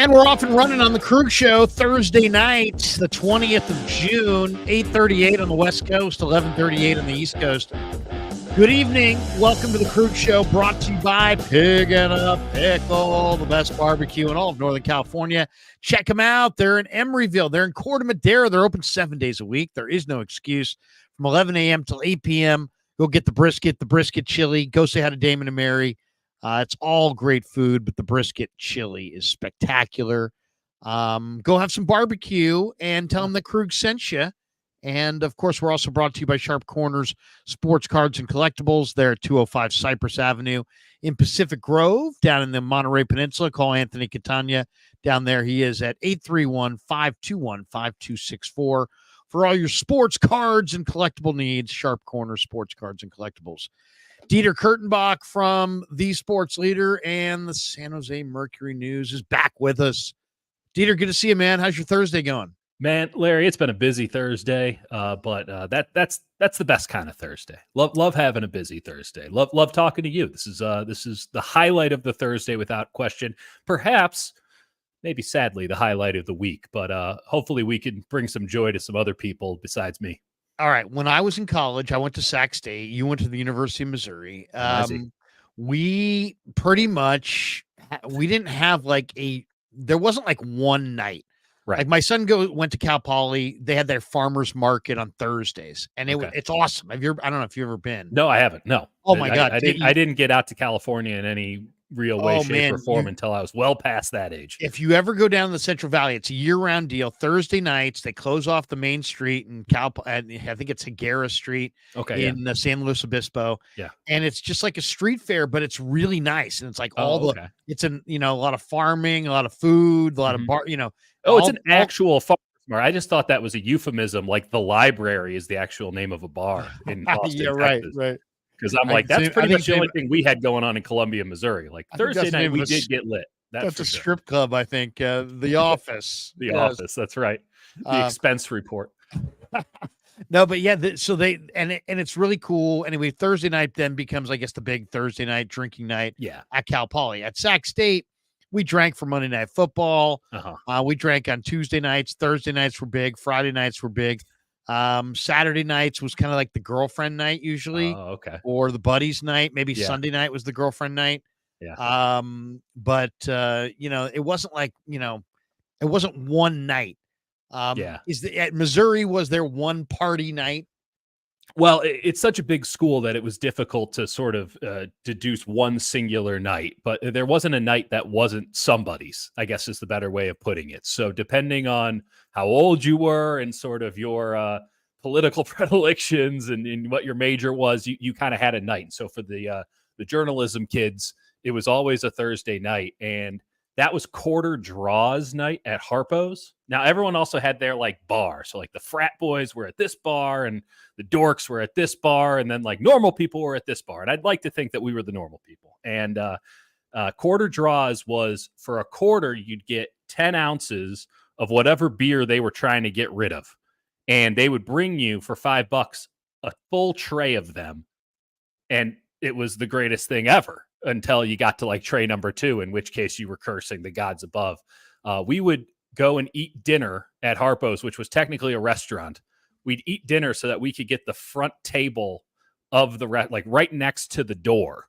And we're off and running on the Krueger Show Thursday night, the 20th of June, 8:38 on the West Coast, 11:38 on the East Coast. Good evening. Welcome to the Krueger Show, brought to you by Pig and a Pickle, the best barbecue in all of Northern California. Check them out. They're in Emeryville. They're in Corte Madera. They're open 7 days a week. There is no excuse. From 11 a.m. till 8 p.m., go get the brisket chili. Go say hi to Damon and Mary. It's all great food, but the brisket chili is spectacular. Go have some barbecue and tell them that Krug sent you. And, of course, we're also brought to you by Sharp Corners Sports Cards and Collectibles. They're at 205 Cypress Avenue in Pacific Grove, down in the Monterey Peninsula. Call Anthony Catania down there. He is at 831-521-5264 for all your sports cards and collectible needs. Sharp Corners Sports Cards and Collectibles. Dieter Kurtenbach from The Sports Leader and the San Jose Mercury News is back with us. Dieter, good to see you, man. How's your Thursday going? Man, Larry, it's been a busy Thursday, but that's the best kind of Thursday. Love having a busy Thursday. Love talking to you. This is the highlight of the Thursday without question. Perhaps, maybe sadly, the highlight of the week. But hopefully, we can bring some joy to some other people besides me. All right. When I was in college, I went to Sac State. You went to the University of Missouri. We pretty much we didn't have there wasn't like one night. Right. Like my son went to Cal Poly. They had their farmers market on Thursdays, and it's awesome. I don't know if you've ever been. No, I haven't. No. Oh my God. I didn't get out to California in any real way, shape, or form until I was well past that age. If you ever go down to the Central Valley, it's a year-round deal. Thursday nights, they close off the main street in I think it's Higuera Street in San Luis Obispo. Yeah. And it's just like a street fair, but it's really nice. And it's like it's a lot of farming, a lot of food, a lot of bar, it's an actual farm. I just thought that was a euphemism, like the library is the actual name of a bar in Austin, yeah, Texas. Right. Because I'm like, that's pretty much the only thing we had going on in Columbia, Missouri. Like Thursday night, we did get lit. That's a strip club, I think. The Office. The Office. That's right. The expense report. No, but yeah. So and it's really cool. Anyway, Thursday night then becomes, I guess, the big Thursday night drinking night. Yeah. At Cal Poly. At Sac State, we drank for Monday Night Football. We drank on Tuesday nights. Thursday nights were big. Friday nights were big. Saturday nights was kind of like the girlfriend night usually, or the buddies night. Maybe Sunday night was the girlfriend night. Yeah. But it wasn't like, it wasn't one night. At Missouri, was there one party night? Well, it's such a big school that it was difficult to sort of deduce one singular night, but there wasn't a night that wasn't somebody's, I guess is the better way of putting it. So depending on how old you were and sort of your political predilections and what your major was, you kind of had a night. So for the journalism kids, it was always a Thursday night, and that was quarter draws night at Harpo's. Now, everyone also had their bar. So the frat boys were at this bar and the dorks were at this bar. And then normal people were at this bar. And I'd like to think that we were the normal people. And quarter draws was for a quarter, you'd get 10 ounces of whatever beer they were trying to get rid of. And they would bring you for $5 a full tray of them. And it was the greatest thing ever until you got to tray number 2, in which case you were cursing the gods above. We would go and eat dinner at Harpo's, which was technically a restaurant. We'd eat dinner so that we could get the front table of the right next to the door.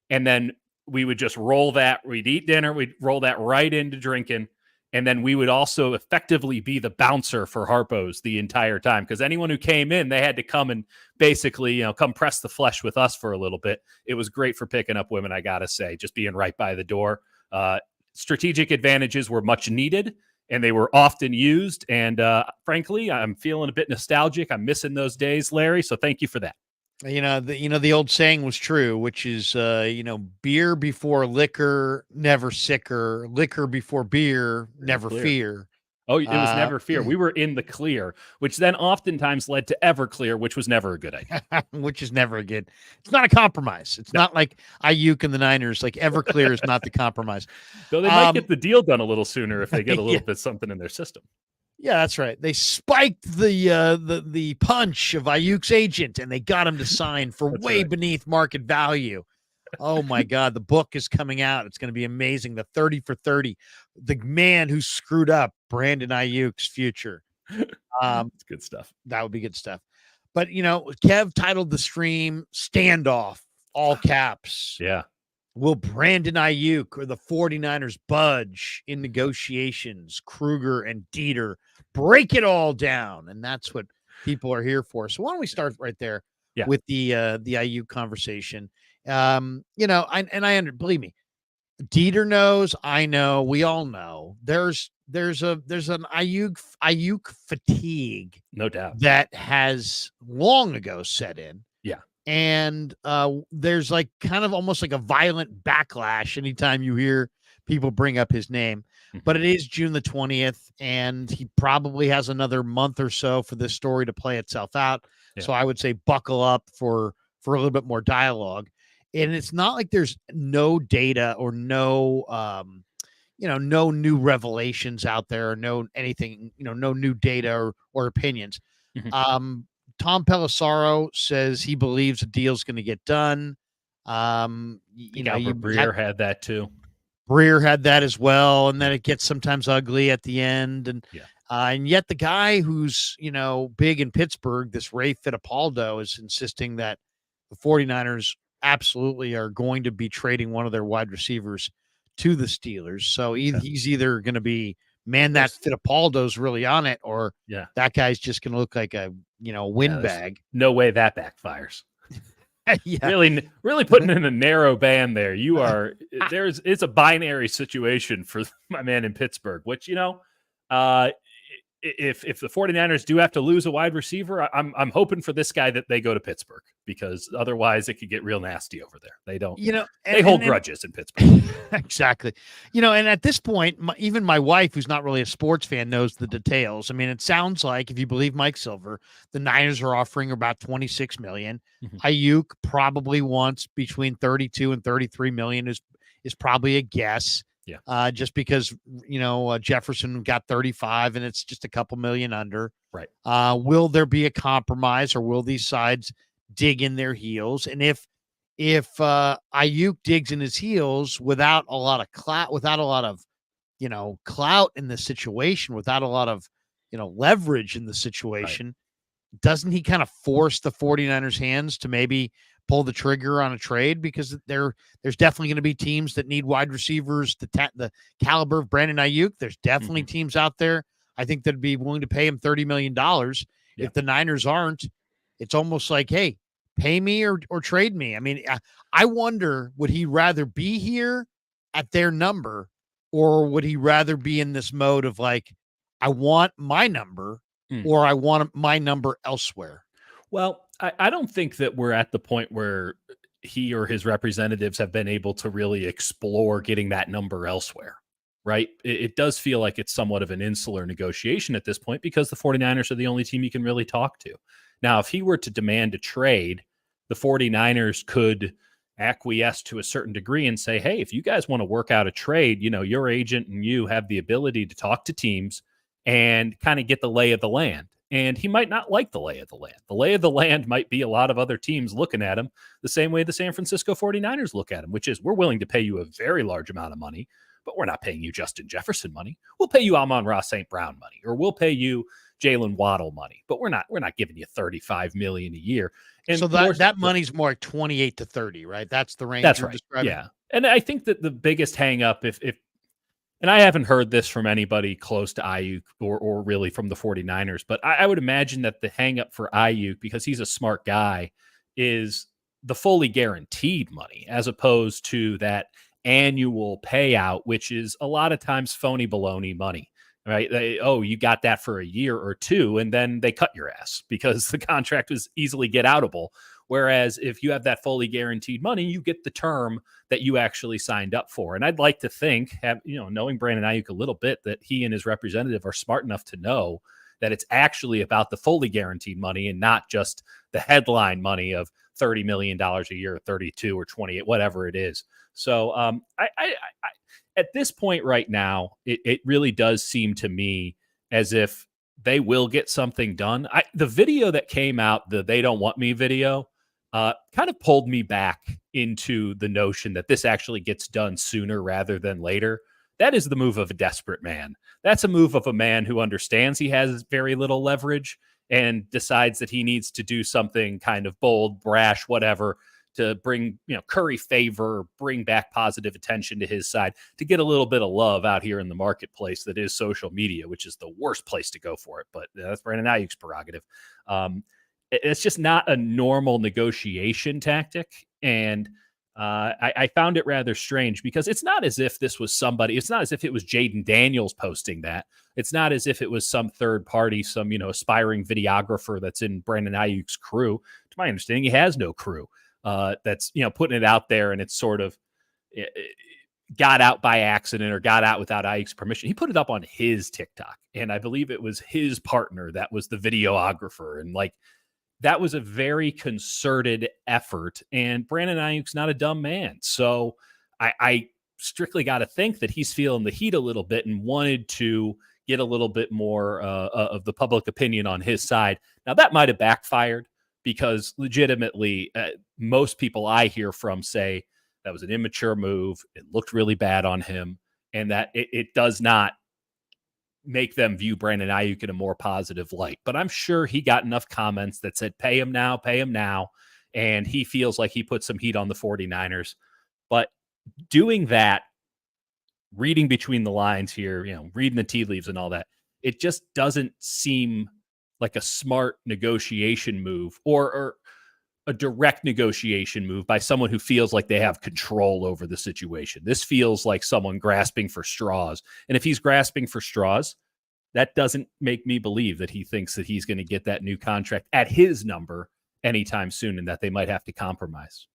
And then we would just roll that. We'd eat dinner. We'd roll that right into drinking. And then we would also effectively be the bouncer for Harpo's the entire time, because anyone who came in, they had to come and basically, come press the flesh with us for a little bit. It was great for picking up women, I got to say, just being right by the door. Strategic advantages were much needed, and they were often used. And frankly, I'm feeling a bit nostalgic. I'm missing those days, Larry. So thank you for that. The old saying was true, which is, beer before liquor, never sicker. Liquor before beer, never fear. Oh, it was never fear. We were in the clear, which then oftentimes led to Everclear, which was never a good idea. Which is never a good. It's not a compromise. It's not like Aiyuk and the Niners. Everclear is not the compromise. Though they might get the deal done a little sooner if they get a little bit something in their system. Yeah, that's right. They spiked the punch of Aiyuk's agent, and they got him to sign for way beneath market value. Oh my God, the book is coming out. It's going to be amazing. The 30 for 30, the man who screwed up Brandon Aiyuk's future. It's good stuff. That would be good stuff. But Kev titled the stream "Standoff," all caps. Yeah. Will Brandon Aiyuk or the 49ers budge in negotiations? Krueger and Dieter break it all down, and that's what people are here for. So why don't we start right there with the Aiyuk conversation? Believe me, Dieter knows, I know, we all know. There's an Aiyuk fatigue, no doubt, that has long ago set in. Yeah. And there's like kind of almost like a violent backlash anytime you hear people bring up his name. But it is June the 20th, and he probably has another month or so for this story to play itself out. Yeah. So I would say buckle up for a little bit more dialogue. And it's not like there's no data or no new revelations out there, or no anything, no new data or opinions. Tom Pelissaro says he believes the deal's going to get done. Breer had that too. Breer had that as well, and then it gets sometimes ugly at the end. And yet the guy who's big in Pittsburgh, this Ray Fittipaldo, is insisting that the 49ers absolutely are going to be trading one of their wide receivers to the Steelers. So he's either going to be, man, that Fittipaldo's really on it, or that guy's just going to look like a windbag. No way that backfires. Really putting in a narrow band there. You are it's a binary situation for my man in Pittsburgh, which if the 49ers do have to lose a wide receiver, I'm hoping for this guy that they go to Pittsburgh, because otherwise it could get real nasty over there. They don't, they hold grudges in Pittsburgh. Exactly. And at this point, even my wife, who's not really a sports fan, knows the details. I mean, it sounds like, if you believe Mike Silver, the Niners are offering about $26 million. Aiyuk probably wants between 32 and 33 million is probably a guess. Just because, Jefferson got 35 and it's just a couple million under. Right. Will there be a compromise, or will these sides dig in their heels? And if Aiyuk digs in his heels without a lot of clout, clout in the situation, without a lot of, leverage in the situation, doesn't he kind of force the 49ers hands to maybe pull the trigger on a trade? Because there's definitely going to be teams that need wide receivers, the caliber of Brandon Aiyuk. There's definitely teams out there, I think, that'd be willing to pay him $30 million. If the Niners aren't, it's almost like, hey, pay me or trade me. I mean, I wonder, would he rather be here at their number, or would he rather be in this mode of like, I want my number, or I want my number elsewhere? Well, I don't think that we're at the point where he or his representatives have been able to really explore getting that number elsewhere, right? It does feel like it's somewhat of an insular negotiation at this point, because the 49ers are the only team you can really talk to. Now, if he were to demand a trade, the 49ers could acquiesce to a certain degree and say, hey, if you guys want to work out a trade, your agent and you have the ability to talk to teams and kind of get the lay of the land. And he might not like the lay of the land. The lay of the land might be a lot of other teams looking at him the same way the San Francisco 49ers look at him, which is, we're willing to pay you a very large amount of money, but we're not paying you Justin Jefferson money. We'll pay you Amon-Ra St. Brown money, or we'll pay you Jalen Waddle money, but we're not giving you $35 million a year. And so that money's more like 28 to 30, right? That's the range. That's right. Describing. Yeah. And I think that the biggest hang up, if and I haven't heard this from anybody close to Aiyuk or really from the 49ers, but I would imagine that the hang up for Aiyuk, because he's a smart guy, is the fully guaranteed money, as opposed to that annual payout, which is a lot of times phony baloney money, right? You got that for a year or two, and then they cut your ass because the contract was easily get outable. Whereas if you have that fully guaranteed money, you get the term that you actually signed up for. And I'd like to think, knowing Brandon Aiyuk a little bit, that he and his representative are smart enough to know that it's actually about the fully guaranteed money and not just the headline money of $30 million a year, or 32 or 28, whatever it is. So I at this point right now, it really does seem to me as if they will get something done. The video that came out, the "They Don't Want Me" video, kind of pulled me back into the notion that this actually gets done sooner rather than later. That is the move of a desperate man. That's a move of a man who understands he has very little leverage and decides that he needs to do something kind of bold, brash, whatever, to bring, curry favor, bring back positive attention to his side, to get a little bit of love out here in the marketplace that is social media, which is the worst place to go for it. But that's Brandon Aiyuk's prerogative. It's just not a normal negotiation tactic. And I found it rather strange because it's not as if this was somebody, it's not as if it was Jaden Daniels posting that. It's not as if it was some third party, some, aspiring videographer that's in Brandon Aiyuk's crew. To my understanding, he has no crew that's, putting it out there, and it's sort of got out by accident or got out without Aiyuk's permission. He put it up on his TikTok, and I believe it was his partner that was the videographer. And that was a very concerted effort, and Brandon Aiyuk's not a dumb man. So I strictly got to think that he's feeling the heat a little bit and wanted to get a little bit more of the public opinion on his side. Now, that might have backfired because legitimately most people I hear from say that was an immature move. It looked really bad on him, and that it does not make them view Brandon Aiyuk in a more positive light. But I'm sure he got enough comments that said, pay him now. And he feels like he put some heat on the 49ers. But doing that, reading between the lines here, reading the tea leaves and all that, it just doesn't seem like a smart negotiation move or a direct negotiation move by someone who feels like they have control over the situation. This feels like someone grasping for straws. And if he's grasping for straws, that doesn't make me believe that he thinks that he's going to get that new contract at his number anytime soon and that they might have to compromise.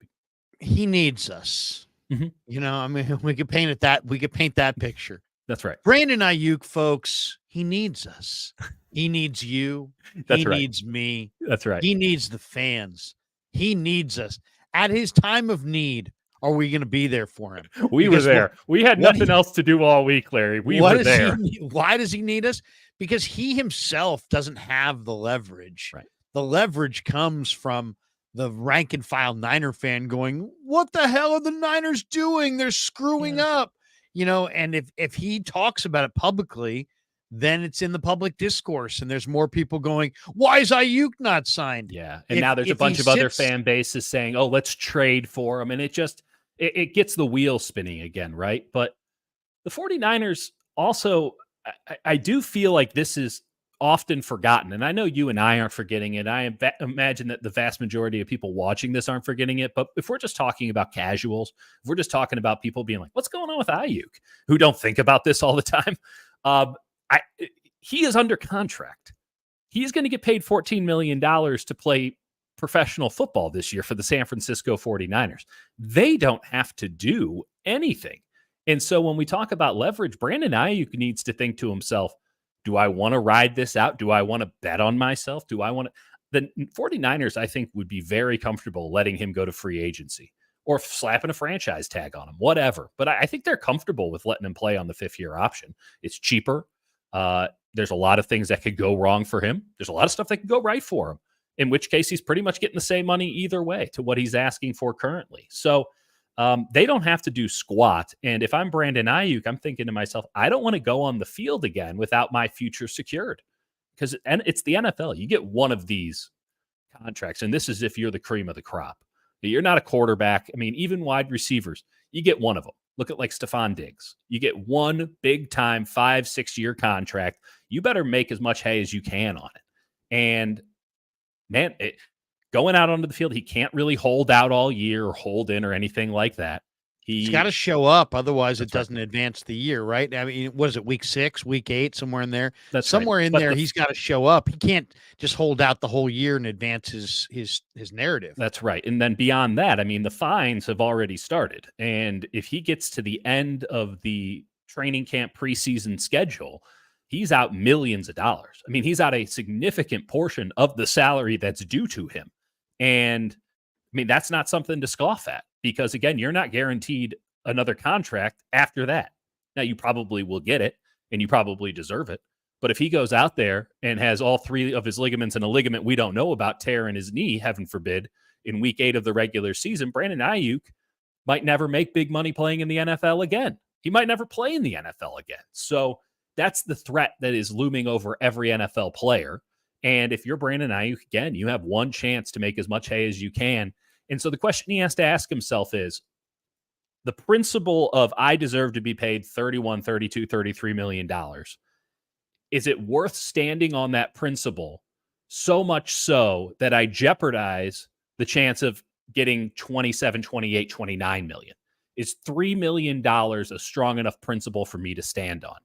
He needs us. Mm-hmm. We could paint that picture. That's right. Brandon Aiyuk, folks, he needs us. He needs you. That's he right. needs me. That's right. He needs the fans. He needs us. At his time of need, are we going to be there for him? We were there. We had nothing else to do all week, Larry. We were there. Why does he need us? Because he himself doesn't have the leverage. Right. The leverage comes from the rank and file Niner fan going, what the hell are the Niners doing? They're screwing up. And if he talks about it publicly, then it's in the public discourse, and there's more people going, why is Aiyuk not signed? Yeah. And now there's a bunch of other fan bases saying, oh, let's trade for him. And it gets the wheel spinning again, right? But the 49ers also, I do feel like this is often forgotten. And I know you and I aren't forgetting it. I imagine that the vast majority of people watching this aren't forgetting it. But if we're just talking about casuals, if we're just talking about people being like, what's going on with Aiyuk, who don't think about this all the time, he is under contract. He's going to get paid $14 million to play professional football this year for the San Francisco 49ers. They don't have to do anything. And so when we talk about leverage, Brandon Aiyuk needs to think to himself, do I want to ride this out? Do I want to bet on myself? Do I want to? The 49ers, I think, would be very comfortable letting him go to free agency or slapping a franchise tag on him, whatever. But I think they're comfortable with letting him play on the 5th-year option. It's cheaper. There's a lot of things that could go wrong for him. There's a lot of stuff that could go right for him, in which case he's pretty much getting the same money either way to what he's asking for currently. So they don't have to do squat. And if I'm Brandon Aiyuk, I'm thinking to myself, I don't want to go on the field again without my future secured, because it's the NFL. You get one of these contracts, and this is if you're the cream of the crop. You're not a quarterback. I mean, even wide receivers, you get one of them. Look at like Stephon Diggs. You get one big-time 5-6 year contract. You better make as much hay as you can on it. And, man, going out onto the field, he can't really hold out all year or hold in or anything like that. He's got to show up. Otherwise, it doesn't advance the year, right? I mean, what is it, week 6, week 8, somewhere in there? That's somewhere right. in there, he's got to show up. He can't just hold out the whole year and advance his narrative. That's right. And then beyond that, I mean, the fines have already started. And if he gets to the end of the training camp preseason schedule, he's out millions of dollars. I mean, he's out a significant portion of the salary that's due to him. And I mean, that's not something to scoff at, because again, you're not guaranteed another contract after that. Now, you probably will get it and you probably deserve it. But if he goes out there and has all 3 of his ligaments and a ligament we don't know about tear in his knee, heaven forbid, in week 8 of the regular season, Brandon Aiyuk might never make big money playing in the NFL again. He might never play in the NFL again. So that's the threat that is looming over every NFL player. And if you're Brandon Aiyuk, again, you have one chance to make as much hay as you can. And so the question he has to ask himself is, the principle of I deserve to be paid $31, $32, $33 million. Is it worth standing on that principle so much so that I jeopardize the chance of getting 27, 28, 29 million? Is $3 million a strong enough principle for me to stand on?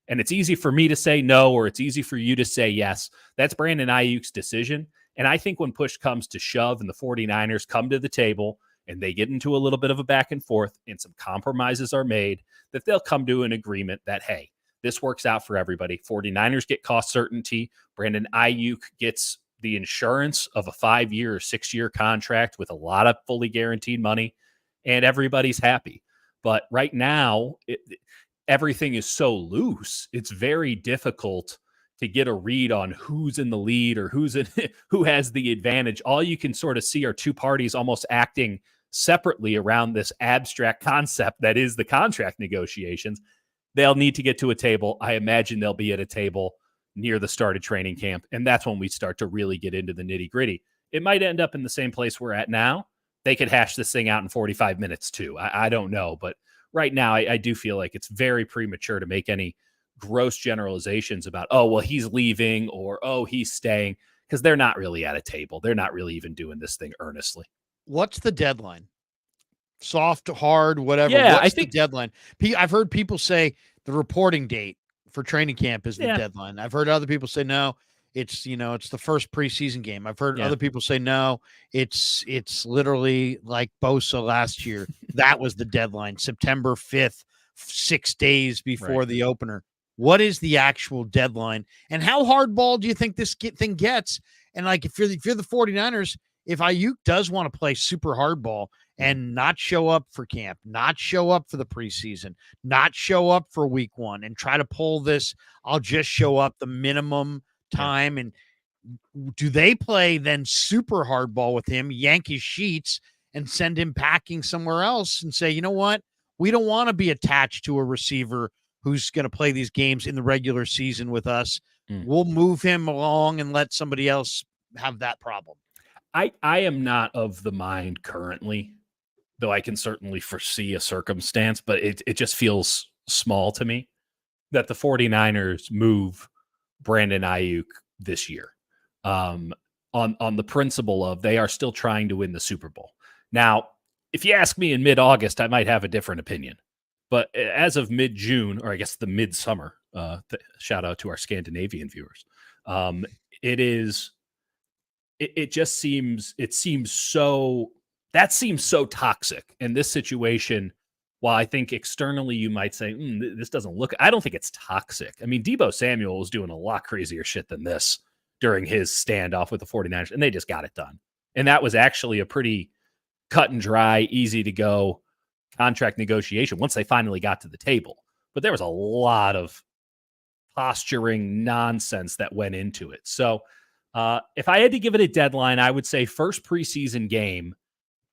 And it's easy for me to say no, or it's easy for you to say yes. That's Brandon Aiyuk's decision. And I think when push comes to shove and the 49ers come to the table and they get into a little bit of a back and forth and some compromises are made, that they'll come to an agreement that, hey, this works out for everybody. 49ers get cost certainty. Brandon Aiyuk gets the insurance of a 5-year or 6-year contract with a lot of fully guaranteed money, and everybody's happy. But right now, everything is so loose. It's very difficult to get a read on who's in the lead or who has the advantage. All you can sort of see are two parties almost acting separately around this abstract concept that is the contract negotiations. They'll need to get to a table. I imagine they'll be at a table near the start of training camp, and that's when we start to really get into the nitty-gritty. It might end up in the same place we're at now. They could hash this thing out in 45 minutes too. I don't know, but right now I do feel like it's very premature to make any gross generalizations about, oh, well, he's leaving or, oh, he's staying, because they're not really at a table. They're not really even doing this thing earnestly. What's the deadline? Soft, hard, whatever. Yeah, What's the deadline? I've heard people say the reporting date for training camp is the deadline. I've heard other people say, no, it's the first preseason game. I've heard other people say, no, it's literally like Bosa last year. That was the deadline, September 5th, 6 days before the opener. What is the actual deadline? And how hardball do you think this thing gets? And like, if you're the 49ers, if Aiyuk does want to play super hardball and not show up for camp, not show up for the preseason, not show up for week 1, and try to pull this, I'll just show up the minimum time. And do they play then super hardball with him, yank his sheets, and send him packing somewhere else and say, you know what? We don't want to be attached to a receiver who's going to play these games in the regular season with us. We'll move him along and let somebody else have that problem. I am not of the mind currently, though I can certainly foresee a circumstance, but it just feels small to me that the 49ers move Brandon Aiyuk this year on the principle of they are still trying to win the Super Bowl. Now, if you ask me in mid-August, I might have a different opinion. But as of mid-June, or I guess the midsummer, shout out to our Scandinavian viewers, it seems so toxic. And this situation, while I think externally you might say, this doesn't look, I don't think it's toxic. I mean, Deebo Samuel was doing a lot crazier shit than this during his standoff with the 49ers, and they just got it done. And that was actually a pretty cut and dry, easy to go contract negotiation once they finally got to the table. But there was a lot of posturing nonsense that went into it. So if I had to give it a deadline, I would say first preseason game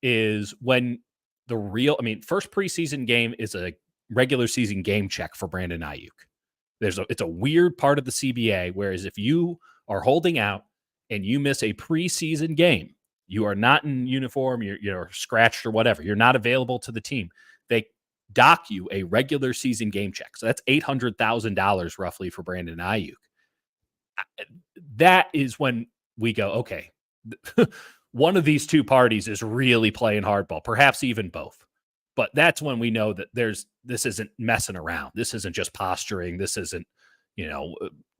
is when first preseason game is a regular season game check for Brandon Aiyuk. It's a weird part of the CBA, whereas if you are holding out and you miss a preseason game, you are not in uniform, you're scratched or whatever, you're not available to the team, they dock you a regular season game check. So that's $800,000 roughly for Brandon Aiyuk. That is when we go, okay, one of these two parties is really playing hardball, perhaps even both. But that's when we know that this isn't messing around. This isn't just posturing. This isn't,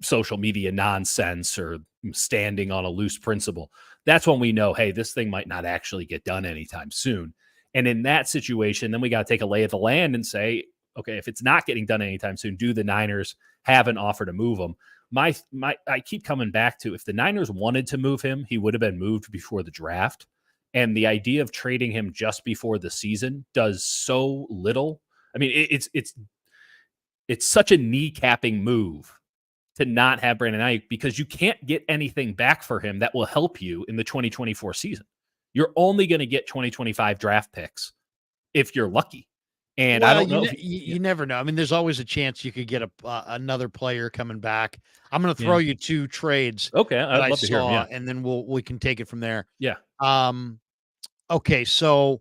social media nonsense or standing on a loose principle. That's when we know, hey, this thing might not actually get done anytime soon. And in that situation, then we got to take a lay of the land and say, okay, if it's not getting done anytime soon, do the Niners have an offer to move him? I keep coming back to, if the Niners wanted to move him, he would have been moved before the draft. And the idea of trading him just before the season does so little. I mean, it's such a kneecapping move to not have Brandon Aiyuk, because you can't get anything back for him that will help you in the 2024 season. You're only going to get 2025 draft picks if you're lucky. And well, I don't know. You never know. I mean, there's always a chance you could get another player coming back. I'm going to throw you 2 trades. Okay, that I'd I love to hear them. Yeah. and then we can take it from there. Yeah. Okay, so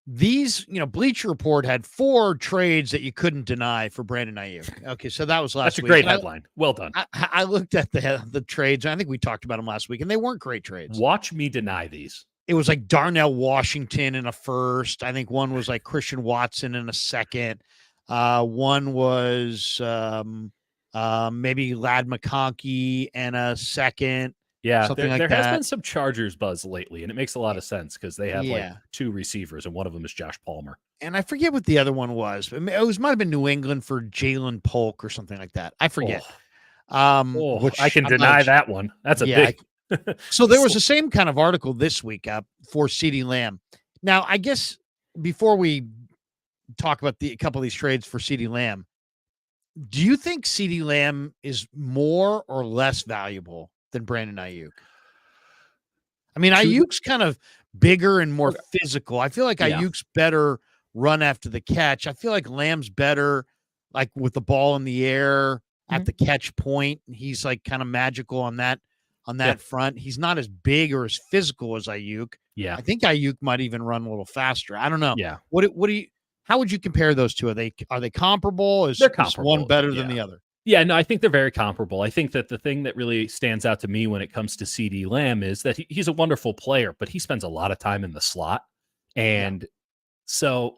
these, Bleacher Report had 4 trades that you couldn't deny for Brandon Aiyuk. Okay, so that was last week. That's a great headline. Well done. I looked at the trades. I think we talked about them last week, and they weren't great trades. Watch me deny these. It was like Darnell Washington in a first. I think one was like Christian Watson in a second. One was maybe Ladd McConkey in a second. Yeah, something there that. has been some Chargers buzz lately, and it makes a lot of sense because they have like 2 receivers, and one of them is Josh Palmer. And I forget what the other one was. It might have been New England for Jalen Polk or something like that. I forget. Which I can deny that one. That's a big. So there was the same kind of article this week for CeeDee Lamb. Now, I guess before we talk about a couple of these trades for CeeDee Lamb, do you think CeeDee Lamb is more or less valuable than Brandon Aiyuk? I mean, Ayuk's kind of bigger and more physical. I feel like Ayuk's better run after the catch. I feel like Lamb's better, like with the ball in the air at the catch point. He's like kind of magical on that front. He's not as big or as physical as Aiyuk. Yeah. I think Aiyuk might even run a little faster. I don't know. Yeah. How would you compare those two? Are they comparable? They're comparable. One better than the other? Yeah, no, I think they're very comparable. I think that the thing that really stands out to me when it comes to CeeDee Lamb is that he's a wonderful player, but he spends a lot of time in the slot. And so,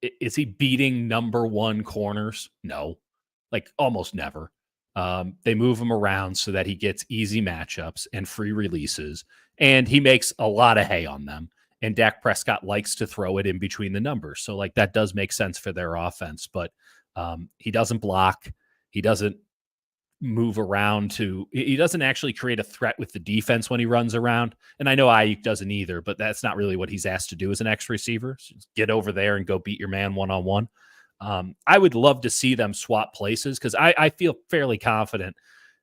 is he beating number 1 corners? No, like almost never. They move him around so that he gets easy matchups and free releases, and he makes a lot of hay on them. And Dak Prescott likes to throw it in between the numbers. So like that does make sense for their offense, but he doesn't block. He doesn't move around he doesn't actually create a threat with the defense when he runs around. And I know Aiyuk doesn't either, but that's not really what he's asked to do as an X receiver. So just get over there and go beat your man one-on-one. I would love to see them swap places because I feel fairly confident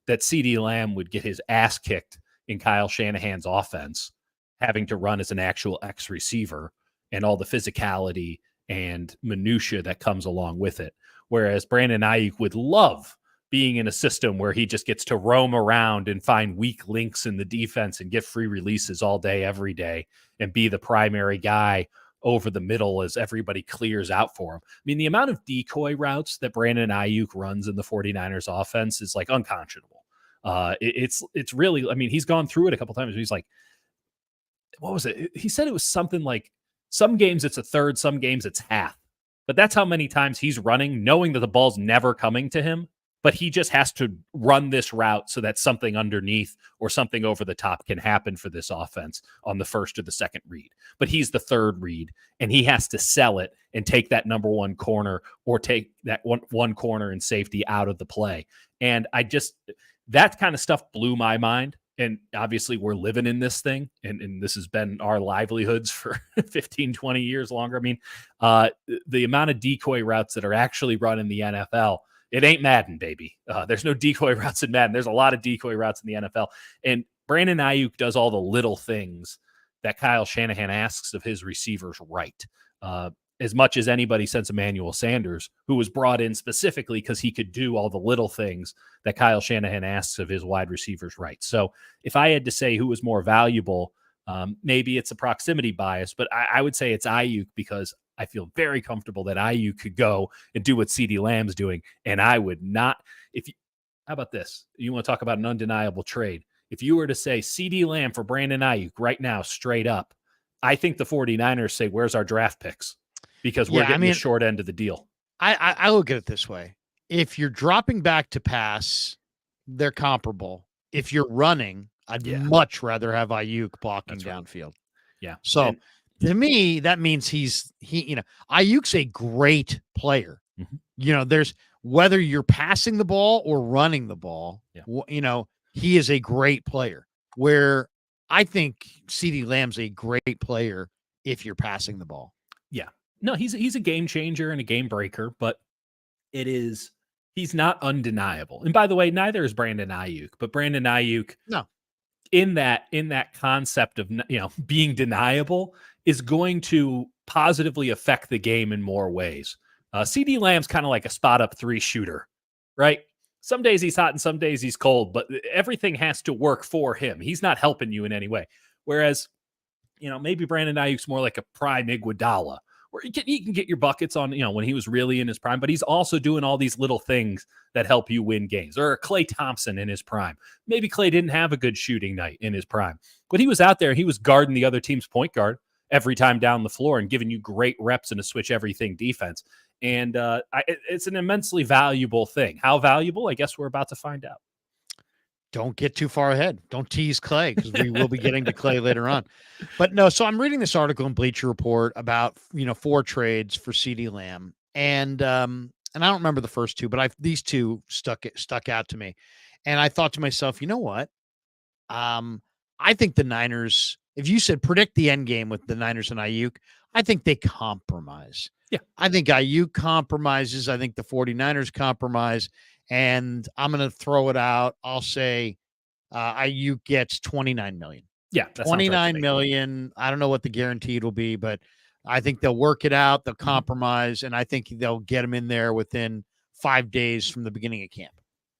that CeeDee Lamb would get his ass kicked in Kyle Shanahan's offense, having to run as an actual X receiver and all the physicality and minutia that comes along with it. Whereas Brandon Aiyuk would love being in a system where he just gets to roam around and find weak links in the defense and get free releases all day, every day, and be the primary guy over the middle as everybody clears out for him. I mean, the amount of decoy routes that Brandon Aiyuk runs in the 49ers offense is like unconscionable. It's really, I mean, he's gone through it a couple times. He's like, what was it? He said it was something like some games it's a third, some games it's half. But that's how many times he's running, knowing that the ball's never coming to him, but he just has to run this route so that something underneath or something over the top can happen for this offense on the first or the second read. But he's the third read, and he has to sell it and take that number 1 corner or take that one corner and safety out of the play. And that kind of stuff blew my mind. And obviously we're living in this thing, and this has been our livelihoods for 15, 20 years longer. I mean, the amount of decoy routes that are actually run in the NFL, it ain't Madden, baby. There's no decoy routes in Madden. There's a lot of decoy routes in the NFL. And Brandon Aiyuk does all the little things that Kyle Shanahan asks of his receivers right. As much as anybody since Emmanuel Sanders, who was brought in specifically because he could do all the little things that Kyle Shanahan asks of his wide receivers right. So if I had to say who was more valuable, maybe it's a proximity bias, but I would say it's Aiyuk because I feel very comfortable that Aiyuk could go and do what CeeDee Lamb's doing. And I would not, how about this? You want to talk about an undeniable trade. If you were to say CeeDee Lamb for Brandon Aiyuk right now, straight up, I think the 49ers say, where's our draft picks? Because we're getting the short end of the deal. I look at it this way. If you're dropping back to pass, they're comparable. If you're running, I'd much rather have Aiyuk blocking downfield. Yeah. So to me, that means Ayuk's a great player. Mm-hmm. There's whether you're passing the ball or running the ball, he is a great player. Where I think CeeDee Lamb's a great player if you're passing the ball. Yeah. No, he's a game changer and a game breaker, but he's not undeniable. And by the way, neither is Brandon Aiyuk, but Brandon Aiyuk in that concept of, being deniable is going to positively affect the game in more ways. CD Lamb's kind of like a spot up 3 shooter, right? Some days he's hot and some days he's cold, but everything has to work for him. He's not helping you in any way. Whereas, maybe Brandon Aiyuk's more like a prime Iguodala, where he can get your buckets on, when he was really in his prime, but he's also doing all these little things that help you win games. Or Klay Thompson in his prime. Maybe Klay didn't have a good shooting night in his prime, but he was out there. He was guarding the other team's point guard every time down the floor and giving you great reps in a switch everything defense. And it's an immensely valuable thing. How valuable? I guess we're about to find out. Don't get too far ahead. Don't tease Klay, because we will be getting to Klay later on. But no, so I'm reading this article in Bleacher Report about 4 trades for CD Lamb, and I don't remember the first 2, but these 2 stuck out to me, and I thought to myself, you know what? I think the Niners. If you said predict the end game with the Niners and Aiyuk, I think they compromise. Yeah, I think Aiyuk compromises. I think the 49ers compromise. And I'm going to throw it out. I'll say Aiyuk gets $29 million. Yeah, $29 million. I don't know what the guaranteed will be, but I think they'll work it out. They'll compromise, and I think they'll get him in there within 5 days from the beginning of camp.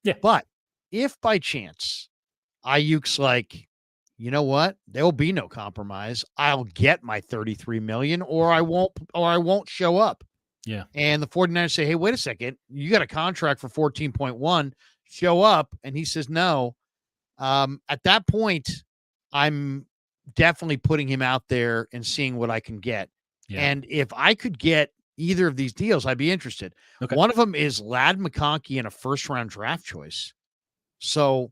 Yeah. But if by chance Aiyuk's like, you know what? There will be no compromise. I'll get my $33 million, or I won't show up. Yeah. And the 49ers say, hey, wait a second. You got a contract for 14.1. Show up. And he says, no. At that point, I'm definitely putting him out there and seeing what I can get. Yeah. And if I could get either of these deals, I'd be interested. Okay. One of them is Ladd McConkey and a first-round draft choice. So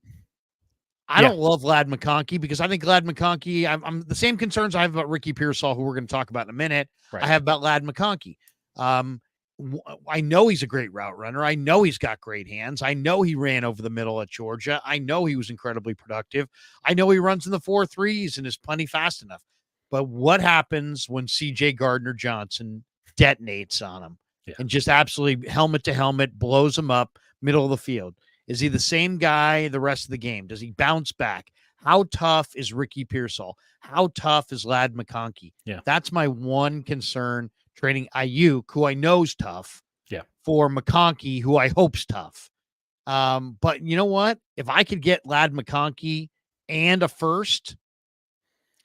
I don't love Ladd McConkey, because I think Ladd McConkey, I'm the same concerns I have about Ricky Pearsall, who we're going to talk about in a minute. Right. I have about Ladd McConkey. I know he's a great route runner. I know he's got great hands. I know he ran over the middle at Georgia. I know he was incredibly productive. I know he runs in the 4.3s and is plenty fast enough. But what happens when CJ Gardner-Johnson detonates on him and just absolutely helmet to helmet blows him up middle of the field? Is he the same guy the rest of the game? Does he bounce back? How tough is Ricky Pearsall? How tough is Ladd McConkey? Yeah. That's my one concern. Trading Aiyuk, who I know is tough, for McConkey, who I hope's tough. But you know what? If I could get Ladd McConkey and a first,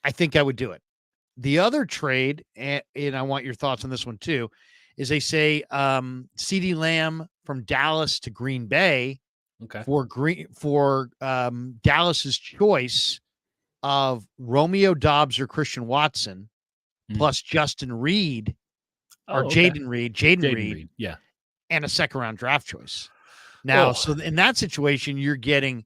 I think I would do it. The other trade, and I want your thoughts on this one too, is they say CD Lamb from Dallas to Green Bay for Dallas's choice of Romeo Doubs or Christian Watson plus Justin Reed. Or Jaden Reed, yeah, and a second-round draft choice. Now, so in that situation, you're getting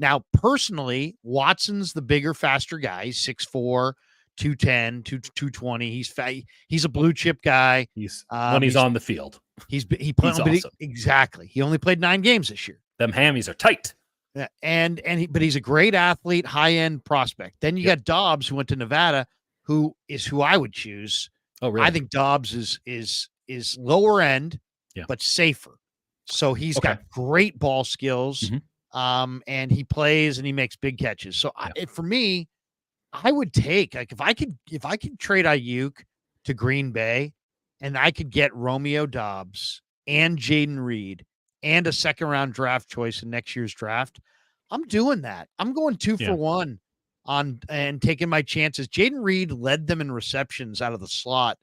now personally, Watson's the bigger, faster guy. He's 6'4", 210, 220. He's a blue chip guy. He's when he's on the field. He played awesome. Exactly. He only played 9 games this year. Them hammies are tight. Yeah, but he's a great athlete, high-end prospect. Then you got Dobbs, who went to Nevada, who I would choose. Oh, really? I think Dobbs is lower end, but safer. So he's got great ball skills, and he plays and he makes big catches. So for me, I would take, like, if I could trade Aiyuk to Green Bay, and I could get Romeo Doubs and Jaden Reed and a second-round draft choice in next year's draft, I'm doing that. I'm going 2 for 1. And taking my chances. Jaden Reed led them in receptions out of the slot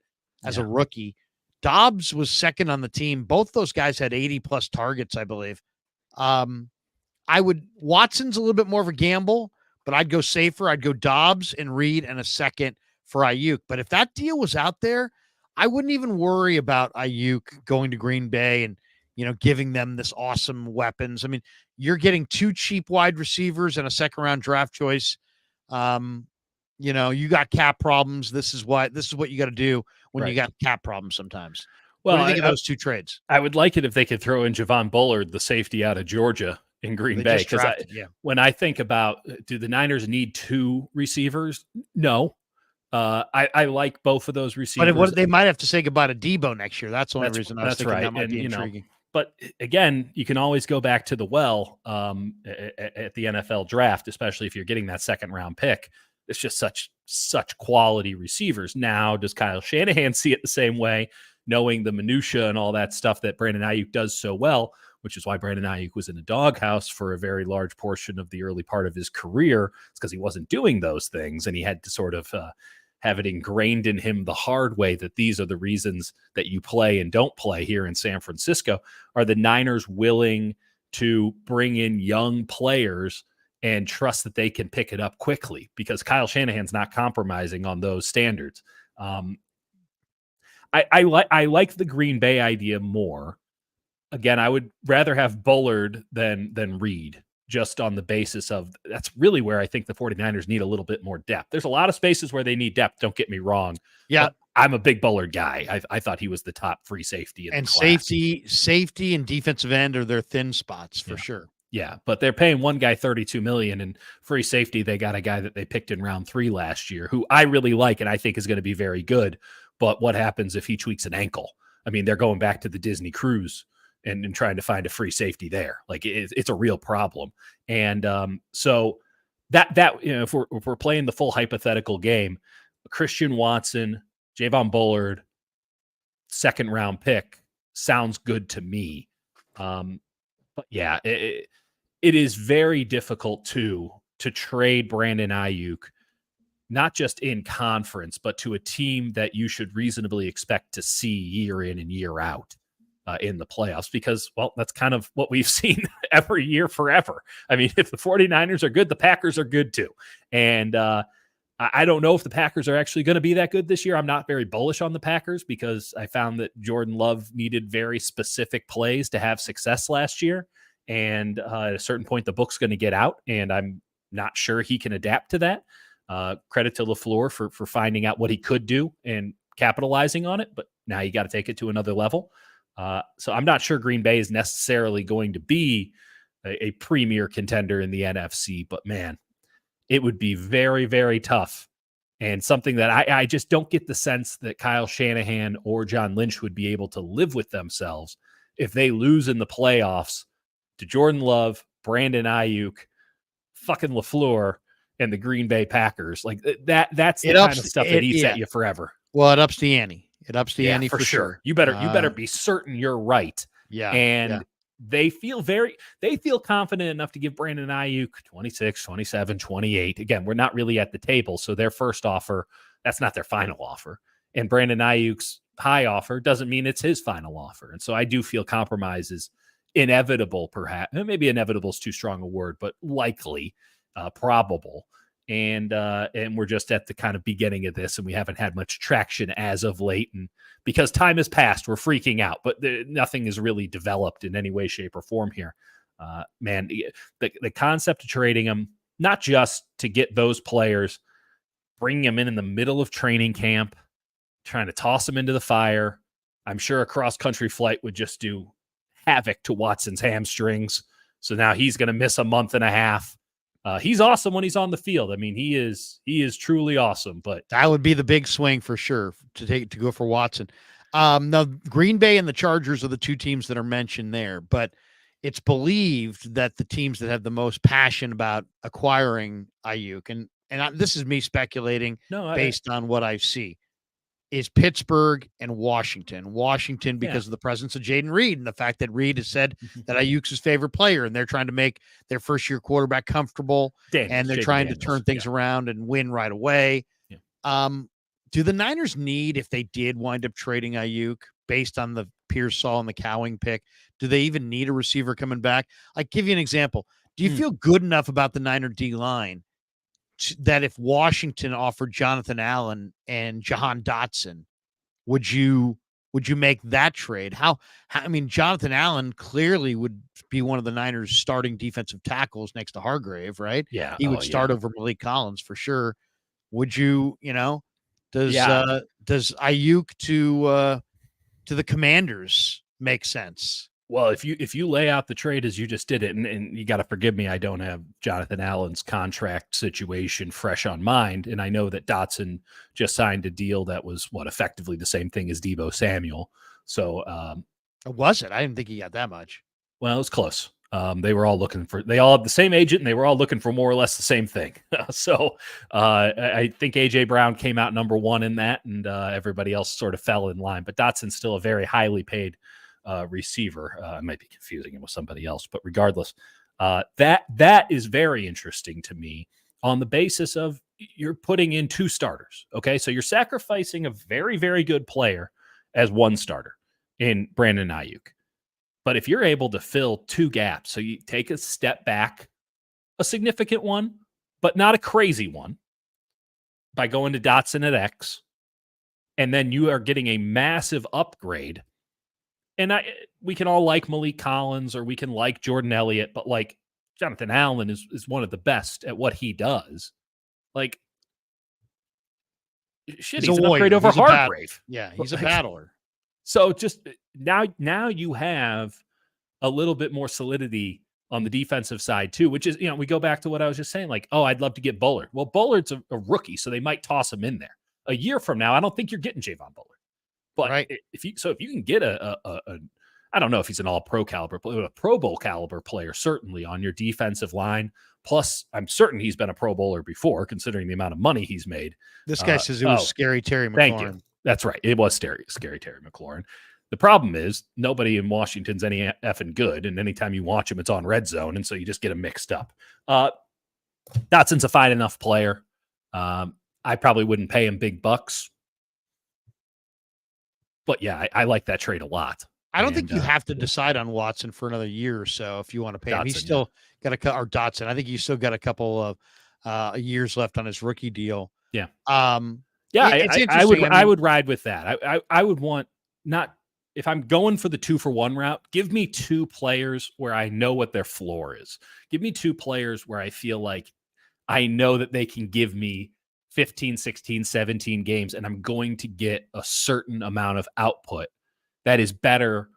as a rookie. Dobbs was second on the team. Both those guys had 80-plus targets, I believe. Watson's a little bit more of a gamble, but I'd go safer. I'd go Dobbs and Reed and a second for Aiyuk. But if that deal was out there, I wouldn't even worry about Aiyuk going to Green Bay and, giving them this awesome weapons. I mean, you're getting 2 cheap wide receivers and a second-round draft choice. You got cap problems. This is what you got to do when you got cap problems sometimes. Well, what do you think of those 2 trades? I would like it if they could throw in Javon Bullard, the safety out of Georgia, in Green Bay. Because when I think about, do the Niners need 2 receivers? No. I like both of those receivers. But they might have to say goodbye to Debo next year. That's the only reason I was thinking that might be intriguing. But again, you can always go back to the well at the NFL draft, especially if you're getting that second round pick. It's just such quality receivers. Now, does Kyle Shanahan see it the same way, knowing the minutia and all that stuff that Brandon Aiyuk does so well, which is why Brandon Aiyuk was in the doghouse for a very large portion of the early part of his career. It's because he wasn't doing those things, and he had to sort of have it ingrained in him the hard way that these are the reasons that you play and don't play here in San Francisco. Are the Niners willing to bring in young players and trust that they can pick it up quickly? Because Kyle Shanahan's not compromising on those standards. I like the Green Bay idea more. Again, I would rather have Bullard than Reed, just on the basis of that's really where I think the 49ers need a little bit more depth. There's a lot of spaces where they need depth, don't get me wrong. Yeah. I'm a big Bullard guy. I thought he was the top free safety in the class. Safety and defensive end are their thin spots for sure. Yeah, but they're paying one guy $32 million, and free safety, they got a guy that they picked in round 3 last year who I really like and I think is going to be very good. But what happens if he tweaks an ankle? I mean, they're going back to the Disney cruise and trying to find a free safety there. Like it's a real problem. And so that if we're playing the full hypothetical game, Christian Watson, Javon Bullard, second round pick sounds good to me. But yeah, it is very difficult to trade Brandon Aiyuk, not just in conference, but to a team that you should reasonably expect to see year in and year out in the playoffs, because, well, that's kind of what we've seen every year forever. I mean, if the 49ers are good, the Packers are good too. And I don't know if the Packers are actually going to be that good this year. I'm not very bullish on the Packers because I found that Jordan Love needed very specific plays to have success last year. And at a certain point, the book's going to get out, and I'm not sure he can adapt to that. Credit to LaFleur for finding out what he could do and capitalizing on it, but now you got to take it to another level. So I'm not sure Green Bay is necessarily going to be a premier contender in the NFC, but man, it would be very, very tough, and something that I just don't get the sense that Kyle Shanahan or John Lynch would be able to live with themselves if they lose in the playoffs to Jordan Love, Brandon Aiyuk, fucking LaFleur, and the Green Bay Packers. Like that's the kind of stuff that eats at you forever. Well, it ups the ante. It ups the ante for sure. You better be certain you're right. Yeah. And they feel confident enough to give Brandon Aiyuk 26, 27, 28. Again, we're not really at the table. So their first offer, that's not their final offer. And Brandon Ayuk's high offer doesn't mean it's his final offer. And so I do feel compromise is inevitable, perhaps. Maybe inevitable is too strong a word, but likely, probable. And we're just at the kind of beginning of this, and we haven't had much traction as of late. And because time has passed, we're freaking out, but nothing is really developed in any way, shape, or form here. Man, the concept of trading them, not just to get those players, bringing them in the middle of training camp, trying to toss them into the fire. I'm sure a cross-country flight would just do havoc to Watson's hamstrings. So now he's going to miss a month and a half. He's awesome when he's on the field. I mean, he is truly awesome, but that would be the big swing for sure to go for Watson. Now Green Bay and the Chargers are the two teams that are mentioned there, but it's believed that the teams that have the most passion about acquiring Aiyuk, and this is me speculating based on what I see, is Pittsburgh and Washington. Washington, because of the presence of Jaden Reed and the fact that Reed has said that Ayuk's his favorite player, and they're trying to make their first-year quarterback comfortable, and they're trying to turn things around and win right away. Yeah. Do the Niners need, if they did wind up trading Aiyuk based on the Pearsall and the Cowing pick, do they even need a receiver coming back? I'll give you an example. Do you feel good enough about the Niner D-line that if Washington offered Jonathan Allen and Jahan Dotson, would you make that trade? How I mean, Jonathan Allen clearly would be one of the Niners' starting defensive tackles next to Hargrave, right? Yeah. He would start over Malik Collins for sure. Would you, does Aiyuk to the Commanders make sense? Well, if you lay out the trade as you just did it, and you got to forgive me, I don't have Jonathan Allen's contract situation fresh on mind, and I know that Dotson just signed a deal that was effectively the same thing as Deebo Samuel. So Was it? I didn't think he got that much. Well, it was close. They all had the same agent, and they were all looking for more or less the same thing. So I think AJ Brown came out number one in that, and everybody else sort of fell in line. But Dotson's still a very highly paid receiver. I might be confusing him with somebody else, but regardless, that is very interesting to me on the basis of you're putting in two starters. Okay, so you're sacrificing a very, very good player as one starter in Brandon Aiyuk. But if you're able to fill two gaps, so you take a step back, a significant one, but not a crazy one, by going to Dotson at X, and then you are getting a massive upgrade. And we can all like Malik Collins or we can like Jordan Elliott, but like Jonathan Allen is one of the best at what he does. Like, shit, he's an upgrade over Hargrave. Yeah, he's a battler. So just now you have a little bit more solidity on the defensive side too, which is, we go back to what I was just saying, like, oh, I'd love to get Bullard. Well, Bullard's a rookie, so they might toss him in there. A year from now, I don't think you're getting Javon Bullard. But right. if you can get a I don't know if he's an all-pro caliber player, a Pro Bowl caliber player, certainly on your defensive line. Plus, I'm certain he's been a Pro Bowler before, considering the amount of money he's made. This guy says it was Scary Terry McLaurin. Thank you. That's right. It was scary Terry McLaurin. The problem is nobody in Washington's any effing good, and anytime you watch him, it's on red zone, and so you just get them mixed up. Dotson's a fine enough player. I probably wouldn't pay him big bucks. But yeah, I like that trade a lot. I don't think you have to decide on Watson for another year or so if you want to pay him. He's still got or Dotson. I think he's still got a couple of years left on his rookie deal. Yeah. It's interesting. I would ride with that. I would want not if I'm going for the 2-for-1 route, give me two players where I know what their floor is. Give me two players where I feel like I know that they can give me 15, 16, 17 games, and I'm going to get a certain amount of output that is better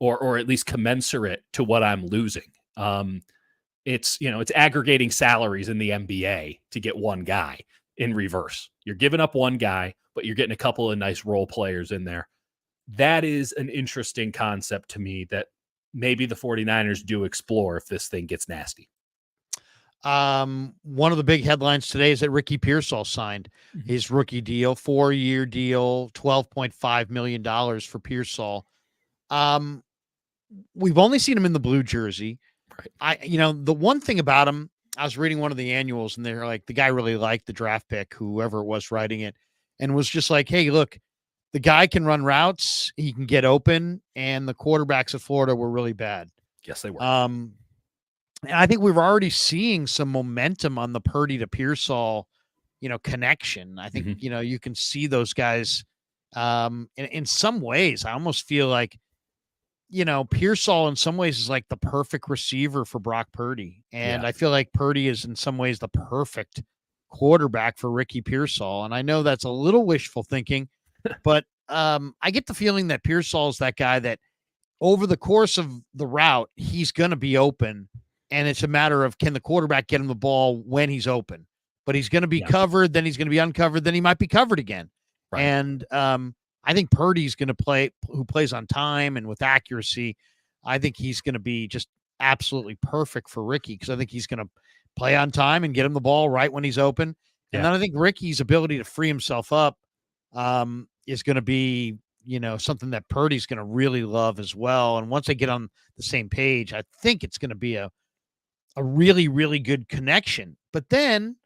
or at least commensurate to what I'm losing. It's aggregating salaries in the NBA to get one guy in reverse. You're giving up one guy, but you're getting a couple of nice role players in there. That is an interesting concept to me that maybe the 49ers do explore if this thing gets nasty. One of the big headlines today is that Ricky Pearsall signed his rookie deal, 4-year deal, $12.5 million for Pearsall. We've only seen him in the blue jersey. Right. The one thing about him, I was reading one of the annuals and they're like, the guy really liked the draft pick, whoever it was writing it, and was just like, hey, look, the guy can run routes. He can get open. And the quarterbacks of Florida were really bad. Yes, they were. And I think we're already seeing some momentum on the Purdy to Pearsall, connection. I think, you can see those guys in some ways. I almost feel like, Pearsall in some ways is like the perfect receiver for Brock Purdy. And I feel like Purdy is in some ways the perfect quarterback for Ricky Pearsall. And I know that's a little wishful thinking, but I get the feeling that Pearsall is that guy that over the course of the route, he's going to be open. And it's a matter of, can the quarterback get him the ball when he's open? But he's going to be covered, then he's going to be uncovered, then he might be covered again. Right. And I think Purdy's going to play, who plays on time and with accuracy. I think he's going to be just absolutely perfect for Ricky, because I think he's going to play on time and get him the ball right when he's open. And then I think Ricky's ability to free himself up is going to be, something that Purdy's going to really love as well. And once they get on the same page, I think it's going to be a really, really good connection. But then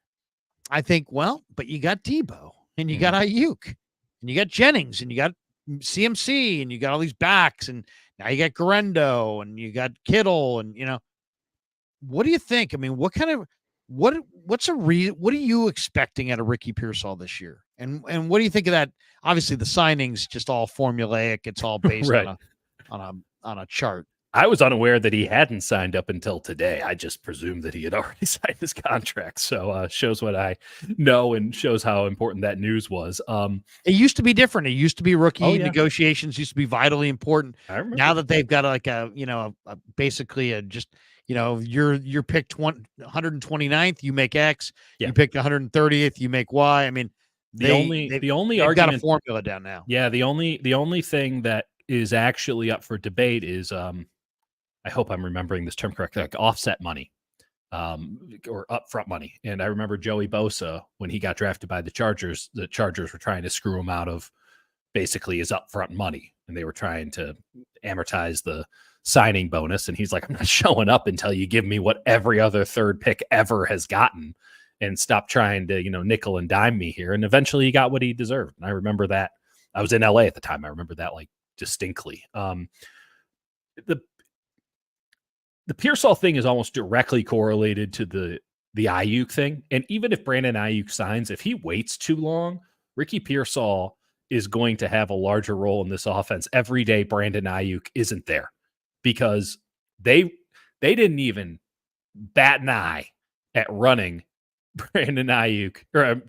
I think, but you got Debo and you got Aiyuk and you got Jennings and you got CMC and you got all these backs, and now you got Garendo and you got Kittle, and what do you think? I mean, what are you expecting out of Ricky Pearsall this year? And what do you think of that? Obviously the signing's just all formulaic. It's all based right. on a chart. I was unaware that he hadn't signed up until today. I just presumed that he had already signed his contract. So shows what I know and shows how important that news was. It used to be different. It used to be rookie negotiations used to be vitally important. Now that they've got like you're picked 129th, you make X. Yeah. You picked 130th, you make Y. I mean, the only they've argument, got a formula down now. Yeah. The only thing that is actually up for debate is, I hope I'm remembering this term correctly, like offset money, or upfront money. And I remember Joey Bosa, when he got drafted by the Chargers were trying to screw him out of basically his upfront money. And they were trying to amortize the signing bonus. And he's like, I'm not showing up until you give me what every other third pick ever has gotten, and stop trying to, nickel and dime me here. And eventually he got what he deserved. And I remember that. I was in LA at the time. I remember that like distinctly. The Pearsall thing is almost directly correlated to the Aiyuk thing. And even if Brandon Aiyuk signs, if he waits too long, Ricky Pearsall is going to have a larger role in this offense every day Brandon Aiyuk isn't there, because they didn't even bat an eye at running Brandon Aiyuk, or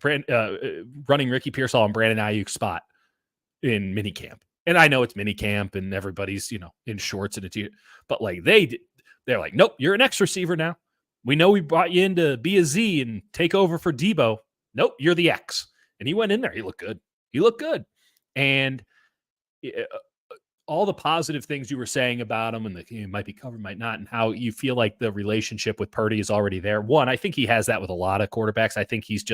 running Ricky Pearsall and Brandon Aiyuk's spot in minicamp. And I know it's minicamp and everybody's, in shorts and a t-shirt, but like they're like, nope, you're an X receiver now. We know we brought you in to be a Z and take over for Debo. Nope, you're the X. And he went in there. He looked good. And all the positive things you were saying about him, and it might be covered, might not, and how you feel like the relationship with Purdy is already there. One, I think he has that with a lot of quarterbacks. I think he's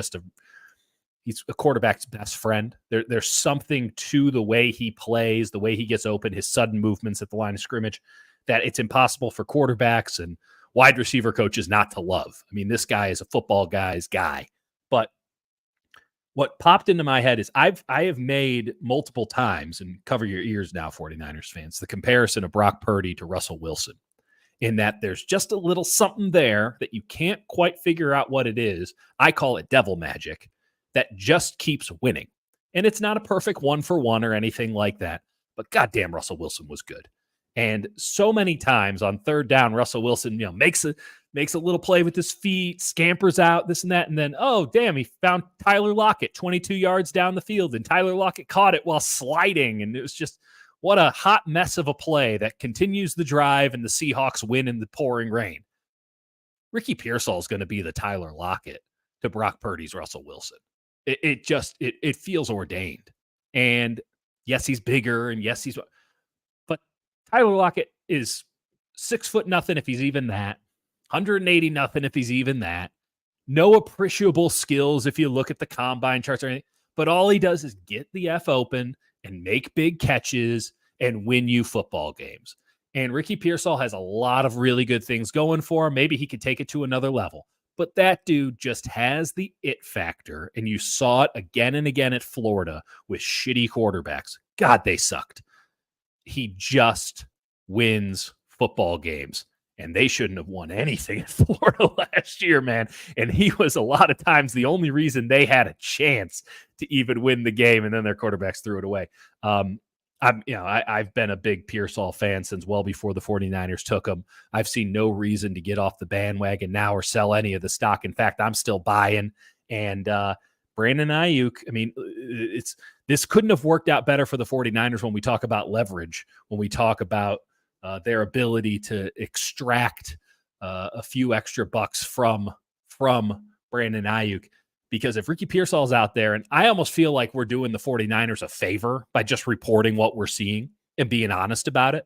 a quarterback's best friend. There's something to the way he plays, the way he gets open, his sudden movements at the line of scrimmage, that it's impossible for quarterbacks and wide receiver coaches not to love. I mean, this guy is a football guy's guy. But what popped into my head is I have made multiple times, and cover your ears now, 49ers fans, the comparison of Brock Purdy to Russell Wilson, in that there's just a little something there that you can't quite figure out what it is. I call it devil magic, that just keeps winning. And it's not a perfect 1-for-1 or anything like that, but goddamn, Russell Wilson was good. And so many times on third down, Russell Wilson, makes a little play with his feet, scampers out, this and that. And then, oh, damn, he found Tyler Lockett 22 yards down the field, and Tyler Lockett caught it while sliding. And it was just, what a hot mess of a play that continues the drive, and the Seahawks win in the pouring rain. Ricky Pearsall is going to be the Tyler Lockett to Brock Purdy's Russell Wilson. It feels ordained. And yes, he's bigger, and yes, but Tyler Lockett is 6'0" if he's even that, 180 nothing if he's even that. No appreciable skills if you look at the combine charts or anything. But all he does is get the F open and make big catches and win you football games. And Ricky Pearsall has a lot of really good things going for him. Maybe he could take it to another level. But that dude just has the it factor. And you saw it again and again at Florida with shitty quarterbacks. God, they sucked. He just wins football games. And they shouldn't have won anything at Florida last year, man. And he was a lot of times the only reason they had a chance to even win the game, and then their quarterbacks threw it away. I've been a big Pearsall fan since well before the 49ers took him. I've seen no reason to get off the bandwagon now or sell any of the stock. In fact, I'm still buying. And Brandon Aiyuk, I mean, this couldn't have worked out better for the 49ers when we talk about leverage, when we talk about their ability to extract a few extra bucks from Brandon Aiyuk. Because if Ricky Pearsall's out there, and I almost feel like we're doing the 49ers a favor by just reporting what we're seeing and being honest about it.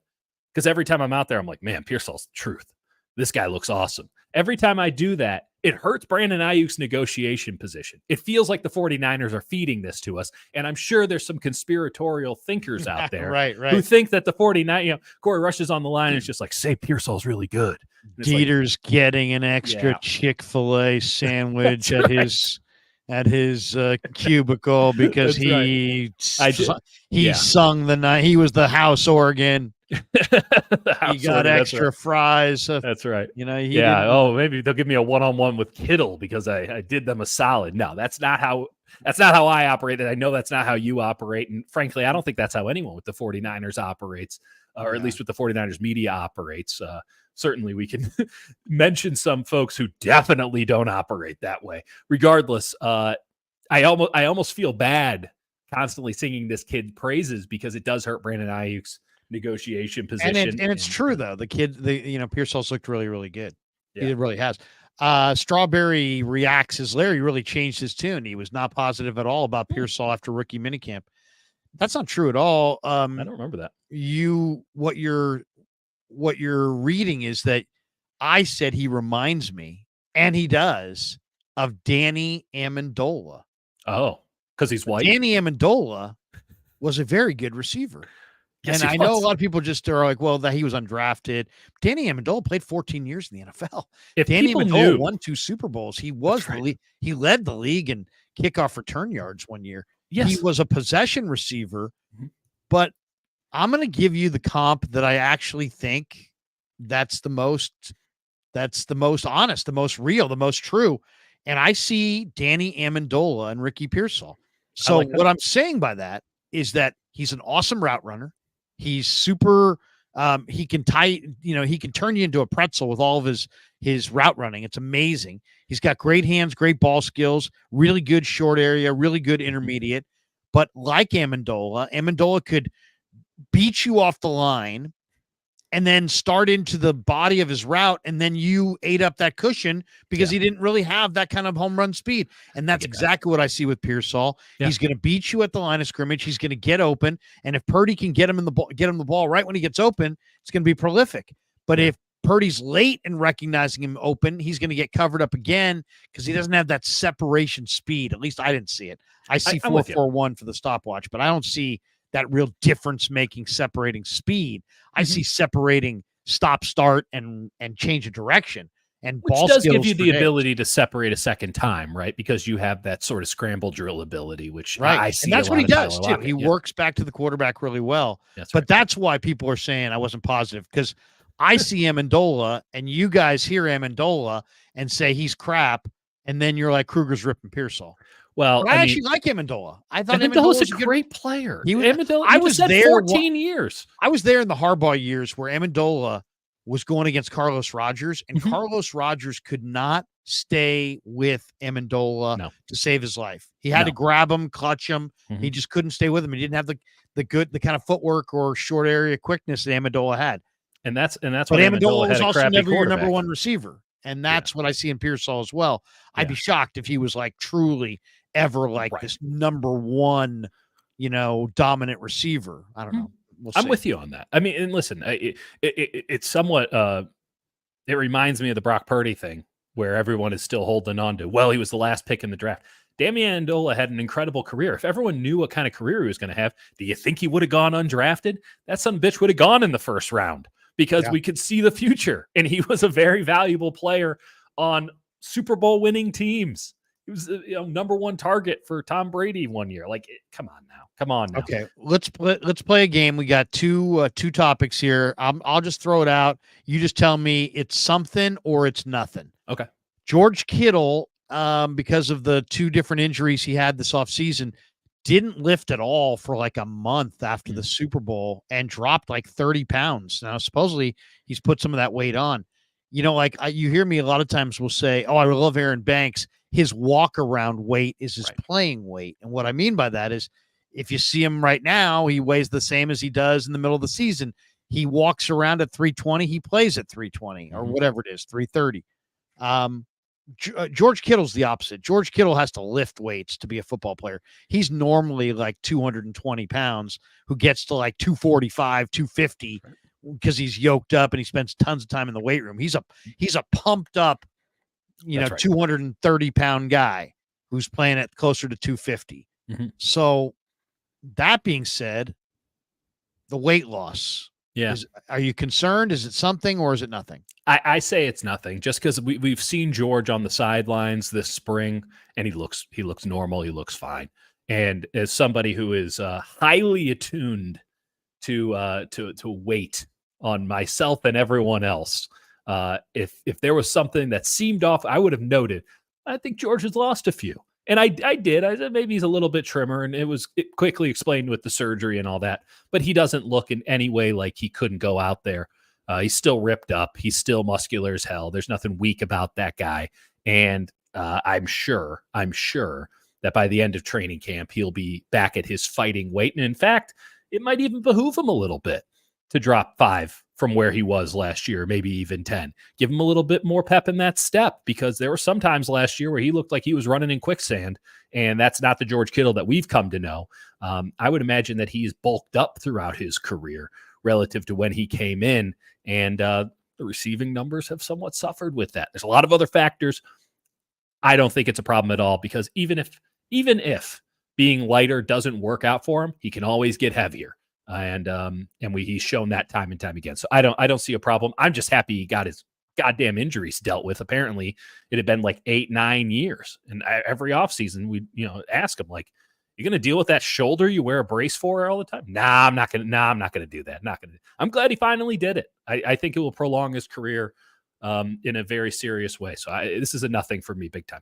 Because every time I'm out there, I'm like, man, Pearsall's the truth. This guy looks awesome. Every time I do that, it hurts Brandon Aiyuk's negotiation position. It feels like the 49ers are feeding this to us. And I'm sure there's some conspiratorial thinkers out there right. who think that the 49ers, Corey Rush is on the line and it's just like, say Pearsall's really good. Dieter's getting an extra Chick-fil-A sandwich at his cubicle because he sung the night. He was the house organ. He got extra fries. That's right. Maybe they'll give me a one-on-one with Kittle because I did them a solid. No, that's not how I operate. And I know that's not how you operate. And frankly, I don't think that's how anyone with the 49ers operates, or at least with the 49ers media operates. Certainly we can mention some folks who definitely don't operate that way. Regardless, I almost feel bad constantly singing this kid praises because it does hurt Brandon Aiyuk's negotiation position. And it's true though. The kid, Pearsall's looked really, really good. Yeah. He really has. Strawberry reacts as Larry really changed his tune. He was not positive at all about Pearsall after rookie minicamp. That's not true at all. I don't remember that. What you're reading is that I said he reminds me, and he does, of Danny Amendola. Oh, because he's white. Danny Amendola was a very good receiver. Yes, and he I know a was. lot of people just are like, well, that he was undrafted. Danny Amendola played 14 years in the NFL. If Danny people Amendola knew, won 2 Super Bowls. He was right. he led the league in kickoff return yards one year. Yes. He was a possession receiver, Mhm. but I'm going to give you the comp that I actually think that's the most honest, the most real, the most true. And I see Danny Amendola and Ricky Pearsall. So like what I'm saying by that is that he's an awesome route runner. He's super he can he can turn you into a pretzel with all of his route running. It's amazing. He's got great hands, great ball skills, really good short area, really good intermediate. But like Amendola could beat you off the line and then start into the body of his route, and then you ate up that cushion because he didn't really have that kind of home run speed. And that's exactly what I see with Pearsall. Yeah. He's going to beat you at the line of scrimmage. He's going to get open, and if Purdy can get him the ball right when he gets open, it's going to be prolific. But if Purdy's late in recognizing him open, he's going to get covered up again because he doesn't have that separation speed. At least I didn't see it. I see 4.41 for the stopwatch, but I don't see that real difference-making separating speed. I see separating stop-start and change of direction. And which does give you the ability to separate a second time, right? Because you have that sort of scramble drill ability, which I see. And that's what he does, too. He works back to the quarterback really well. That's why people are saying I wasn't positive, because I see Amendola, and you guys hear Amendola and say he's crap, and then you're like, Krueger's ripping Pearsall. Well, I actually like Amendola. I thought Amendola's a great player. Amendola, I was there 14 years. I was there in the Harbaugh years where Amendola was going against Carlos Rogers, and Carlos Rogers could not stay with Amendola to save his life. He had to grab him, clutch him. He just couldn't stay with him. He didn't have the kind of footwork or short area quickness that Amendola had. And that's what Amendola was also never your number one receiver. And that's what I see in Pearsall as well. I'd be shocked if he was like truly ever like this number one, dominant receiver. I don't know. I'm with you on that. I mean, and listen, it's somewhat, it reminds me of the Brock Purdy thing where everyone is still holding on to, well, he was the last pick in the draft. Danny Amendola had an incredible career. If everyone knew what kind of career he was going to have, do you think he would have gone undrafted? That son of a bitch would have gone in the first round because we could see the future. And he was a very valuable player on Super Bowl winning teams. He was number one target for Tom Brady one year. Like, come on now. Okay, let's play a game. We got two topics here. I'll just throw it out. You just tell me it's something or it's nothing. Okay. George Kittle, because of the 2 different injuries he had this offseason, didn't lift at all for like a month after the Super Bowl and dropped like 30 pounds. Now, supposedly he's put some of that weight on. You hear me a lot of times will say, oh, I love Aaron Banks. His walk around weight is his playing weight. And what I mean by that is if you see him right now, he weighs the same as he does in the middle of the season. He walks around at 320. He plays at 320 or whatever it is, 330. George Kittle's the opposite. George Kittle has to lift weights to be a football player. He's normally like 220 pounds who gets to like 245, 250 because he's yoked up and he spends tons of time in the weight room. He's a pumped up, 230 pound guy who's playing at closer to 250. So that being said, the weight loss. Yeah. Are you concerned? Is it something or is it nothing? I say it's nothing just because we've seen George on the sidelines this spring and he looks normal. He looks fine. And as somebody who is highly attuned to weight on myself and everyone else, if there was something that seemed off, I would have noted. I think George has lost a few. And I did. I said maybe he's a little bit trimmer, and it quickly explained with the surgery and all that. But he doesn't look in any way like he couldn't go out there. He's still ripped up. He's still muscular as hell. There's nothing weak about that guy. And I'm sure that by the end of training camp, he'll be back at his fighting weight. And in fact, it might even behoove him a little bit to drop 5 from where he was last year, maybe even 10. Give him a little bit more pep in that step, because there were some times last year where he looked like he was running in quicksand, and that's not the George Kittle that we've come to know. I would imagine that he's bulked up throughout his career relative to when he came in, and the receiving numbers have somewhat suffered with that. There's a lot of other factors. I don't think it's a problem at all, because even if being lighter doesn't work out for him, he can always get heavier. He's shown that time and time again. So I don't see a problem. I'm just happy he got his goddamn injuries dealt with. Apparently it had been like 8-9 years. And every offseason we, ask him, like, you going to deal with that shoulder you wear a brace for all the time? I'm not going to do that. I'm glad he finally did it. I think it will prolong his career in a very serious way. So this is a nothing for me, big time.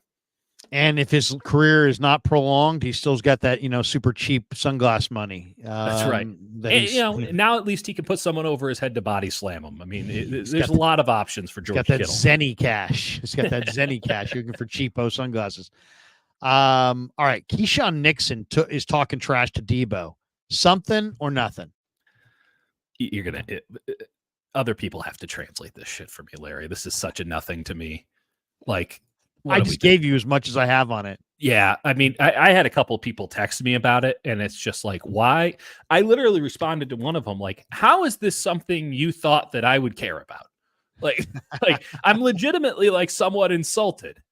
And if his career is not prolonged, he still's got that, super cheap sunglass money. That's right. Now at least he can put someone over his head to body slam him. I mean, there's a lot of options for George Kittle. He's got that Zenny cash. He's got that Zenny cash. You're looking for cheapo sunglasses. All right. Keyshawn Nixon is talking trash to Debo. Something or nothing? Other people have to translate this shit for me, Larry. This is such a nothing to me. Like, I just gave you as much as I have on it. Yeah. I mean, I had a couple of people text me about it, and it's just like, why? I literally responded to one of them, like, how is this something you thought that I would care about? Like I'm legitimately like somewhat insulted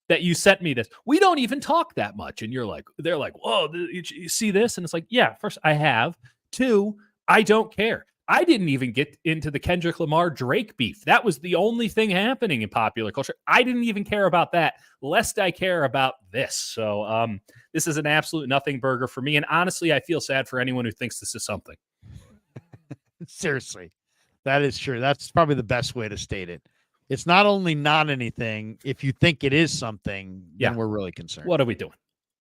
that you sent me this. We don't even talk that much. And they're like, whoa, you see this? And it's like, yeah, first I have. 2, I don't care. I didn't even get into the Kendrick Lamar Drake beef. That was the only thing happening in popular culture. I didn't even care about that, lest I care about this. So this is an absolute nothing burger for me. And honestly, I feel sad for anyone who thinks this is something. Seriously, that is true. That's probably the best way to state it. It's not only not anything. If you think it is something, then we're really concerned. What are we doing?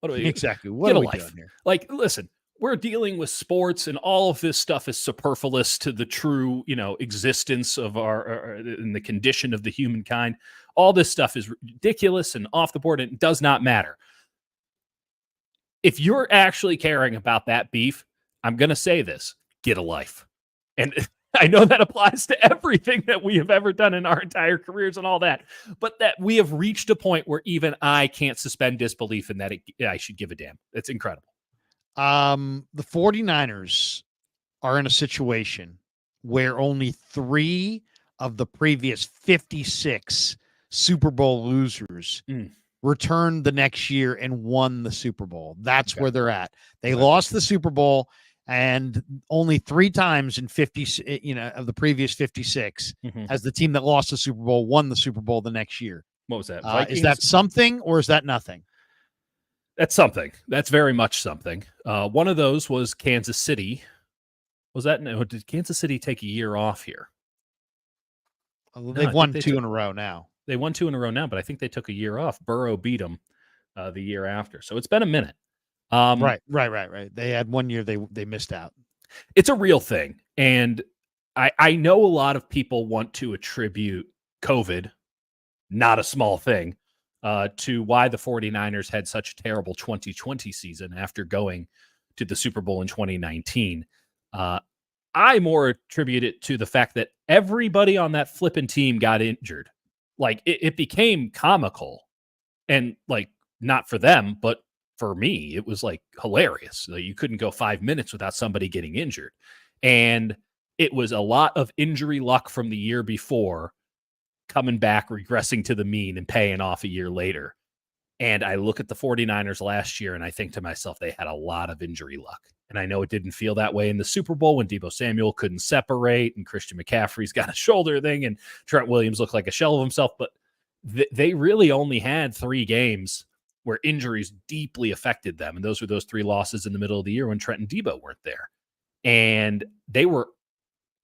Exactly. What are we doing here? Like, listen. We're dealing with sports, and all of this stuff is superfluous to the true, existence of and the condition of the humankind. All this stuff is ridiculous and off the board, and it does not matter. If you're actually caring about that beef, I'm going to say this: get a life. And I know that applies to everything that we have ever done in our entire careers and all that, but that we have reached a point where even I can't suspend disbelief in that I should give a damn. It's incredible. The 49ers are in a situation where only 3 of the previous 56 Super Bowl losers returned the next year and won the Super Bowl. That's where they're at. They lost the Super Bowl, and only 3 times in 50, of the previous 56 has the team that lost the Super Bowl won the Super Bowl the next year. What was that? Is that something, or is that nothing? That's something. That's very much something. One of those was Kansas City. Did Kansas City take a year off here? They've won 2 in a row now. They won 2 in a row now, but I think they took a year off. Burrow beat them the year after. So it's been a minute. Right. They had 1 year they missed out. It's a real thing. And I know a lot of people want to attribute COVID, not a small thing, to why the 49ers had such a terrible 2020 season after going to the Super Bowl in 2019. I more attribute it to the fact that everybody on that flipping team got injured. Like, it became comical, and like, not for them, but for me, it was like hilarious. Like, you couldn't go 5 minutes without somebody getting injured. And it was a lot of injury luck from the year before coming back, regressing to the mean, and paying off a year later. And I look at the 49ers last year and I think to myself, they had a lot of injury luck. And I know it didn't feel that way in the Super Bowl when Deebo Samuel couldn't separate and Christian McCaffrey's got a shoulder thing and Trent Williams looked like a shell of himself. But they really only had 3 games where injuries deeply affected them. And those were those 3 losses in the middle of the year when Trent and Deebo weren't there. And they were,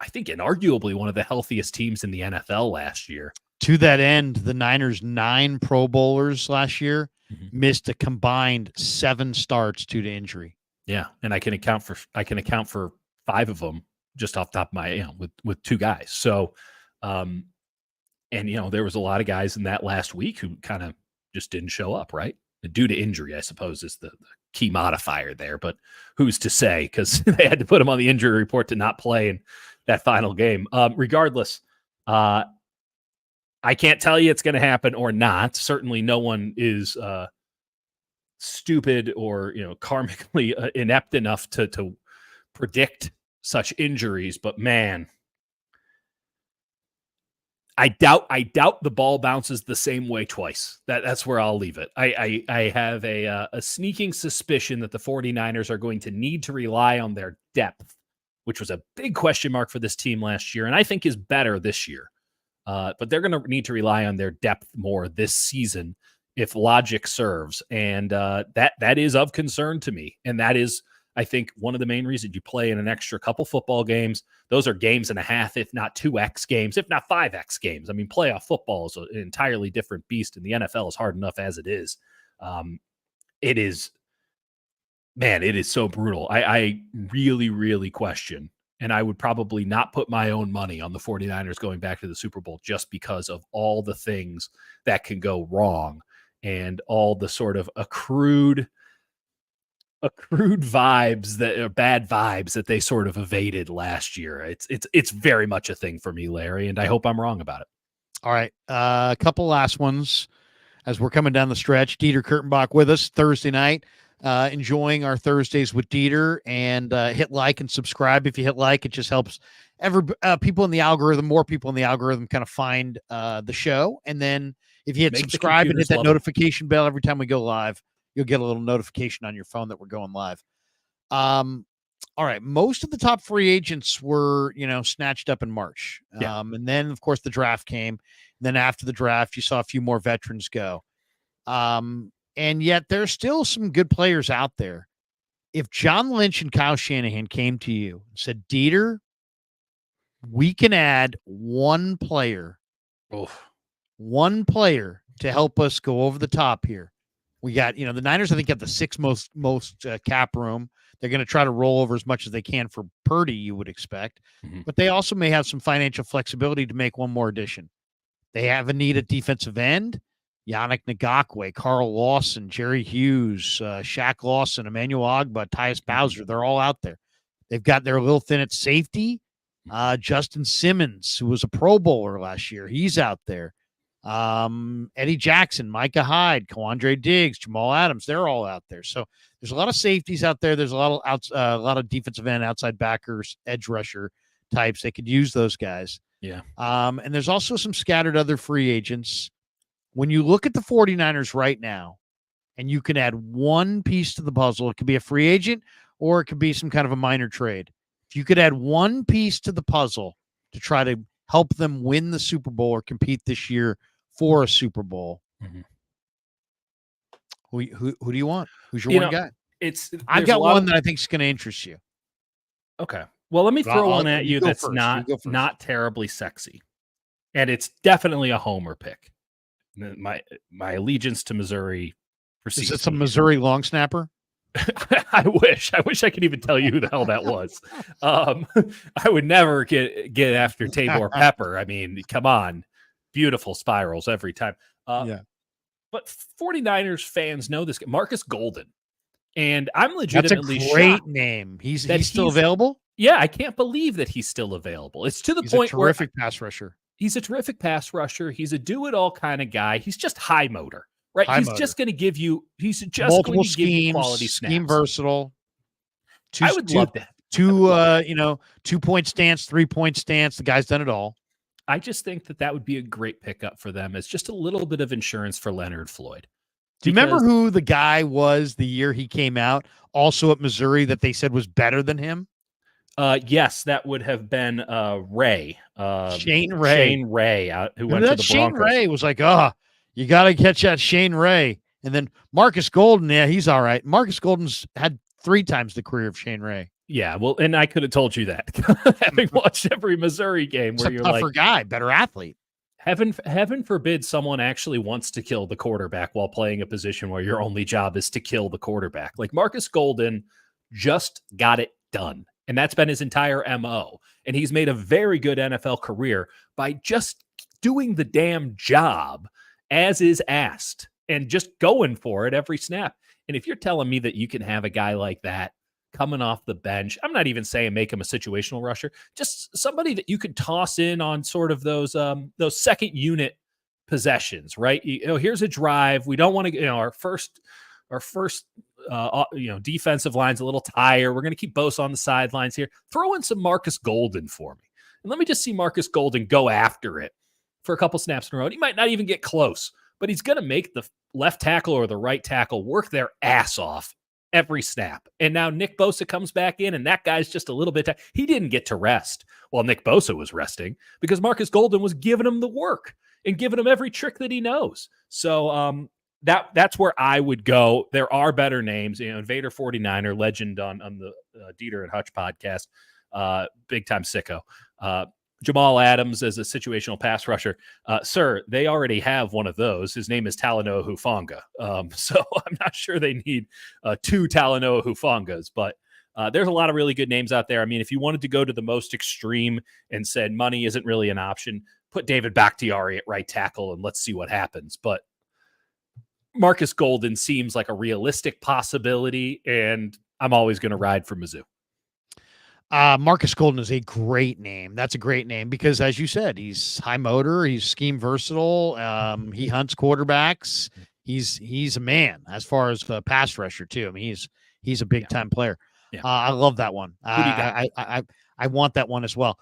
I think, inarguably one of the healthiest teams in the NFL last year. To that end, the Niners' 9 Pro Bowlers last year missed a combined 7 starts due to injury. Yeah, and I can account for 5 of them just off the top of my, with 2 guys. So, and there was a lot of guys in that last week who kind of just didn't show up, right? Due to injury, I suppose, is the key modifier there. But who's to say? Because they had to put him on the injury report to not play, and that final game. Regardless, I can't tell you it's going to happen or not. Certainly no one is stupid or, karmically inept enough to predict such injuries. But man, I doubt the ball bounces the same way twice. That's where I'll leave it. I have a sneaking suspicion that the 49ers are going to need to rely on their depth, which was a big question mark for this team last year, and I think is better this year. But they're going to need to rely on their depth more this season if logic serves, and that is of concern to me. And that is, I think, one of the main reasons you play in an extra couple football games. Those are games and a half, if not 2X games, if not 5X games. I mean, playoff football is an entirely different beast, and the NFL is hard enough as it is. It is so brutal. I really, really question, and I would probably not put my own money on the 49ers going back to the Super Bowl just because of all the things that can go wrong and all the sort of accrued vibes that are bad vibes that they sort of evaded last year. It's very much a thing for me, Larry, and I hope I'm wrong about it. All right. A couple last ones as we're coming down the stretch. Dieter Kurtenbach with us Thursday night. Enjoying our Thursdays with Dieter, and hit like and subscribe. If you hit like, it just helps people in the algorithm, more people in the algorithm kind of find the show. And then if you hit subscribe and hit that notification bell every time we go live, you'll get a little notification on your phone that we're going live. All right. Most of the top free agents were, snatched up in March. Yeah. And then, of course, the draft came. And then after the draft, you saw a few more veterans go. And yet there's still some good players out there. If John Lynch and Kyle Shanahan came to you and said, Dieter, we can add one player to help us go over the top here. We got, the Niners, I think, have the sixth most cap room. They're going to try to roll over as much as they can for Purdy, you would expect. Mm-hmm. But they also may have some financial flexibility to make one more addition. They have a need at defensive end. Yannick Ngakoue, Carl Lawson, Jerry Hughes, Shaq Lawson, Emmanuel Ogbah, Tyus Bowser. They're all out there. They've got their little thin at safety. Justin Simmons, who was a Pro Bowler last year, he's out there. Eddie Jackson, Micah Hyde, Kawandre Diggs, Jamal Adams, they're all out there. So there's a lot of safeties out there. There's a lot of defensive end, outside backers, edge rusher types. They could use those guys. Yeah. And there's also some scattered other free agents. When you look at the 49ers right now, and you can add one piece to the puzzle, it could be a free agent or it could be some kind of a minor trade. If you could add one piece to the puzzle to try to help them win the Super Bowl or compete this year for a Super Bowl, mm-hmm. Who do you want? Who's your one guy? I've got one that I think is going to interest you. Okay. Well, let me throw one at you that's not terribly sexy. And it's definitely a homer pick. My allegiance to Missouri proceeds. Is it some Missouri long snapper? I wish I could even tell you who the hell that was. I would never get after Tabor Pepper. I mean, come on. Beautiful spirals every time. Yeah. But 49ers fans know this. Marcus Golden. And I'm legitimately That's a great shocked name. He's still available? Yeah, I can't believe that he's still available. It's to the point where terrific pass rusher. He's a terrific pass rusher. He's a do-it-all kind of guy. He's just high motor, right? He's just going to give you multiple schemes, give you quality snaps. Scheme versatile. I would love that. 2-point stance, 3-point stance. The guy's done it all. I just think that would be a great pickup for them as just a little bit of insurance for Leonard Floyd. Do you remember who the guy was the year he came out, also at Missouri, that they said was better than him? Yes, that would have been Ray. Shane Ray. Who went to the Broncos. Shane Ray was like, you got to catch that Shane Ray. And then Marcus Golden, yeah, he's all right. Marcus Golden's had 3 times the career of Shane Ray. Yeah, well, and I could have told you that, having watched every Missouri game where you're tougher guy, better athlete. Heaven forbid someone actually wants to kill the quarterback while playing a position where your only job is to kill the quarterback. Like Marcus Golden just got it done. And that's been his entire MO. And he's made a very good NFL career by just doing the damn job as is asked and just going for it every snap. And if you're telling me that you can have a guy like that coming off the bench. I'm not even saying make him a situational rusher, just somebody that you could toss in on sort of those second unit possessions, right? Here's a drive. We don't want to, our first defensive line's a little tired. We're going to keep Bosa on the sidelines here. Throw in some Marcus Golden for me. And let me just see Marcus Golden go after it for a couple snaps in a row. He might not even get close, but he's going to make the left tackle or the right tackle work their ass off every snap. And now Nick Bosa comes back in, and that guy's just a little bit. He didn't get to rest while Nick Bosa was resting because Marcus Golden was giving him the work and giving him every trick that he knows. So that's where I would go. There are better names. Vader 49er, legend on the Dieter and Hutch podcast, big time sicko. Jamal Adams as a situational pass rusher. Sir, they already have one of those. His name is Talanoa Hufanga. So I'm not sure they need two Talanoa Hufangas, but there's a lot of really good names out there. I mean, if you wanted to go to the most extreme and said money isn't really an option, put David Bakhtiari at right tackle and let's see what happens. But Marcus Golden seems like a realistic possibility, and I'm always going to ride for Mizzou. Marcus Golden is a great name. That's a great name because, as you said, he's high motor, he's scheme versatile. He hunts quarterbacks. He's a man as far as the pass rusher too. I mean, he's a big time player. Yeah. I love that one. I want that one as well.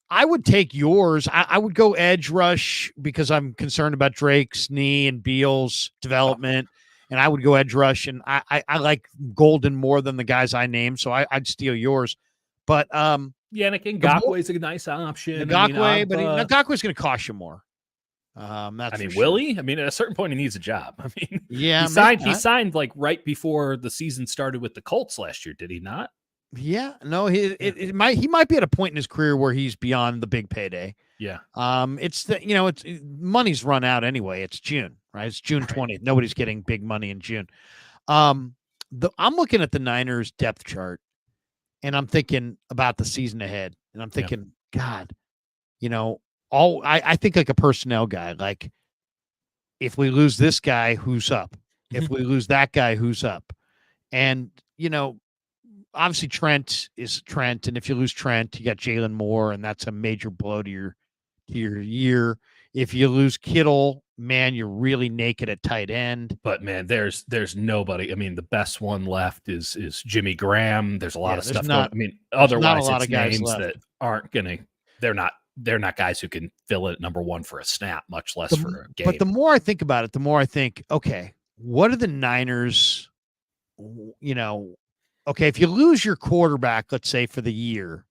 I would take yours. I would go edge rush because I'm concerned about Drake's knee and Beal's development. And I would go edge rush, and I like Golden more than the guys I named, so I'd steal yours. But Yannick Ngakoue is a nice option. Ngakoue, but Ngakoue's going to cost you more. Willie. I mean, at a certain point, he needs a job. I mean, yeah, he signed like right before the season started with the Colts last year, did he not? Yeah, no, he might be at a point in his career where he's beyond the big payday. Yeah. It's money's run out anyway. It's June, right? It's June 20th. Nobody's getting big money in June. I'm looking at the Niners depth chart, and I'm thinking about the season ahead, and I'm thinking, God, I think like a personnel guy. Like, if we lose this guy, who's up? If we lose that guy, who's up? And obviously Trent is Trent, and if you lose Trent, you got Jalen Moore, and that's a major blow to your year. If you lose Kittle, man, you're really naked at tight end. But man, there's nobody. I mean, the best one left is Jimmy Graham. There's a lot of stuff. Otherwise, it's names left that aren't gonna. They're not guys who can fill it number one for a snap, much less for a game. But the more I think about it, the more I think, okay, what are the Niners? Okay, if you lose your quarterback, let's say for the year,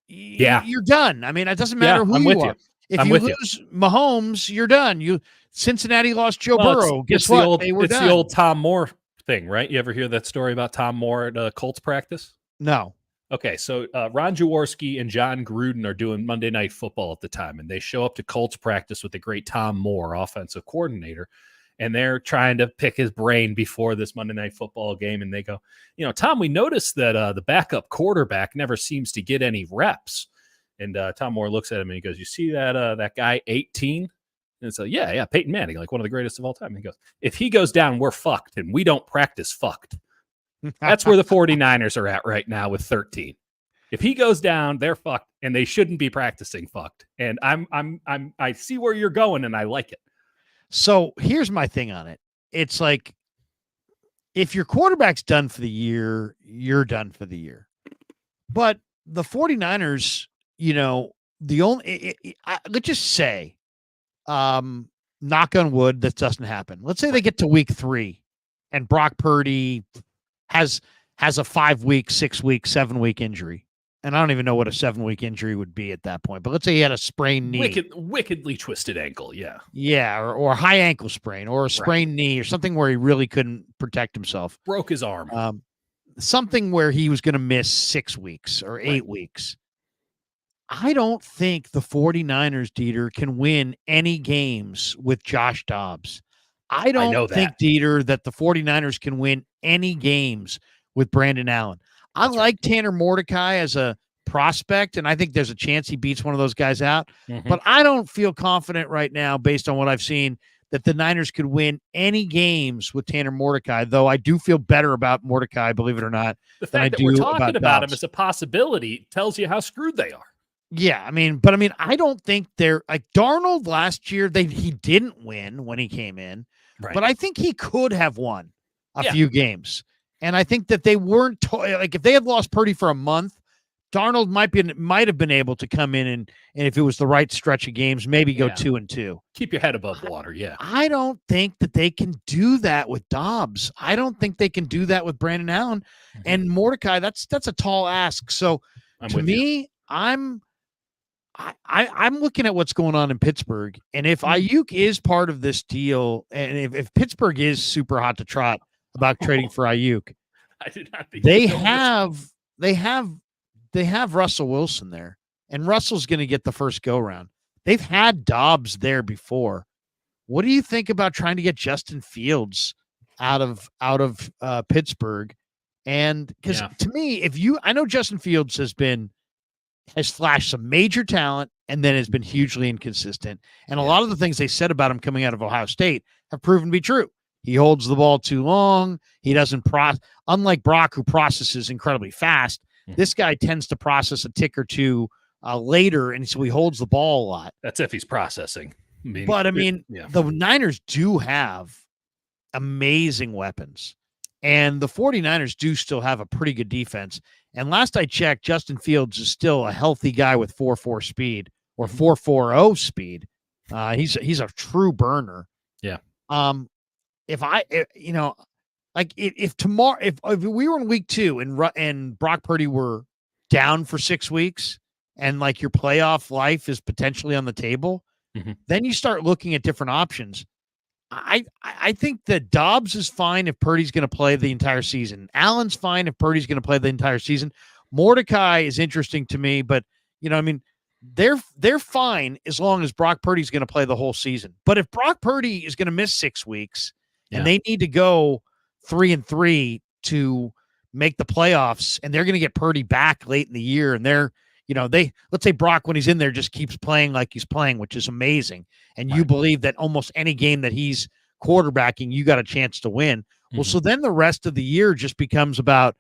you're done. I mean, it doesn't matter who you are. If you lose Mahomes, you're done. Cincinnati lost Joe Burrow. Guess what? They were done. The old Tom Moore thing, right? You ever hear that story about Tom Moore at Colts practice? No. Okay, so Ron Jaworski and John Gruden are doing Monday Night Football at the time, and they show up to Colts practice with the great Tom Moore, offensive coordinator, and they're trying to pick his brain before this Monday Night Football game, and they go, Tom, we noticed that the backup quarterback never seems to get any reps. And Tom Moore looks at him and he goes, you see that guy 18? And it's like, yeah, Peyton Manning, like one of the greatest of all time. And he goes, if he goes down, we're fucked, and we don't practice fucked. That's where the 49ers are at right now with 13. If he goes down, they're fucked, and they shouldn't be practicing fucked. And I see where you're going, and I like it. So here's my thing on it. It's like, if your quarterback's done for the year, you're done for the year. But the 49ers, let's just say, knock on wood, that doesn't happen. Let's say they get to week 3 and Brock Purdy has a 5-week, 6-week, 7-week injury. And I don't even know what a 7-week injury would be at that point. But let's say he had a sprained knee. Wickedly twisted ankle, yeah. Yeah, or a high ankle sprain, or a sprained knee, or something where he really couldn't protect himself. Broke his arm. Something where he was going to miss 6 weeks or 8 weeks. I don't think the 49ers, Dieter, can win any games with Josh Dobbs. I don't think, Dieter, that the 49ers can win any games with Brandon Allen. I like Tanner Mordecai as a prospect, and I think there's a chance he beats one of those guys out. Mm-hmm. But I don't feel confident right now, based on what I've seen, that the Niners could win any games with Tanner Mordecai, though I do feel better about Mordecai, believe it or not, The than I fact that do we're talking about him Dobbs. as a possibility tells you how screwed they are. Yeah, I don't think they're like Darnold last year. He didn't win when he came in, Right. but I think he could have won a few games. And I think that they weren't like if they had lost Purdy for a month, Darnold might have been able to come in and if it was the right stretch of games, maybe go 2-2. Keep your head above water. Yeah. I don't think that they can do that with Dobbs. I don't think they can do that with Brandon Allen and Mordecai. That's a tall ask. So to me, I'm looking at what's going on in Pittsburgh, and if Aiyuk is part of this deal, and if Pittsburgh is super hot to trot about trading for Aiyuk, I did not think they have Russell Wilson there, and Russell's going to get the first go round. They've had Dobbs there before. What do you think about trying to get Justin Fields out of Pittsburgh? And because to me, I know Justin Fields has flashed some major talent and then has been hugely inconsistent. And a lot of the things they said about him coming out of Ohio State have proven to be true. He holds the ball too long. He doesn't unlike Brock, who processes incredibly fast. This guy tends to process a tick or two later, and so he holds the ball a lot. That's if he's processing. The Niners do have amazing weapons, and the 49ers do still have a pretty good defense. And last I checked, Justin Fields is still a healthy guy with 4.4 speed or 4.40 speed. He's a true burner. Yeah. If we were in week 2 and Brock Purdy were down for 6 weeks and like your playoff life is potentially on the table, then you start looking at different options. I think that Dobbs is fine if Purdy's going to play the entire season. Allen's fine if Purdy's going to play the entire season. Mordecai is interesting to me, but they're fine as long as Brock Purdy's going to play the whole season. But if Brock Purdy is going to miss 6 weeks and they need to go 3-3 to make the playoffs, and they're going to get Purdy back late in the year, and let's say Brock, when he's in there, just keeps playing like he's playing, which is amazing. And you believe that almost any game that he's quarterbacking, you got a chance to win. Well, so then the rest of the year just becomes about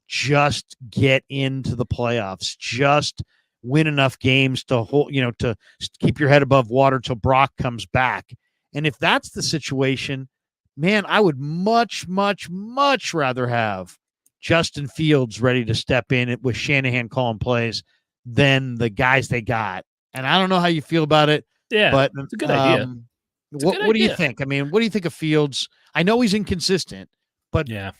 just get into the playoffs, just win enough games to hold, to keep your head above water till Brock comes back. And if that's the situation, man, I would much, much, much rather have Justin Fields ready to step in with Shanahan calling plays than the guys they got. And I don't know how you feel about it. Yeah, but it's a good idea. What do you think? What do you think of Fields? I know he's inconsistent, but I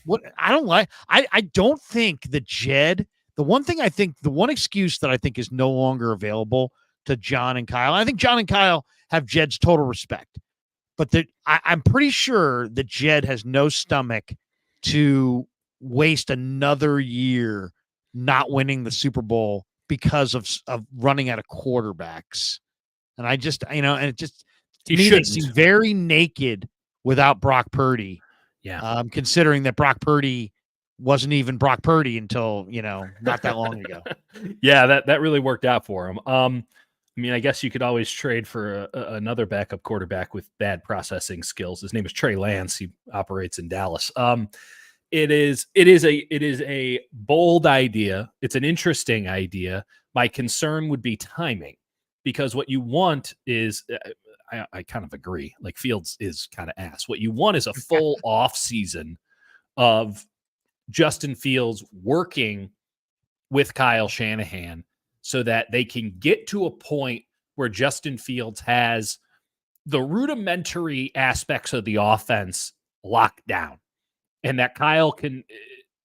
don't think that Jed, the one excuse that I think is no longer available to John and Kyle. I think John and Kyle have Jed's total respect, but I'm pretty sure that Jed has no stomach to waste another year not winning the Super Bowl because of running out of quarterbacks. And I just, they seem very naked without Brock Purdy. Yeah. Considering that Brock Purdy wasn't even Brock Purdy until, not that long ago. Yeah, that really worked out for him. I guess you could always trade for another backup quarterback with bad processing skills. His name is Trey Lance. He operates in Dallas. It is a bold idea. It's an interesting idea. My concern would be timing, because what you want is, I kind of agree, like Fields is kind of ass. What you want is a full off season of Justin Fields working with Kyle Shanahan so that they can get to a point where Justin Fields has the rudimentary aspects of the offense locked down and that Kyle can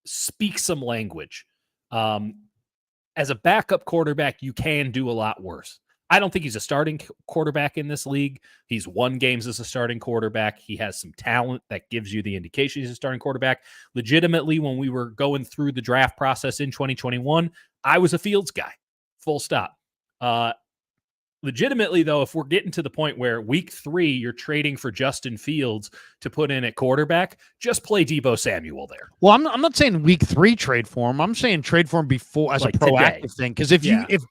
speak some language. As a backup quarterback, you can do a lot worse. I don't think he's a starting quarterback in this league. He's won games as a starting quarterback. He has some talent that gives you the indication he's a starting quarterback. Legitimately, when we were going through the draft process in 2021, I was a Fields guy, full stop. Legitimately, though, if we're getting to the point where week 3, you're trading for Justin Fields to put in at quarterback, just play Deebo Samuel there. Well, I'm not saying week 3 trade for him. I'm saying trade for him before as like a proactive thing. Because if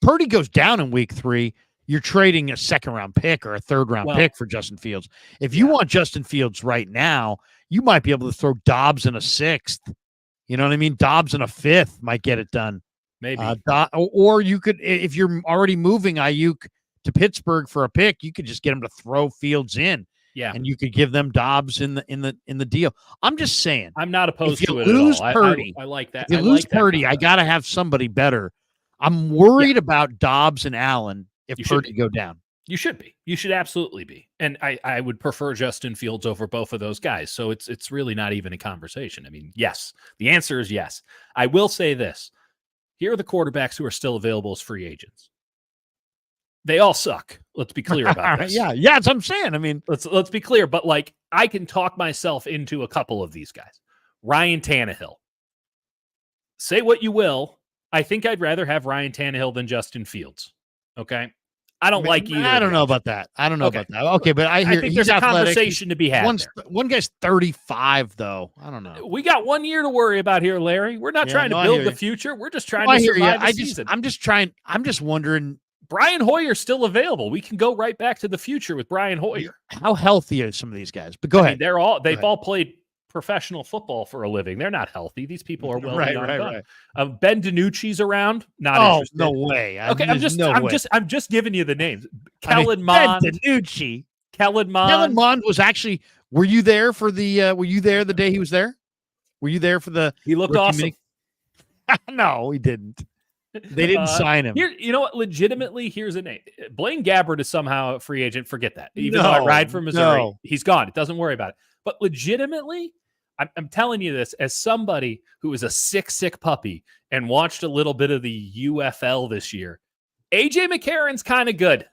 Purdy goes down in week 3, you're trading a second-round pick or a third-round pick for Justin Fields. If you want Justin Fields right now, you might be able to throw Dobbs in a 6th. You know what I mean? Dobbs in a 5th might get it done. Maybe. Or you could, if you're already moving Aiyuk to Pittsburgh for a pick, you could just get him to throw Fields in. Yeah. And you could give them Dobbs in the deal. I'm just saying. I'm not opposed to it lose at all. Purdy, I like that. If you lose Purdy, I got to have somebody better. I'm worried about Dobbs and Allen if Purdy go down. You should be. You should absolutely be. And I would prefer Justin Fields over both of those guys. So it's really not even a conversation. I mean, yes. The answer is yes. I will say this. Here are the quarterbacks who are still available as free agents. They all suck. Let's be clear about this. Yeah, that's what I'm saying. I mean, let's be clear. But like, I can talk myself into a couple of these guys. Ryan Tannehill. Say what you will. I think I'd rather have Ryan Tannehill than Justin Fields. Okay. I don't like either. I don't know about that. Okay, but I hear think there's a conversation to be had. One guy's 35, though. I don't know. We got 1 year to worry about here, Larry. We're not trying to build the future. We're just trying to survive the season. I'm just wondering. Brian Hoyer's still available. We can go right back to the future with Brian Hoyer. How healthy are some of these guys? But go ahead. They've all played professional football for a living. They're not healthy. These people are well beyond done. Ben DiNucci's around. Not interested. No way. Okay, I'm just giving you the names. Kellen Mond. Ben DiNucci. Kellen Mond. Kellen Mond was actually. Were you there for the? Were you there the day he was there? Were you there for the? He looked awesome. No, he didn't. They didn't sign him. Here, you know what? Legitimately, here's a name. Blaine Gabbert is somehow a free agent. Forget that. Even though I ride for Missouri, he's gone. It doesn't worry about it. But legitimately, I'm telling you this as somebody who is a sick puppy and watched a little bit of the UFL this year. AJ McCarron's kind of good.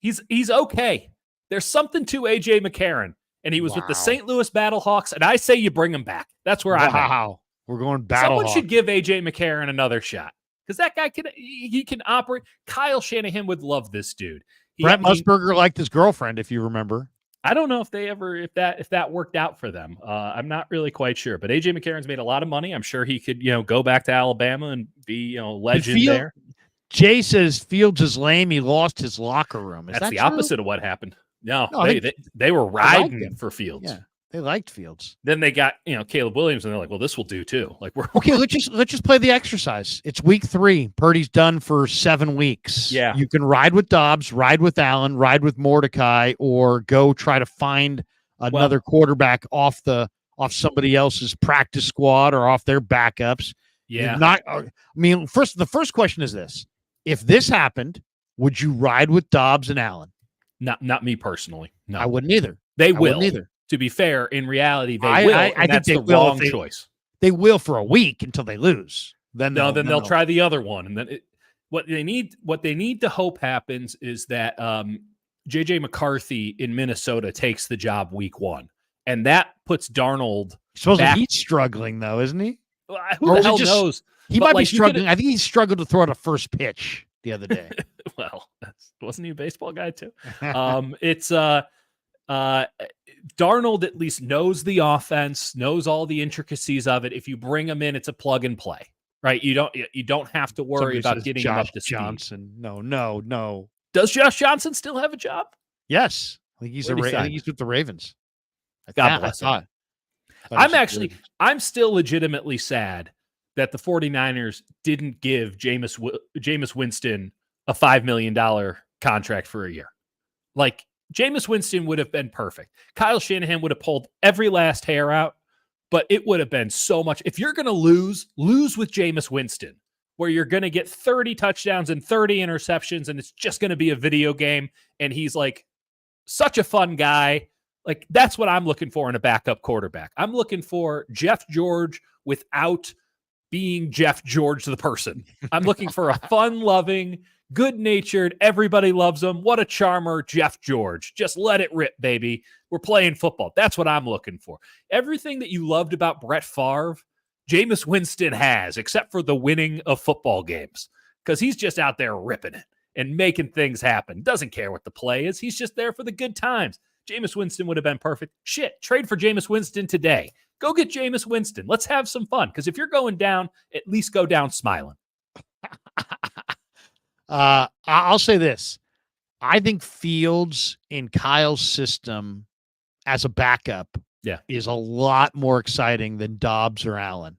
He's okay. There's something to AJ McCarron, and he was with the St. Louis Battlehawks, and I say you bring him back. That's where I'm at. Wow, we're going Battlehawks. Someone should give AJ McCarron another shot. Because that guy can operate. Kyle Shanahan would love this dude. Brett Musburger liked his girlfriend, if you remember. I don't know if that worked out for them. I'm not really quite sure. But AJ McCarron's made a lot of money. I'm sure he could, go back to Alabama and be, legend there. Jay says Fields is lame. He lost his locker room. That's the opposite of what happened. No, they were riding for Fields. Yeah. They liked Fields. Then they got, Caleb Williams, and they're like, well, this will do too. Like we're okay. Let's just play the exercise. It's week 3. Purdy's done for 7 weeks. Yeah. You can ride with Dobbs, ride with Allen, ride with Mordecai, or go try to find another quarterback off somebody else's practice squad or off their backups. Yeah. The first question is this: if this happened, would you ride with Dobbs and Allen? Not me personally. No, I wouldn't either. They will. Either. To be fair, in reality, they will. I think they will. Wrong choice. They will for a week until they lose. Then they'll try the other one, and then what they need to hope happens is that JJ McCarthy in Minnesota takes the job week 1, and that puts Darnold. Supposedly he's struggling though, isn't he? Who the hell knows? He might be struggling. I think he struggled to throw out a first pitch the other day. Well, wasn't he a baseball guy too? It's Darnold at least knows the offense, knows all the intricacies of it. If you bring him in, it's a plug and play, right? You don't have to worry about getting him up to speed. Johnson. No. Does Josh Johnson still have a job? Yes. I think he's with the Ravens. God bless him. I'm still legitimately sad that the 49ers didn't give Jameis Winston a $5 million contract for a year. Like, Jameis Winston would have been perfect. Kyle Shanahan would have pulled every last hair out, but it would have been so much. If you're going to lose with Jameis Winston, where you're going to get 30 touchdowns and 30 interceptions, and it's just going to be a video game, and he's like such a fun guy. Like, that's what I'm looking for in a backup quarterback. I'm looking for Jeff George without being Jeff George the person. I'm looking for a fun-loving, good-natured, everybody loves him. What a charmer, Jeff George. Just let it rip, baby. We're playing football. That's what I'm looking for. Everything that you loved about Brett Favre, Jameis Winston has, except for the winning of football games, because he's just out there ripping it and making things happen. Doesn't care what the play is. He's just there for the good times. Jameis Winston would have been perfect. Shit, trade for Jameis Winston today. Go get Jameis Winston. Let's have some fun, because if you're going down, at least go down smiling. I'll say this. I think Fields in Kyle's system as a backup is a lot more exciting than Dobbs or Allen.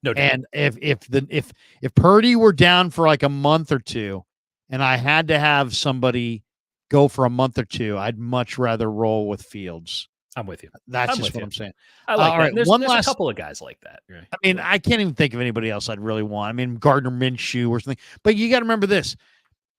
No doubt. And if Purdy were down for like a month or two and I had to have somebody go for a month or two, I'd much rather roll with Fields. I'm with you. That's just what I'm saying. I like that. Right, There's a couple of guys like that. Right? I mean, I can't even think of anybody else I'd really want. I mean, Gardner Minshew or something. But you got to remember this.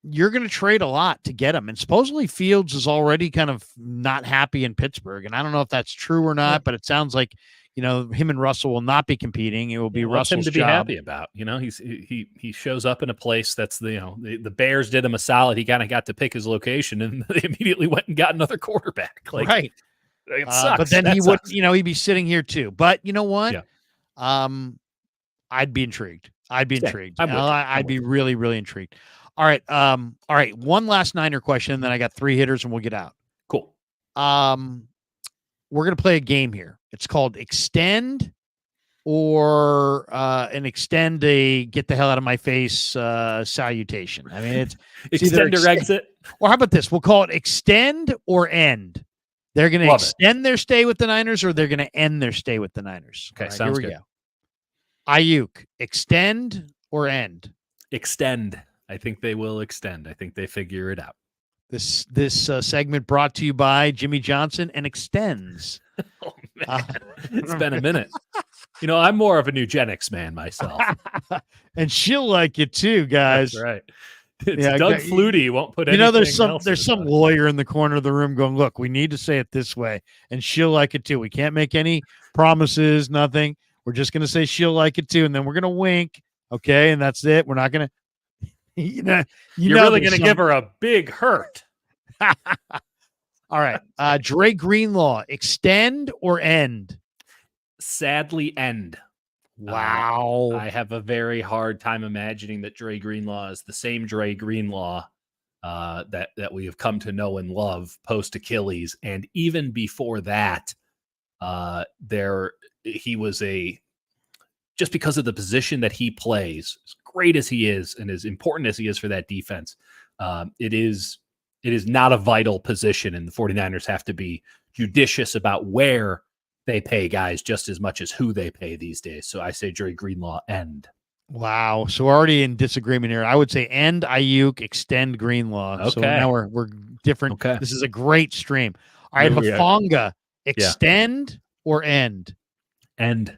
You're going to trade a lot to get him. And supposedly Fields is already kind of not happy in Pittsburgh. And I don't know if that's true or not, but it sounds like, him and Russell will not be competing. It will be Russell's him to be job. happy about. He shows up in a place that's the Bears did him a solid. He kind of got to pick his location, and they immediately went and got another quarterback. Right. It sucks. But then he would, he'd be sitting here too. But you know what? Yeah. I'd be intrigued. I'd be really, really intrigued. All right. One last Niner question, then I got 3 hitters and we'll get out. Cool. We're going to play a game here. It's called Extend or extend a get the hell out of my face salutation. I mean, it's extend or exit. Or how about this? We'll call it Extend or End. They're going to extend their stay with the Niners or they're going to end their stay with the Niners. Okay, sounds good. Here we go. Aiyuk, extend or end? Extend. I think they will extend. I think they figure it out. This segment brought to you by Jimmy Johnson and Extends. Oh, man. It's been a minute. I'm more of a Nugenix man myself. And she'll like it too, guys. That's right. It's Doug Flutie won't put anything there's some lawyer in the corner of the room going, look, we need to say it this way, and she'll like it too. We can't make any promises, nothing. We're just going to say she'll like it too, and then we're going to wink, okay, and that's it. We're not going to you're really going to give her a big hurt. All right. Dre Greenlaw, extend or end? Sadly, end. Wow. I have a very hard time imagining that Dre Greenlaw is the same Dre Greenlaw that we have come to know and love post Achilles. And even before that, he was just because of the position that he plays, as great as he is and as important as he is for that defense, it is not a vital position, and the 49ers have to be judicious about where they pay guys just as much as who they pay these days. So I say Dre Greenlaw, end. Wow. So we're already in disagreement here. I would say end Aiyuk, extend Greenlaw. Okay. So now we're different. Okay. This is a great stream. All right, Hufanga, extend or end? End.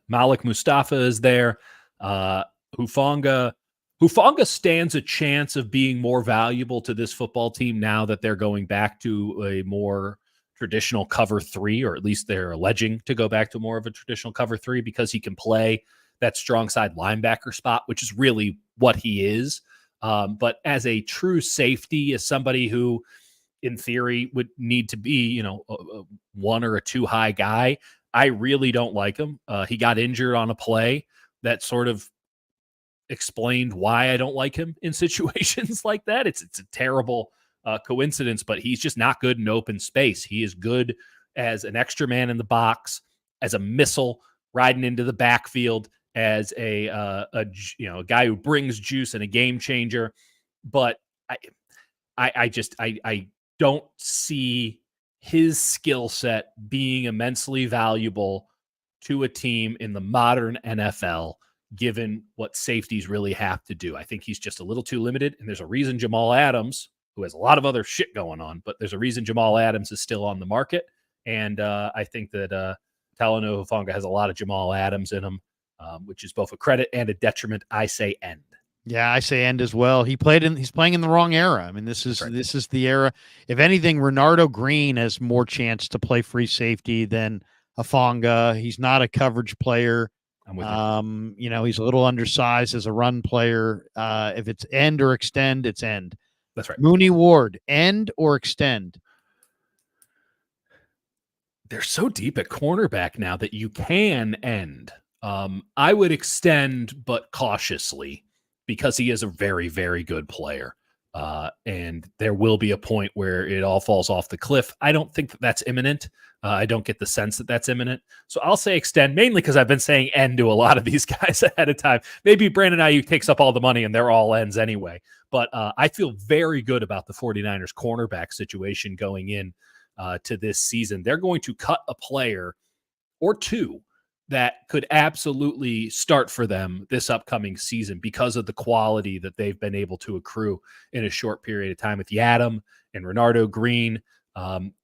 Malik Mustafa is there. Hufanga stands a chance of being more valuable to this football team now that they're going back to a more traditional cover 3, or at least they're alleging to go back to more of a traditional cover 3 because he can play that strong side linebacker spot, which is really what he is. But as a true safety, as somebody who in theory would need to be, a 1 or a 2 high guy, I really don't like him. He got injured on a play that sort of explained why I don't like him in situations like that. It's a terrible coincidence, but he's just not good in open space. He is good as an extra man in the box, as a missile riding into the backfield, as a guy who brings juice and a game changer. But I don't see his skill set being immensely valuable to a team in the modern NFL, given what safeties really have to do. I think he's just a little too limited, and there's a reason Jamal Adams, who has a lot of other shit going on, but there's a reason Jamal Adams is still on the market, and I think that Talanoa Hufanga has a lot of Jamal Adams in him, which is both a credit and a detriment. I say end. Yeah, I say end as well. He's playing in the wrong era. I mean, this is the era. If anything, Renardo Green has more chance to play free safety than Hufanga. He's not a coverage player. I'm with you. He's a little undersized as a run player. If it's end or extend, it's end. That's right. Mooney Ward, end or extend? They're so deep at cornerback now that you can end. I would extend, but cautiously, because he is a very, very good player. And there will be a point where it all falls off the cliff. I don't think that that's imminent. I don't get the sense that that's imminent. So I'll say extend, mainly because I've been saying end to a lot of these guys ahead of time. Maybe Brandon Aiyuk takes up all the money and they're all ends anyway. But I feel very good about the 49ers cornerback situation going in to this season. They're going to cut a player or two that could absolutely start for them this upcoming season because of the quality that they've been able to accrue in a short period of time with Yadam and Renardo Green.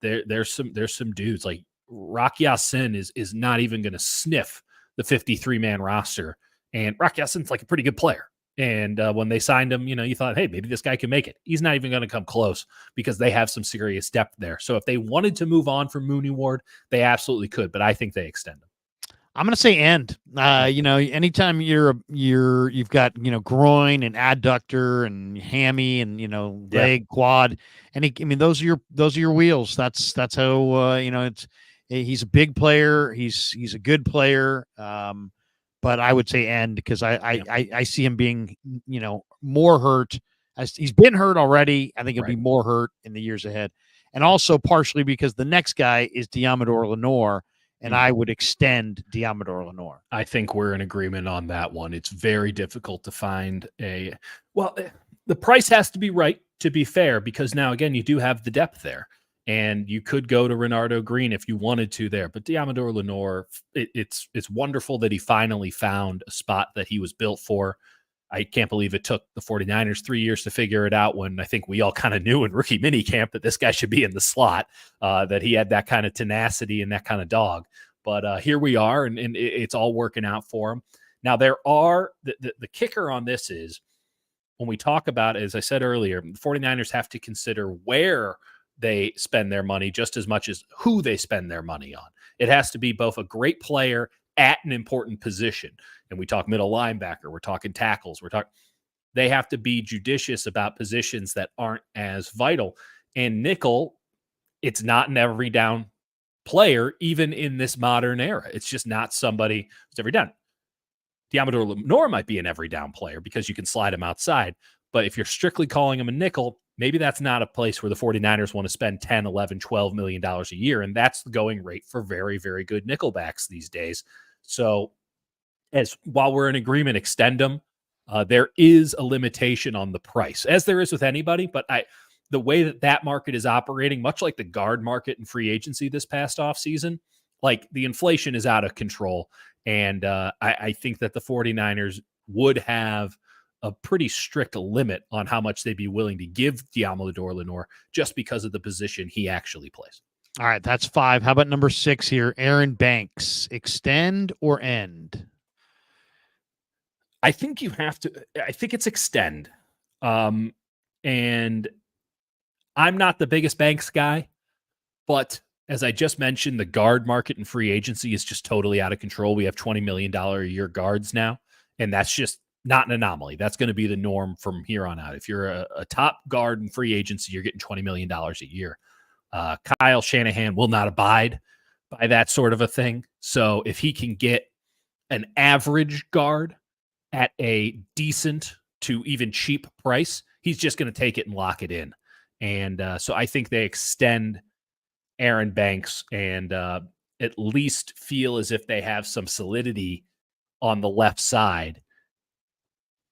There's some dudes like Rocky Ya-Sin is not even going to sniff the 53-man roster, and Rocky Ya-Sin's like a pretty good player. And when they signed him, you thought, hey, maybe this guy can make it. He's not even going to come close because they have some serious depth there. So if they wanted to move on from Mooney Ward, they absolutely could, but I think they extend him. I'm going to say end. Anytime you've got, groin and adductor and hammy and, leg, quad, and those are your wheels. That's how, he's a big player. He's a good player. But I would say end because I see him being, more hurt. He's been hurt already. I think he'll be more hurt in the years ahead. And also partially because the next guy is Deommodore Lenoir. And I would extend Deommodore Lenoir. I think we're in agreement on that one. It's very difficult to find the price has to be right, to be fair, because now, again, you do have the depth there. And you could go to Renardo Green if you wanted to there. But Deommodore Lenoir, it's wonderful that he finally found a spot that he was built for. I can't believe it took the 49ers 3 years to figure it out when I think we all kind of knew in rookie minicamp that this guy should be in the slot, that he had that kind of tenacity and that kind of dog. But here we are, and it's all working out for him. Now, there are the kicker on this is when we talk about, as I said earlier, the 49ers have to consider where they spend their money just as much as who they spend their money on. It has to be both a great player at an important position. And we talk middle linebacker, we're talking tackles, they have to be judicious about positions that aren't as vital. And nickel, it's not an every down player, even in this modern era. It's just not somebody who's every down. Deommodore Lenoir might be an every down player because you can slide him outside. But if you're strictly calling him a nickel, maybe that's not a place where the 49ers want to spend $10, $11, $12 million a year. And that's the going rate for very, very good nickelbacks these days. So while we're in agreement, extend them. There is a limitation on the price, as there is with anybody. But the way that market is operating, much like the guard market in free agency this past offseason, like the inflation is out of control. And I think that the 49ers would have a pretty strict limit on how much they'd be willing to give Deommodore Lenoir just because of the position he actually plays. All right, that's 5. How about number 6 here? Aaron Banks, extend or end? I think you have to. I think it's extend. And I'm not the biggest Banks guy, but as I just mentioned, the guard market in free agency is just totally out of control. We have $20 million a year guards now, and that's just not an anomaly. That's going to be the norm from here on out. If you're a top guard in free agency, you're getting $20 million a year. Kyle Shanahan will not abide by that sort of a thing. So if he can get an average guard at a decent to even cheap price, he's just going to take it and lock it in. And so I think they extend Aaron Banks and at least feel as if they have some solidity on the left side,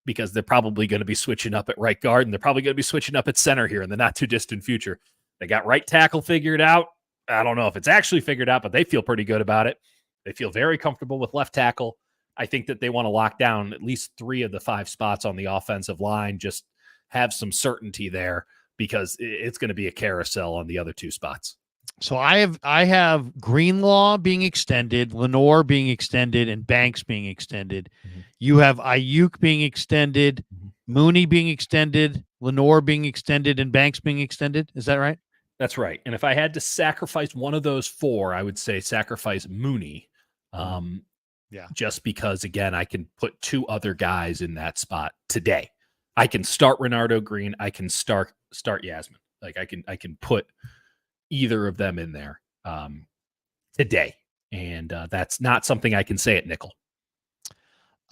because they're probably going to be switching up at right guard, and they're probably going to be switching up at center here in the not too distant future. They got right tackle figured out. I don't know if it's actually figured out, but they feel pretty good about it. They feel very comfortable with left tackle. I think that they want to lock down at least 3 of the 5 spots on the offensive line, just have some certainty there, because it's going to be a carousel on the other 2 spots. So I have Greenlaw being extended, Lenoir being extended, and Banks being extended. Mm-hmm. You have Aiyuk being extended, Mooney being extended, Lenoir being extended, and Banks being extended. Is that right? That's right. And if I had to sacrifice one of those 4, I would say sacrifice Mooney. Just because, again, I can put 2 other guys in that spot today. I can start Renardo Green. I can start Yasmin. Like I can put either of them in there today. And that's not something I can say at nickel.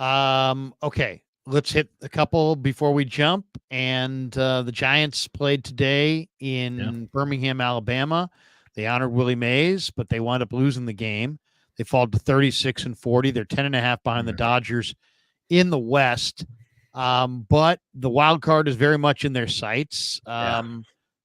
Okay. let's hit a couple before we jump. And the Giants played today in Birmingham, Alabama. They honored Willie Mays, but they wound up losing the game. They fall to 36-40. They're 10.5 behind the Dodgers in the West. But the wild card is very much in their sights.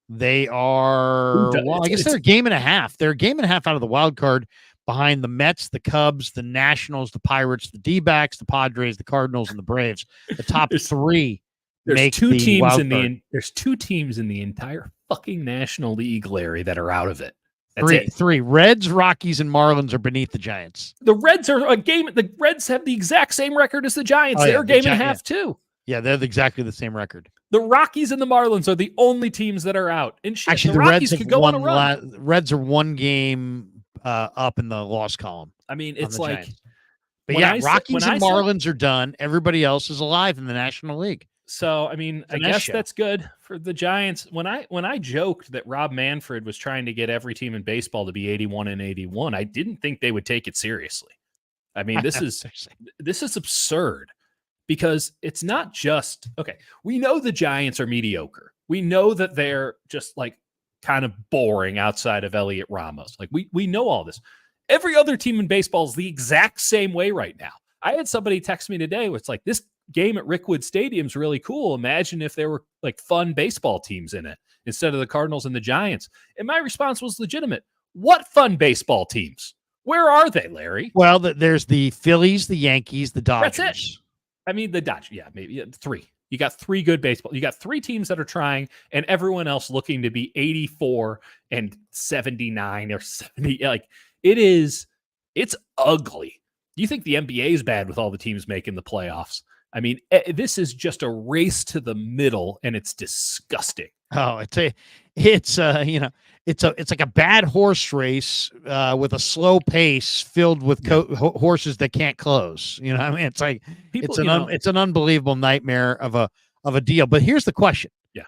They are, well, I guess they're a game and a half. They're a game and a half out of the wild card behind the Mets, the Cubs, the Nationals, the Pirates, the D-backs, the Padres, the Cardinals, and the Braves. The top three make two the wild card. There's two teams in the entire fucking National League, Larry, that are out of it. That's three. Reds, Rockies, and Marlins are beneath the Giants. The Reds are a game. The Reds have the exact same record as the Giants. They're a game and a half too. Yeah, they're exactly the same record. The Rockies and the Marlins are the only teams that are out. And shit, actually, the Rockies Reds could go on a run. Reds are one game up in the loss column. I mean, it's like, Giants. But yeah, Rockies and Marlins are done. Everybody else is alive in the National League. So, I mean, I guess that's good for the Giants. When I joked that Rob Manfred was trying to get every team in baseball to be 81-81, I didn't think they would take it seriously. I mean, this is absurd, because it's not just, okay, we know the Giants are mediocre. We know that they're just like kind of boring outside of Elliot Ramos. Like we know all this. Every other team in baseball is the exact same way right now. I had somebody text me today where it's like, this game at Rickwood Stadium is really cool. Imagine if there were like fun baseball teams in it instead of the Cardinals and the Giants. And my response was legitimate. What fun baseball teams? Where are they, Larry? Well, there's the Phillies, the Yankees, the Dodgers. That's it. I mean, the Dodgers. Yeah, maybe three. You got three good baseball. You got three teams that are trying, and everyone else looking to be 84 and 79 or 70. Like it's ugly. Do you think the NBA is bad with all the teams making the playoffs? I mean, this is just a race to the middle, and it's disgusting. Oh, it's like a bad horse race with a slow pace filled with horses that can't close. You know what I mean? It's like it's an unbelievable nightmare of a deal. But here's the question. Yeah.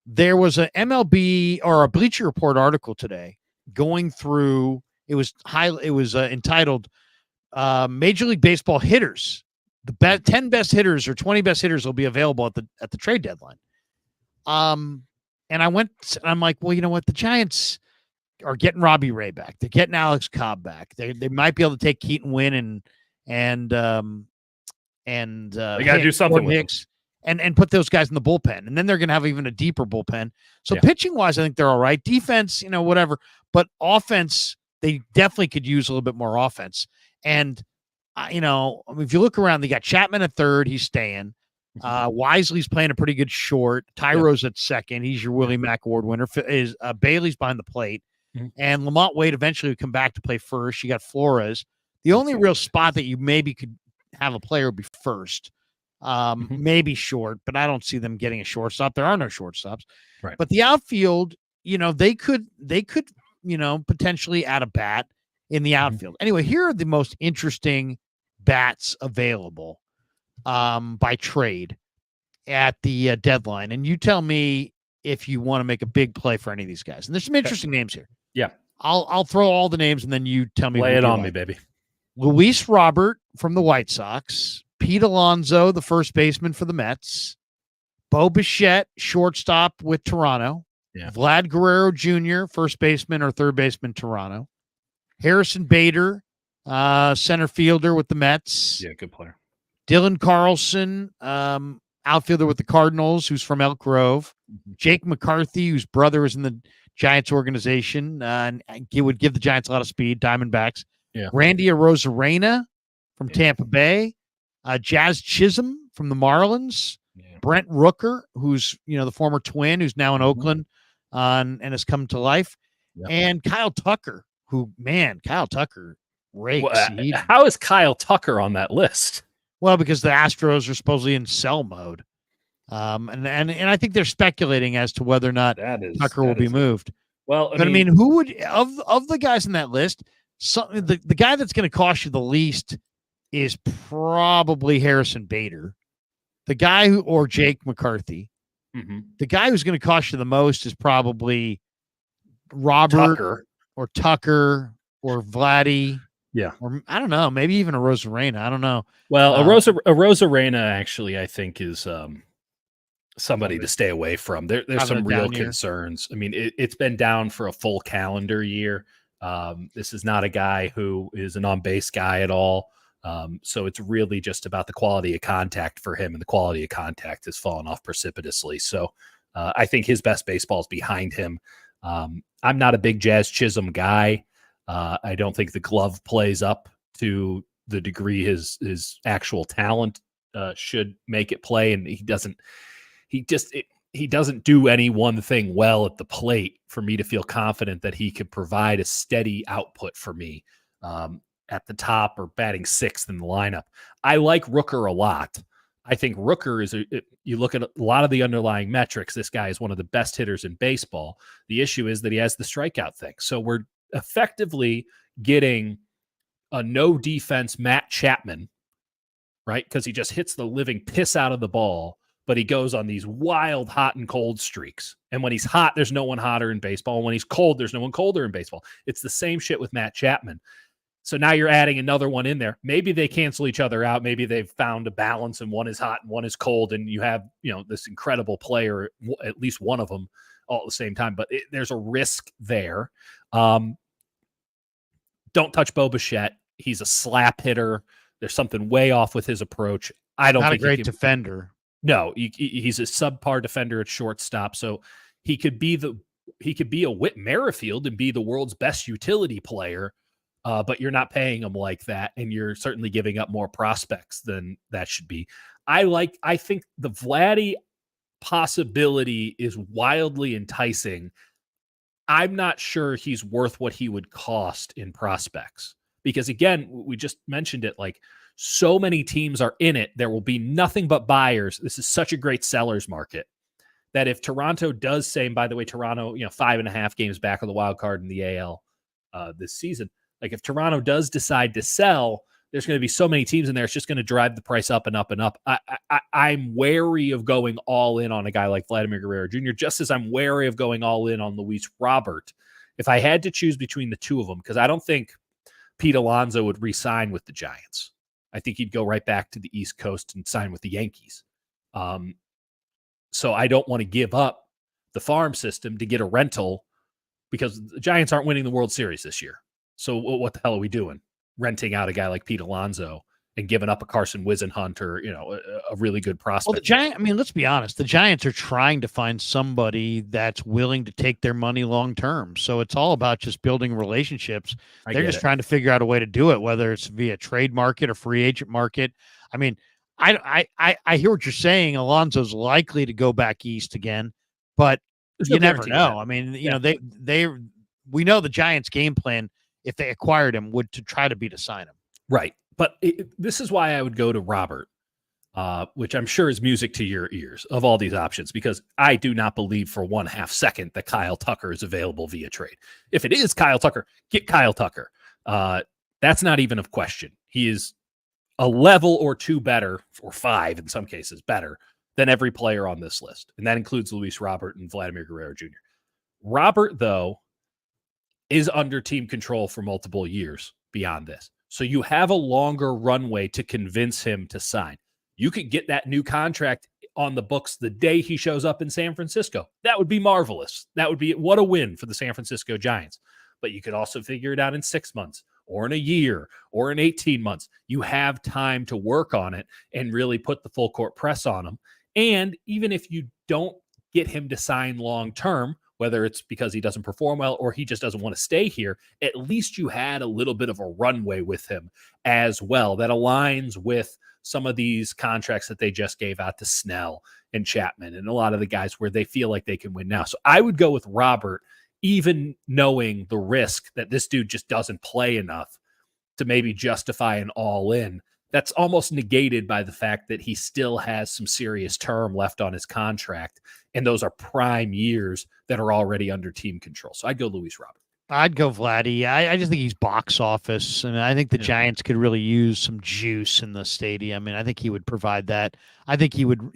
There was an MLB or a Bleacher Report article today going through, it was entitled Major League Baseball hitters. The 10 best hitters or 20 best hitters will be available at the trade deadline. And I'm like, well, you know what? The Giants are getting Robbie Ray back. They're getting Alex Cobb back. They might be able to take Keaton Wynn and they got to do something with Hicks and put those guys in the bullpen. And then they're going to have even a deeper bullpen. So pitching wise, I think they're all right. Defense, whatever. But offense, they definitely could use a little bit more offense. And if you look around, they got Chapman at third. He's staying. Wisely's playing a pretty good short. Tyro's at second. He's your Willie Mack Award winner. Bailey's behind the plate. And Lamont Wade eventually would come back to play first. You got Flores. The only real spot that you maybe could have a player be first, maybe short, but I don't see them getting a shortstop. There are no shortstops. Right. But the outfield, they could potentially add a bat in the outfield. Anyway, here are the most interesting bats available by trade at the deadline. And you tell me if you want to make a big play for any of these guys. And there's some interesting names here. Yeah. I'll throw all the names and then you tell me. Lay it on me, baby. Luis Robert from the White Sox, Pete Alonso, the first baseman for the Mets, Bo Bichette, shortstop with Toronto, Vlad Guerrero Jr., first baseman or third baseman, Toronto, Harrison Bader, center fielder with the Mets. Yeah, good player. Dylan Carlson, outfielder with the Cardinals, who's from Elk Grove. Jake McCarthy, whose brother is in the Giants organization, and he would give the Giants a lot of speed, Diamondbacks. Yeah. Randy Arozarena from Tampa Bay. Jazz Chisholm from the Marlins. Yeah. Brent Rooker, who's the former Twin, who's now in Oakland and has come to life. Yeah. And Kyle Tucker, Kyle Tucker rakes. Well, how is Kyle Tucker on that list? Well, because the Astros are supposedly in sell mode. And I think they're speculating as to whether or not Tucker will be moved. Well, I mean, who would of the guys in that list? The guy that's going to cost you the least is probably Harrison Bader. The guy or Jake McCarthy. The guy who's going to cost you the most is probably Robert or Tucker or Vladdy. Yeah. Or I don't know, maybe even a Rosarena. I don't know. Well, a Rosarena actually, I think, is somebody to stay away from. There's some real concerns. I mean, it's been down for a full calendar year. This is not a guy who is an on-base guy at all. So it's really just about the quality of contact for him, and the quality of contact has fallen off precipitously. So I think his best baseball is behind him. I'm not a big Jazz Chisholm guy. I don't think the glove plays up to the degree his actual talent should make it play, and he doesn't do any one thing well at the plate for me to feel confident that he could provide a steady output for me at the top or batting sixth in the lineup. I like Rooker a lot. I think Rooker you look at a lot of the underlying metrics, this guy is one of the best hitters in baseball. The issue is that he has the strikeout thing. So we're effectively getting a no defense Matt Chapman, right? Because he just hits the living piss out of the ball, but he goes on these wild hot and cold streaks. And when he's hot, there's no one hotter in baseball. And when he's cold, there's no one colder in baseball. It's the same shit with Matt Chapman. So now you're adding another one in there. Maybe they cancel each other out. Maybe they've found a balance and one is hot and one is cold. And you have, this incredible player, at least one of them all at the same time. But there's a risk there. Don't touch Bo Bichette. He's a slap hitter. There's something way off with his approach. I don't think not a great defender. No, he's a subpar defender at shortstop. So he could be a Whit Merrifield and be the world's best utility player. But you're not paying him like that, and you're certainly giving up more prospects than that should be. I think the Vladdy possibility is wildly enticing. I'm not sure he's worth what he would cost in prospects, because again, we just mentioned it, like so many teams are in it. There will be nothing but buyers. This is such a great seller's market that if Toronto does say, and by the way, Toronto, 5.5 games back on the wild card in the AL this season. Like if Toronto does decide to sell, there's going to be so many teams in there. It's just going to drive the price up and up and up. I'm wary of going all in on a guy like Vladimir Guerrero Jr., just as I'm wary of going all in on Luis Robert. If I had to choose between the two of them, because I don't think Pete Alonso would re-sign with the Giants. I think he'd go right back to the East Coast and sign with the Yankees. So I don't want to give up the farm system to get a rental, because the Giants aren't winning the World Series this year. So what the hell are we doing? Renting out a guy like Pete Alonso and giving up a Carson Wisenhunt or, a really good prospect. Well, let's be honest. The Giants are trying to find somebody that's willing to take their money long-term. So it's all about just building relationships. They're just trying to figure out a way to do it, whether it's via trade market or free agent market. I mean, I hear what you're saying. Alonso's likely to go back east again, but you never know. I mean, we know the Giants' game plan, if they acquired him, would to try to be to sign him. Right. But this is why I would go to Robert, which I'm sure is music to your ears of all these options, because I do not believe for 1/2 second that Kyle Tucker is available via trade. If it is Kyle Tucker, get Kyle Tucker. That's not even a question. He is a level or two better, or 5 in some cases better, than every player on this list. And that includes Luis Robert and Vladimir Guerrero Jr. Robert, though, is under team control for multiple years beyond this. So you have a longer runway to convince him to sign. You could get that new contract on the books the day he shows up in San Francisco. That would be marvelous. That would be what a win for the San Francisco Giants. But you could also figure it out in 6 months or in a year or in 18 months. You have time to work on it and really put the full court press on him. And even if you don't get him to sign long-term, whether it's because he doesn't perform well or he just doesn't want to stay here, at least you had a little bit of a runway with him as well that aligns with some of these contracts that they just gave out to Snell and Chapman and a lot of the guys where they feel like they can win now. So I would go with Robert, even knowing the risk that this dude just doesn't play enough to maybe justify an all-in. That's almost negated by the fact that he still has some serious term left on his contract, and those are prime years that are already under team control. So I'd go Luis Robert. I'd go Vladdy. I just think he's box office, and I think the Giants could really use some juice in the stadium, and I think he would provide that. I think he would,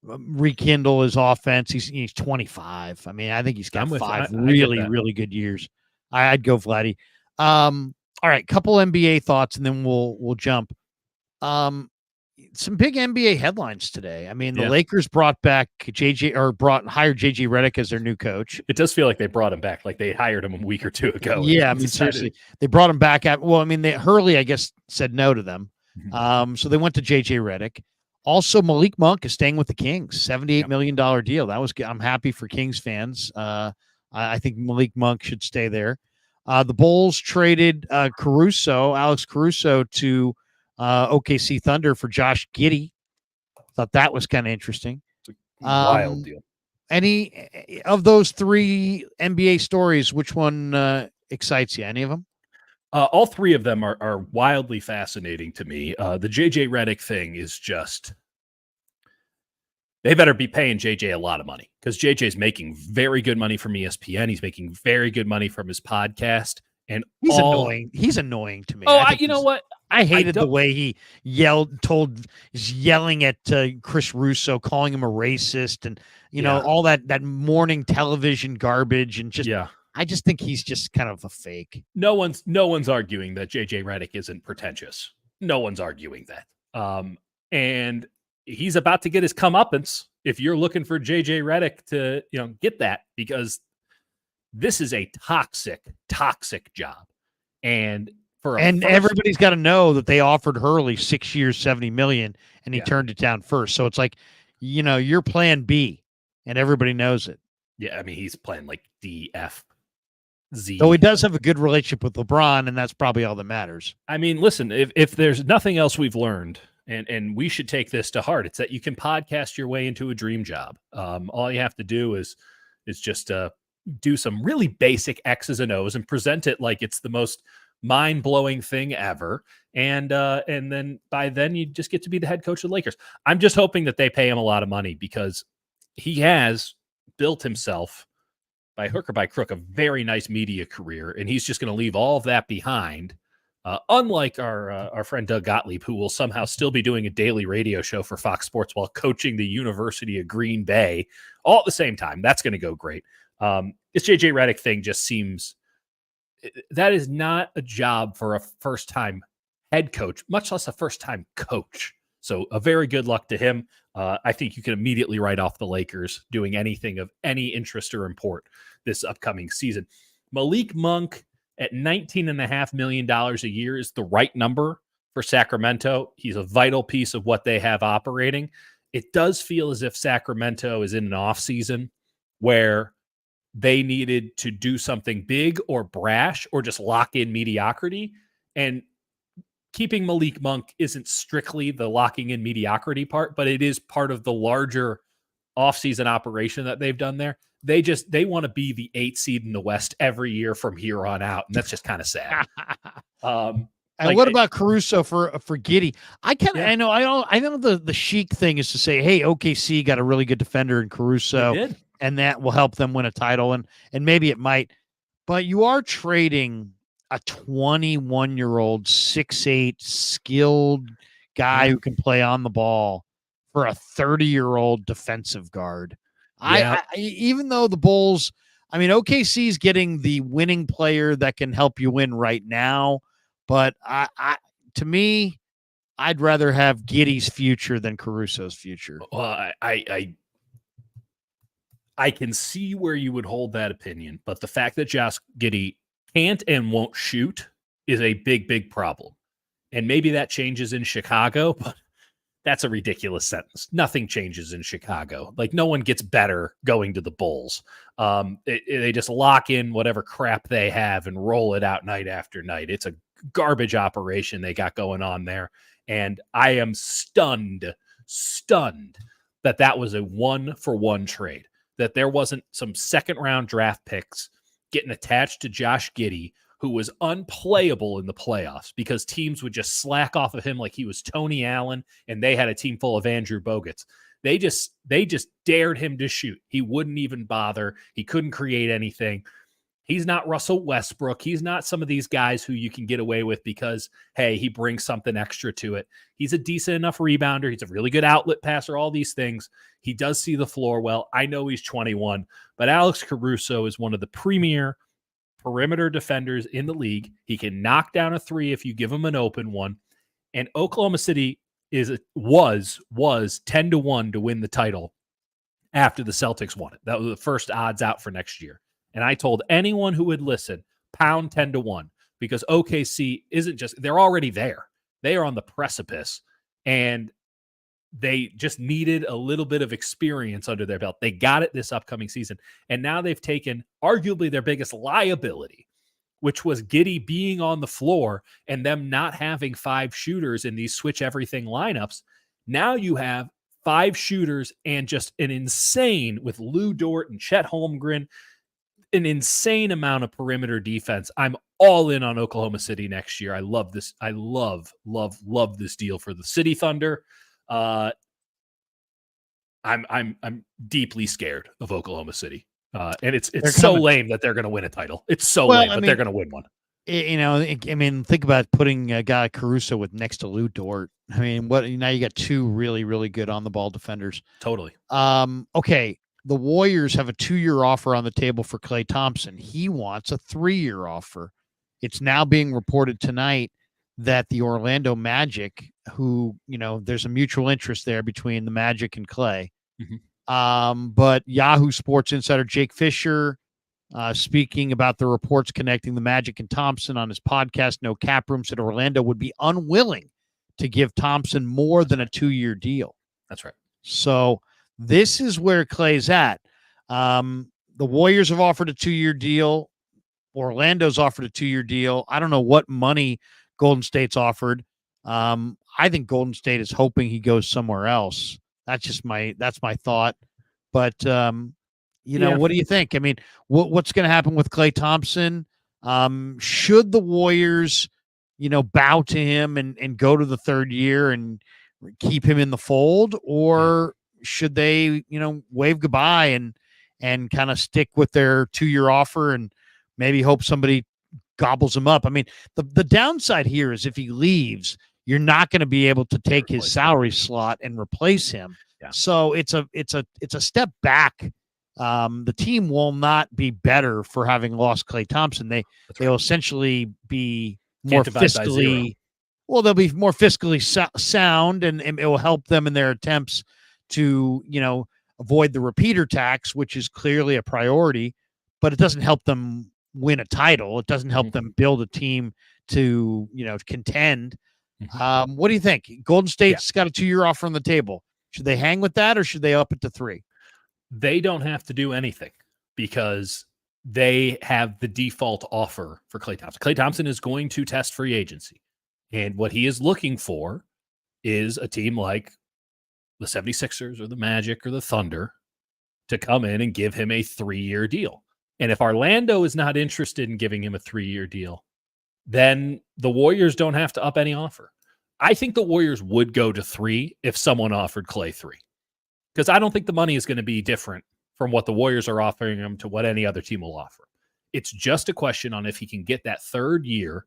rekindle his offense. He's 25. I mean, I think he's got 5 really good years. I'd go Vladdy. All right, couple NBA thoughts, and then we'll jump. Some big NBA headlines today. I mean, the Lakers brought back hired JJ Redick as their new coach. It does feel like they brought him back, like they hired him a week or two ago. Yeah, I mean, seriously, they brought him back Hurley, I guess, said no to them. So they went to JJ Redick. Also, Malik Monk is staying with the Kings, $78 million deal. I'm happy for Kings fans. I think Malik Monk should stay there. The Bulls traded Alex Caruso to OKC Thunder for Josh Giddey. Thought that was kind of interesting. It's a wild deal. Any of those three NBA stories, which one excites you? Any of them? All three of them are wildly fascinating to me. The JJ Redick thing is just, they better be paying JJ a lot of money, because JJ's making very good money from ESPN. He's making very good money from his podcast. And he's annoying. He's annoying to me. You know what? I hated the way he is yelling at Chris Russo, calling him a racist, and all that morning television garbage, and just I just think he's just kind of a fake. No one's arguing that JJ Redick isn't pretentious. No one's arguing that. And he's about to get his comeuppance if you're looking for JJ Redick to get that, because this is a toxic job. And everybody's got to know that they offered Hurley 6 years, $70 million, and he turned it down first. So it's like, you're plan B, and everybody knows it. Yeah, I mean, he's playing like DFZ. Though he does have a good relationship with LeBron, and that's probably all that matters. I mean, listen, if there's nothing else we've learned, and we should take this to heart, it's that you can podcast your way into a dream job. All you have to do is just do some really basic X's and O's and present it like it's the most mind-blowing thing ever. And then by then you just get to be the head coach of the Lakers. I'm just hoping that they pay him a lot of money, because he has built himself by hook or by crook a very nice media career, and he's just going to leave all of that behind. Unlike our friend Doug Gottlieb, who will somehow still be doing a daily radio show for Fox Sports while coaching the University of Green Bay all at the same time. That's going to go great. This JJ Redick thing just seems, that is not a job for a first-time head coach, much less a first-time coach. So a very good luck to him. I think you can immediately write off the Lakers doing anything of any interest or import this upcoming season. Malik Monk at $19.5 million a year is the right number for Sacramento. He's a vital piece of what they have operating. It does feel as if Sacramento is in an offseason where they needed to do something big or brash or just lock in mediocrity. And keeping Malik Monk isn't strictly the locking in mediocrity part, but it is part of the larger offseason operation that they've done there. They want to be the 8th seed in the West every year from here on out. And that's just kind of sad. And what about Caruso for Giddey? I know the chic thing is to say, hey, OKC got a really good defender in Caruso, and that will help them win a title, and maybe it might. But you are trading a 21-year-old, 6'8", skilled guy who can play on the ball for a 30-year-old defensive guard. I even though the Bulls, I mean, OKC is getting the winning player that can help you win right now, but to me, I'd rather have Giddey's future than Caruso's future. Well, I can see where you would hold that opinion, but the fact that Josh Giddey can't and won't shoot is a big, big problem. And maybe that changes in Chicago, but that's a ridiculous sentence. Nothing changes in Chicago. Like, no one gets better going to the Bulls. They just lock in whatever crap they have and roll it out night after night. It's a garbage operation they got going on there. And I am stunned that was a 1-for-1 trade, that there wasn't some second-round draft picks getting attached to Josh Giddey, who was unplayable in the playoffs because teams would just slack off of him like he was Tony Allen, and they had a team full of Andrew Bogut's. They just dared him to shoot. He wouldn't even bother. He couldn't create anything. He's not Russell Westbrook. He's not some of these guys who you can get away with because, hey, he brings something extra to it. He's a decent enough rebounder. He's a really good outlet passer, all these things. He does see the floor well. I know he's 21, but Alex Caruso is one of the premier perimeter defenders in the league. He can knock down a three if you give him an open one. And Oklahoma City was 10-1 to win the title after the Celtics won it. That was the first odds out for next year. And I told anyone who would listen, pound 10-1, because OKC isn't just, they're already there. They are on the precipice, and they just needed a little bit of experience under their belt. They got it this upcoming season. And now they've taken arguably their biggest liability, which was Giddey being on the floor and them not having 5 shooters in these switch everything lineups. Now you have 5 shooters and just an insane, with Lou Dort and Chet Holmgren, an insane amount of perimeter defense. I'm all in on Oklahoma City next year. I love this. I love this deal for the City Thunder. I'm deeply scared of Oklahoma City. And it's so lame that they're going to win a title. It's so lame, but they're going to win one. Think about putting a guy Caruso with next to Lou Dort. Now you got 2 really, really good on the ball defenders. Totally. Okay. The Warriors have a 2-year offer on the table for Klay Thompson. He wants a 3-year offer. It's now being reported tonight that the Orlando Magic, who, there's a mutual interest there between the Magic and Klay. Mm-hmm. But Yahoo Sports insider Jake Fisher, speaking about the reports connecting the Magic and Thompson on his podcast, No Cap Room, said Orlando would be unwilling to give Thompson more than a 2-year deal. That's right. So this is where Klay's at. The Warriors have offered a 2-year deal. Orlando's offered a 2-year deal. I don't know what money Golden State's offered. I think Golden State is hoping he goes somewhere else. That's my thought. But what do you think? What's going to happen with Klay Thompson? Should the Warriors, bow to him and go to the 3rd year and keep him in the fold, or should they, wave goodbye and kind of stick with their 2-year offer and maybe hope somebody gobbles him up? The downside here is if he leaves, you're not going to be able to take his salary slot and replace him. Yeah. So it's a step back. The team will not be better for having lost Klay Thompson. They'll essentially be more fiscally, they'll be more fiscally sound, and it will help them in their attempts to, avoid the repeater tax, which is clearly a priority, but it doesn't help them win a title. It doesn't help them build a team to, contend. Mm-hmm. What do you think? Golden State's got a 2-year offer on the table. Should they hang with that, or should they up it to 3? They don't have to do anything because they have the default offer for Klay Thompson. Klay Thompson is going to test free agency. And what he is looking for is a team like the 76ers or the Magic or the Thunder to come in and give him a 3-year deal. And if Orlando is not interested in giving him a 3-year deal, then the Warriors don't have to up any offer. I think the Warriors would go to 3 if someone offered Klay 3. Because I don't think the money is going to be different from what the Warriors are offering him to what any other team will offer. It's just a question on if he can get that 3rd year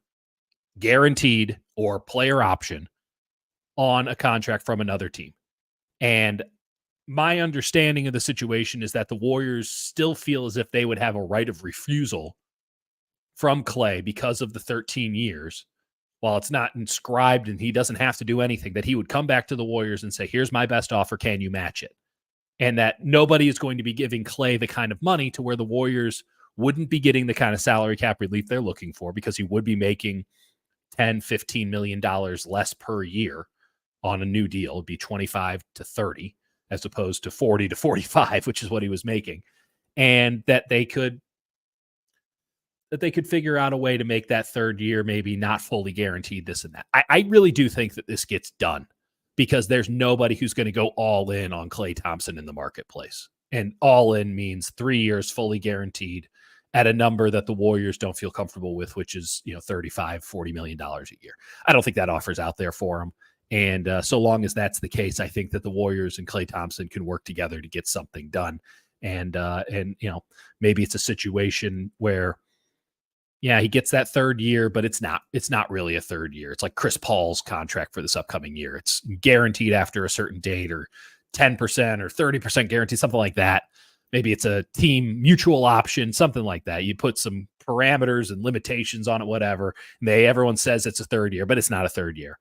guaranteed or player option on a contract from another team. And my understanding of the situation is that the Warriors still feel as if they would have a right of refusal from Klay because of the 13 years. While it's not inscribed and he doesn't have to do anything, that he would come back to the Warriors and say, here's my best offer. Can you match it? And that nobody is going to be giving Klay the kind of money to where the Warriors wouldn't be getting the kind of salary cap relief they're looking for, because he would be making $10-15 million less per year on a new deal. It'd be 25 to 30 as opposed to 40 to 45, which is what he was making. And that they could figure out a way to make that 3rd year maybe not fully guaranteed, this and that. I really do think that this gets done, because there's nobody who's going to go all in on Klay Thompson in the marketplace. And all in means 3 years fully guaranteed at a number that the Warriors don't feel comfortable with, which is, $35-40 million a year. I don't think that offer's out there for him. And so long as that's the case, I think that the Warriors and Klay Thompson can work together to get something done. And maybe it's a situation where, he gets that 3rd year, but it's not really a 3rd year. It's like Chris Paul's contract for this upcoming year. It's guaranteed after a certain date, or 10% or 30% guaranteed, something like that. maybe it's a team mutual option, something like that. You put some parameters and limitations on it, whatever. And everyone says it's a third year, but it's not a third year.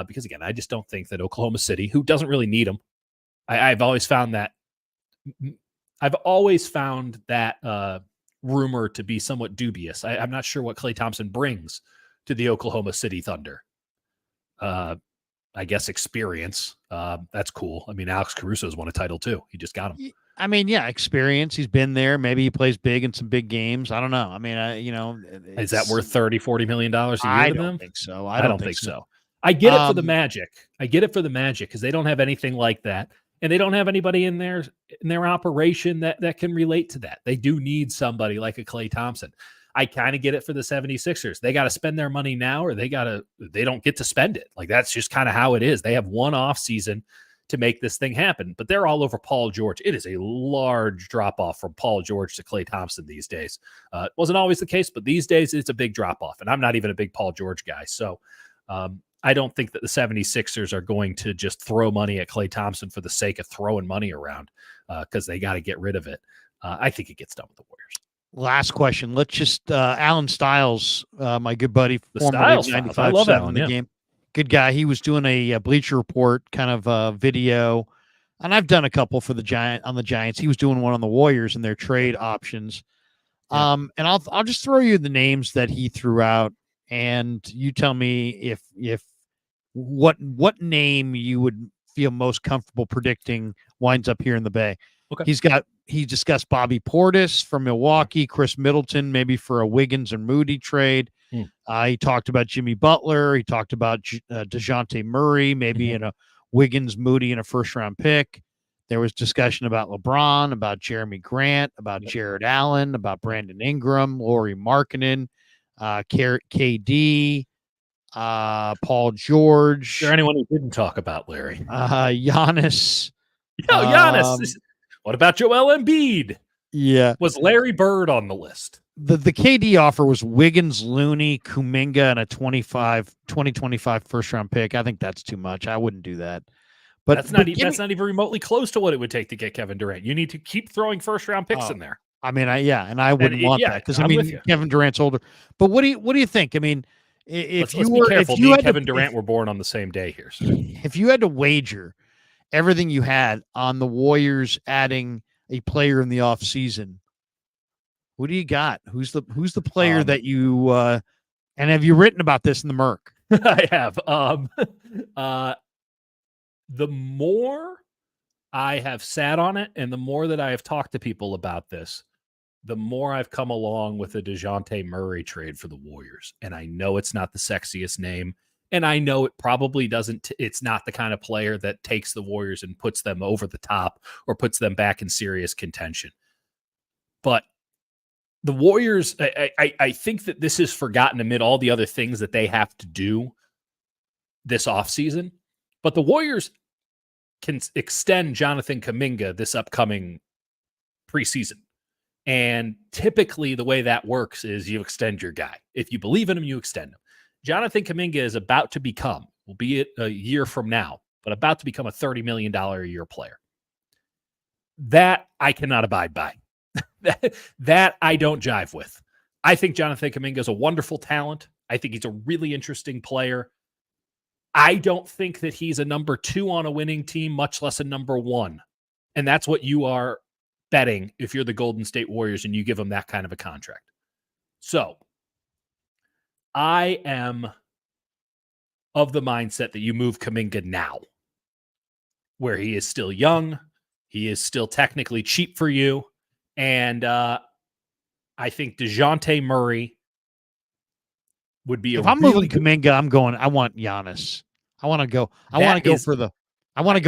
Because again, I just don't think that Oklahoma City, who doesn't really need him, I've always found that rumor to be somewhat dubious. I'm not sure what Klay Thompson brings to the Oklahoma City Thunder. I guess experience. That's cool. I mean, Alex Caruso's won a title too. He just got him. I mean, yeah, experience. He's been there. Maybe he plays big in some big games. I don't know. I mean, is that worth $30-40 million a year to them? I don't think so. I don't think so. I get it for the Magic. I get it for the Magic because they don't have anything like that. And they don't have anybody in their operation that can relate to that. They do need somebody like a Klay Thompson. I kind of get it for the 76ers. They got to spend their money now or they don't get to spend it. Like that's just kind of how it is. They have one off season to make this thing happen, but they're all over Paul George. It is a large drop off from Paul George to Klay Thompson these days. It wasn't always the case, but these days it's a big drop off. And I'm not even a big Paul George guy. So I don't think that the 76ers are going to just throw money at Klay Thompson for the sake of throwing money around because they got to get rid of it. I think it gets done with the Warriors. Last question. Let's just Alan Stiles, my good buddy, former 95-7 in the game. Good guy. He was doing a Bleacher Report kind of video, and I've done a couple for the Giants. He was doing one on the Warriors and their trade options. Yeah. And I'll just throw you the names that he threw out, and you tell me if what name you would feel most comfortable predicting winds up here in the Bay. Okay. He discussed Bobby Portis from Milwaukee, Chris Middleton, maybe for a Wiggins and Moody trade. He talked about Jimmy Butler. He talked about DeJounte Murray, maybe in a Wiggins, Moody, and a first-round pick. There was discussion about LeBron, about Jeremy Grant, about Jared Allen, about Brandon Ingram, Lauri Markkanen, KD, Paul George. Is there anyone who didn't talk about Larry? Giannis. Giannis. What about Joel Embiid? Yeah. Was Larry Bird on the list? The KD offer was Wiggins, Looney, Kuminga, and a 2025 first-round pick. I think that's too much. I wouldn't do that. But that's not even remotely close to what it would take to get Kevin Durant. You need to keep throwing first-round picks in there. I mean, and I wouldn't want that because Kevin Durant's older. But what do you think? I mean, let's be careful. Me and Kevin Durant were born on the same day here. So. If you had to wager everything you had on the Warriors adding a player in the offseason, who do you got? Who's the player that you and have you written about this in the Merc? I have. The more I have sat on it and the more that I have talked to people about this, the more I've come along with the DeJounte Murray trade for the Warriors. And I know it's not the sexiest name. And I know it probably doesn't. It's not the kind of player that takes the Warriors and puts them over the top or puts them back in serious contention. But the Warriors, I think that this is forgotten amid all the other things that they have to do this offseason. But the Warriors can extend Jonathan Kuminga this upcoming preseason. And typically the way that works is you extend your guy. If you believe in him, you extend him. Jonathan Kuminga is about to become, will be it a year from now, but about to become a $30 million a year player. That I cannot abide by. that I don't jive with. I think Jonathan Kuminga is a wonderful talent. I think he's a really interesting player. I don't think that he's a number 2 on a winning team, much less a number 1. And that's what you are betting if you're the Golden State Warriors and you give him that kind of a contract. So I am of the mindset that you move Kuminga now, where he is still young. He is still technically cheap for you. And I think DeJounte Murray would be if I'm moving Kuminga, I want Giannis. I want to go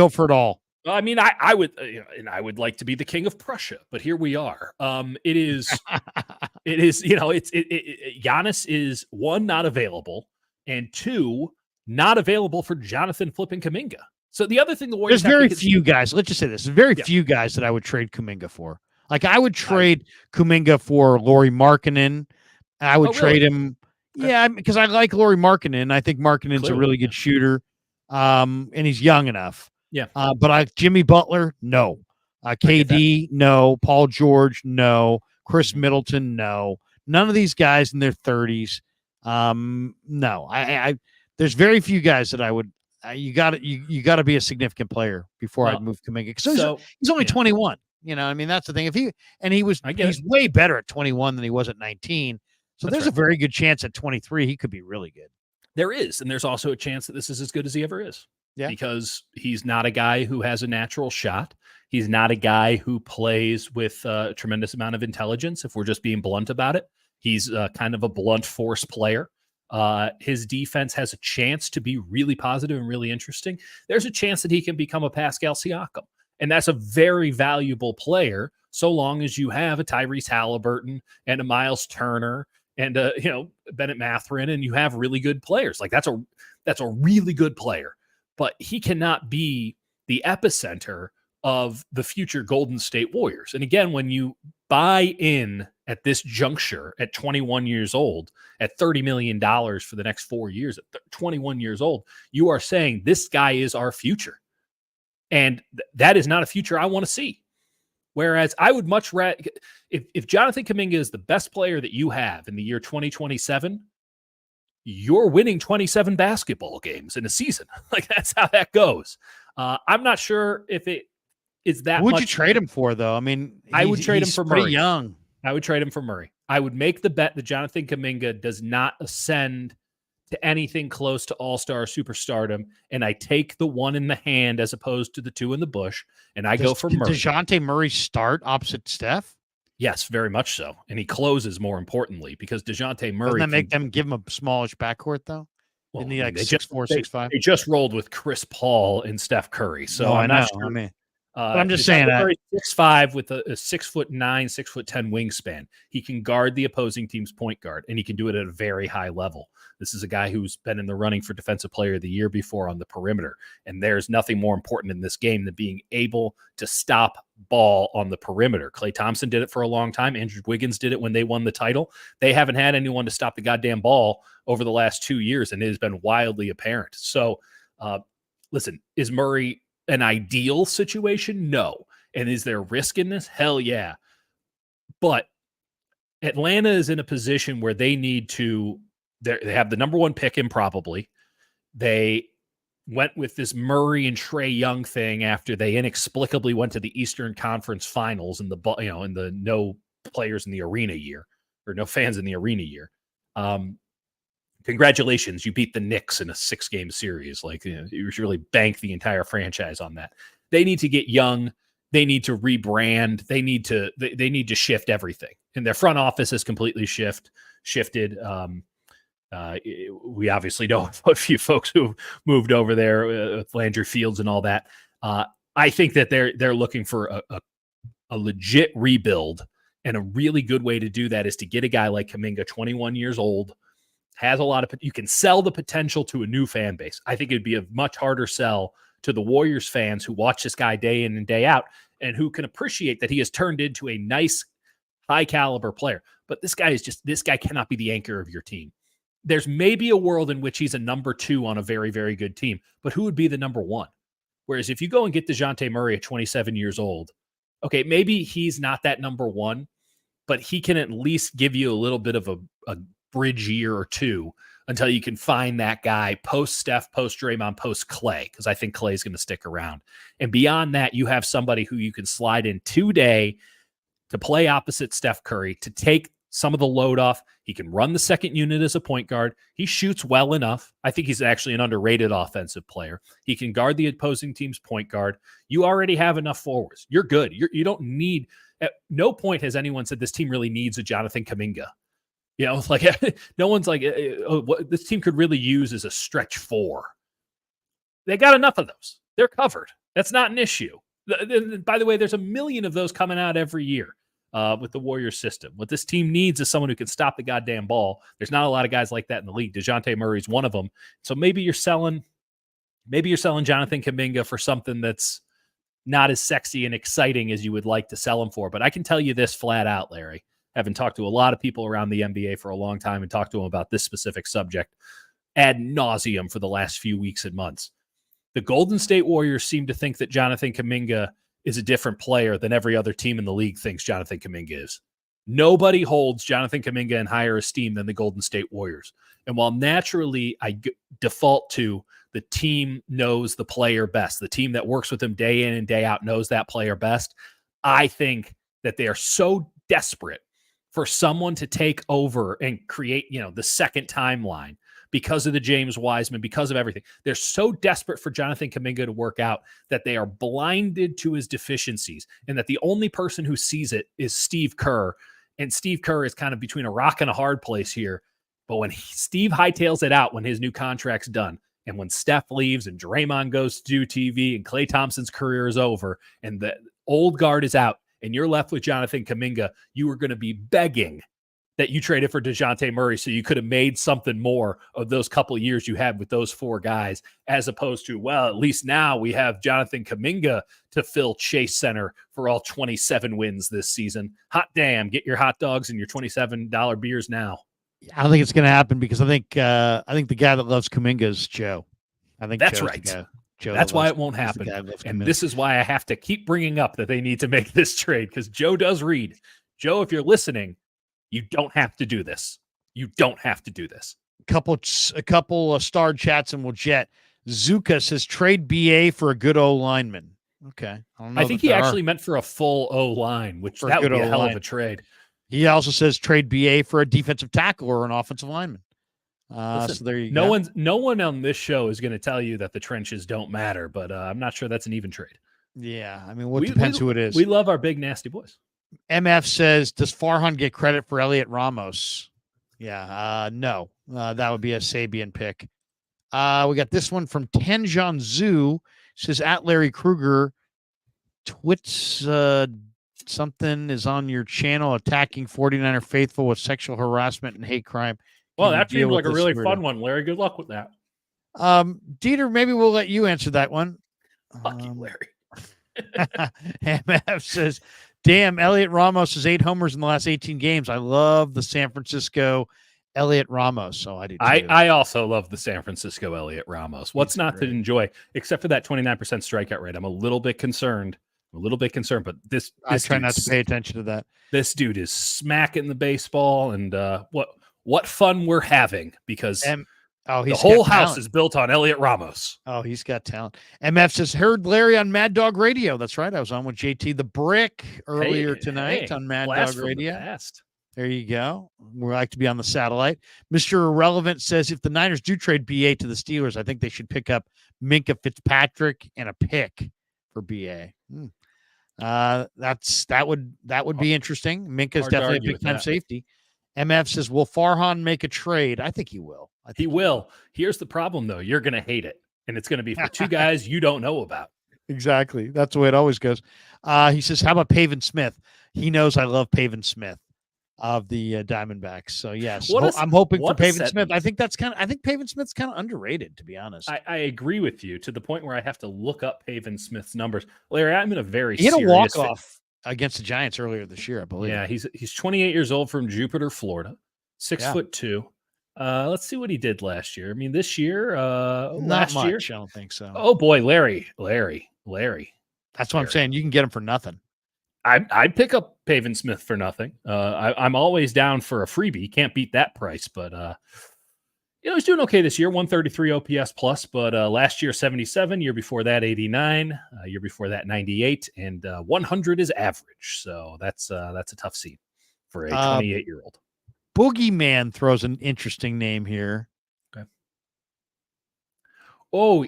for it all. I mean, I would, and I would like to be the king of Prussia, but here we are. It is, Giannis is 1, not available, and 2, not available for Jonathan flipping Kuminga. So the other thing the Warriors there's very few guys. Let's just say this: very few guys that I would trade Kuminga for. Like I would trade Kuminga for Lauri Markkanen. I would trade him. Okay. Yeah, because I like Lauri Markkanen. I think Markkanen's a really good shooter, and he's young enough. Yeah. But Jimmy Butler, no. KD, no. Paul George, no. Chris Middleton, no. None of these guys in their 30s. No. I there's very few guys that I would. You got to be a significant player before I'd move Kuminga. So he's only 21. I mean, that's the thing. He's way better at 21 than he was at 19. So there's a very good chance at 23 he could be really good. There is, and there's also a chance that this is as good as he ever is. Yeah. Because he's not a guy who has a natural shot. He's not a guy who plays with a tremendous amount of intelligence, if we're just being blunt about it. He's kind of a blunt force player. His defense has a chance to be really positive and really interesting. There's a chance that he can become a Pascal Siakam. And that's a very valuable player, so long as you have a Tyrese Halliburton and a Miles Turner and Bennett Mathurin, and you have really good players. Like that's a really good player. But he cannot be the epicenter of the future Golden State Warriors. And again, when you buy in at this juncture at 21 years old, at $30 million for the next 4 years, at 21 years old, you are saying this guy is our future. And that is not a future I want to see. Whereas I would much rather, if Jonathan Kuminga is the best player that you have in the year 2027, you're winning 27 basketball games in a season. Like that's how that goes. I'm not sure if it is that. Would you trade him for though? I mean, I would trade him for pretty Murray. Young. I would trade him for Murray. I would make the bet that Jonathan Kuminga does not ascend to anything close to all-star superstardom, and I take the one in the hand as opposed to the two in the bush, and I go for Murray. Does DeJounte Murray start opposite Steph? Yes, very much so. And he closes, more importantly, because DeJounte Murray... Doesn't that make them give him a smallish backcourt, though? Well, Isn't he like 6'4", 6'5"? They just rolled with Chris Paul and Steph Curry, so I'm not not sure. I mean, but I'm just saying that 6'5" with a 6'9", 6'10" wingspan. He can guard the opposing team's point guard, and he can do it at a very high level. This is a guy who's been in the running for Defensive Player of the Year before on the perimeter, and there's nothing more important in this game than being able to stop ball on the perimeter. Klay Thompson did it for a long time. Andrew Wiggins did it when they won the title. They haven't had anyone to stop the goddamn ball over the last 2 years, and it has been wildly apparent. So, listen, is Murray an ideal situation? No. And is there risk in this? Hell yeah. But Atlanta is in a position where they need to, they have the number one pick improbably. They went with this Murray and Trae Young thing after they inexplicably went to the Eastern Conference Finals in the no players in the arena year, or no fans in the arena year. Congratulations, you beat the Knicks in a 6-game series. Like, you should really bank the entire franchise on that. They need to get young. They need to rebrand. They need to shift everything. And their front office has completely shifted. We obviously know a few folks who moved over there with Landry Fields and all that. I think that they're looking for a legit rebuild, and a really good way to do that is to get a guy like Kuminga, 21 years old, has a lot of, you can sell the potential to a new fan base. I think it'd be a much harder sell to the Warriors fans who watch this guy day in and day out and who can appreciate that he has turned into a nice, high caliber player. But this guy cannot be the anchor of your team. There's maybe a world in which he's a number 2 on a very, very good team, but who would be the number 1? Whereas if you go and get DeJounte Murray at 27 years old, okay, maybe he's not that number 1, but he can at least give you a little bit of a bridge year or two until you can find that guy post Steph, post Draymond, post Clay, because I think Clay's going to stick around. And beyond that, you have somebody who you can slide in today to play opposite Steph Curry, to take some of the load off. He can run the second unit as a point guard. He shoots well enough. I think he's actually an underrated offensive player. He can guard the opposing team's point guard. You already have enough forwards. You're good. You don't need, at no point has anyone said this team really needs a Jonathan Kuminga. Like no one's like, what this team could really use is a stretch 4. They got enough of those. They're covered. That's not an issue. By the way, there's a million of those coming out every year with the Warriors system. What this team needs is someone who can stop the goddamn ball. There's not a lot of guys like that in the league. DeJounte Murray's one of them. So maybe you're selling Jonathan Kuminga for something that's not as sexy and exciting as you would like to sell him for. But I can tell you this flat out, Larry, having talked to a lot of people around the NBA for a long time and talked to them about this specific subject ad nauseum for the last few weeks and months. The Golden State Warriors seem to think that Jonathan Kuminga is a different player than every other team in the league thinks Jonathan Kuminga is. Nobody holds Jonathan Kuminga in higher esteem than the Golden State Warriors. And while naturally I default to the team knows the player best, the team that works with him day in and day out knows that player best, I think that they are so desperate for someone to take over and create, the second timeline because of the James Wiseman, because of everything. They're so desperate for Jonathan Kuminga to work out that they are blinded to his deficiencies, and that the only person who sees it is Steve Kerr. And Steve Kerr is kind of between a rock and a hard place here. But when Steve hightails it out when his new contract's done, and when Steph leaves and Draymond goes to do TV and Klay Thompson's career is over and the old guard is out and you're left with Jonathan Kuminga, you are going to be begging that you traded for DeJounte Murray so you could have made something more of those couple of years you had with those four guys, as opposed to, well, at least now we have Jonathan Kuminga to fill Chase Center for all 27 wins this season. Hot damn, get your hot dogs and your $27 beers now. I don't think it's going to happen because I think the guy that loves Kuminga is Joe. I think that's Joe's right. Joe that's why it won't happen. And this is why I have to keep bringing up that they need to make this trade, because Joe does read. Joe, if you're listening, you don't have to do this. You don't have to do this. A couple of star chats and we'll jet. Zuka says trade BA for a good O lineman. Okay. I think he actually meant for a full O line, which that would be a hell of a trade. He also says trade BA for a defensive tackle or an offensive lineman. Listen, so there you go. No one on this show is going to tell you that the trenches don't matter, but I'm not sure that's an even trade. Yeah. I mean, depends who it is. We love our big nasty boys. MF says, does Farhan get credit for Elliot Ramos? Yeah. No. That would be a Sabian pick. We got this one from Tenjan Zhu. Says at Larry Krueger, twits something is on your channel attacking 49er faithful with sexual harassment and hate crime. Well, that seems like a really fun one, Larry. Good luck with that. Dieter, maybe we'll let you answer that one. Fuck you, Larry. MF says, damn, Elliot Ramos has 8 homers in the last 18 games. I love the San Francisco Elliot Ramos. So I do too. I also love the San Francisco Elliot Ramos. What's not to enjoy, except for that 29% strikeout rate? I'm a little bit concerned. But this I try not to pay attention to that. This dude is smacking the baseball, and what fun we're having, because the whole house is built on Elliot Ramos. Oh, he's got talent. MF says, heard Larry on Mad Dog Radio. That's right. I was on with JT the Brick earlier tonight on Mad Dog Radio. There you go. We like to be on the satellite. Mr. Irrelevant says, if the Niners do trade BA to the Steelers, I think they should pick up Minkah Fitzpatrick and a pick for BA. That would be interesting. Minkah's definitely a big time safety. MF says, will Farhan make a trade? I think he will. He will. Here's the problem, though. You're going to hate it, and it's going to be for two guys you don't know about. Exactly. That's the way it always goes. He says, how about Pavin Smith? He knows I love Pavin Smith of the Diamondbacks. So yes, I'm hoping for Pavin Smith. I think Pavin Smith's kind of underrated, to be honest. I agree with you to the point where I have to look up Pavin Smith's numbers. Larry, I'm in a very he had a walk-off against the Giants earlier this year, I believe. Yeah, he's 28 years old, from Jupiter, Florida, 6'2". Let's see what he did last year. I mean, this year, not much. I don't think so. Oh boy, Larry. That's what I'm saying. You can get him for nothing. I'd pick up Pavin Smith for nothing. I'm always down for a freebie. Can't beat that price, but he's doing okay this year. 133 OPS plus, but last year 77, year before that 89, year before that 98, and 100 is average. So that's a tough scene for a 28-year-old. Boogeyman throws an interesting name here. Okay. Oh,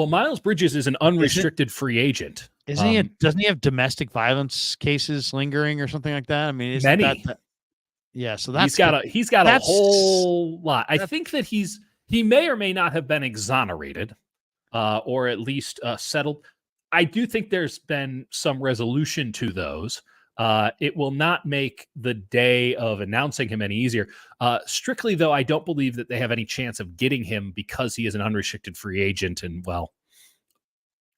Miles Bridges is an unrestricted free agent. Isn't he? Doesn't he have domestic violence cases lingering or something like that? I mean, many. Yeah, so that's he's got a whole lot. I think that he may or may not have been exonerated, or at least settled. I do think there's been some resolution to those. It will not make the day of announcing him any easier. Strictly, though, I don't believe that they have any chance of getting him because he is an unrestricted free agent, and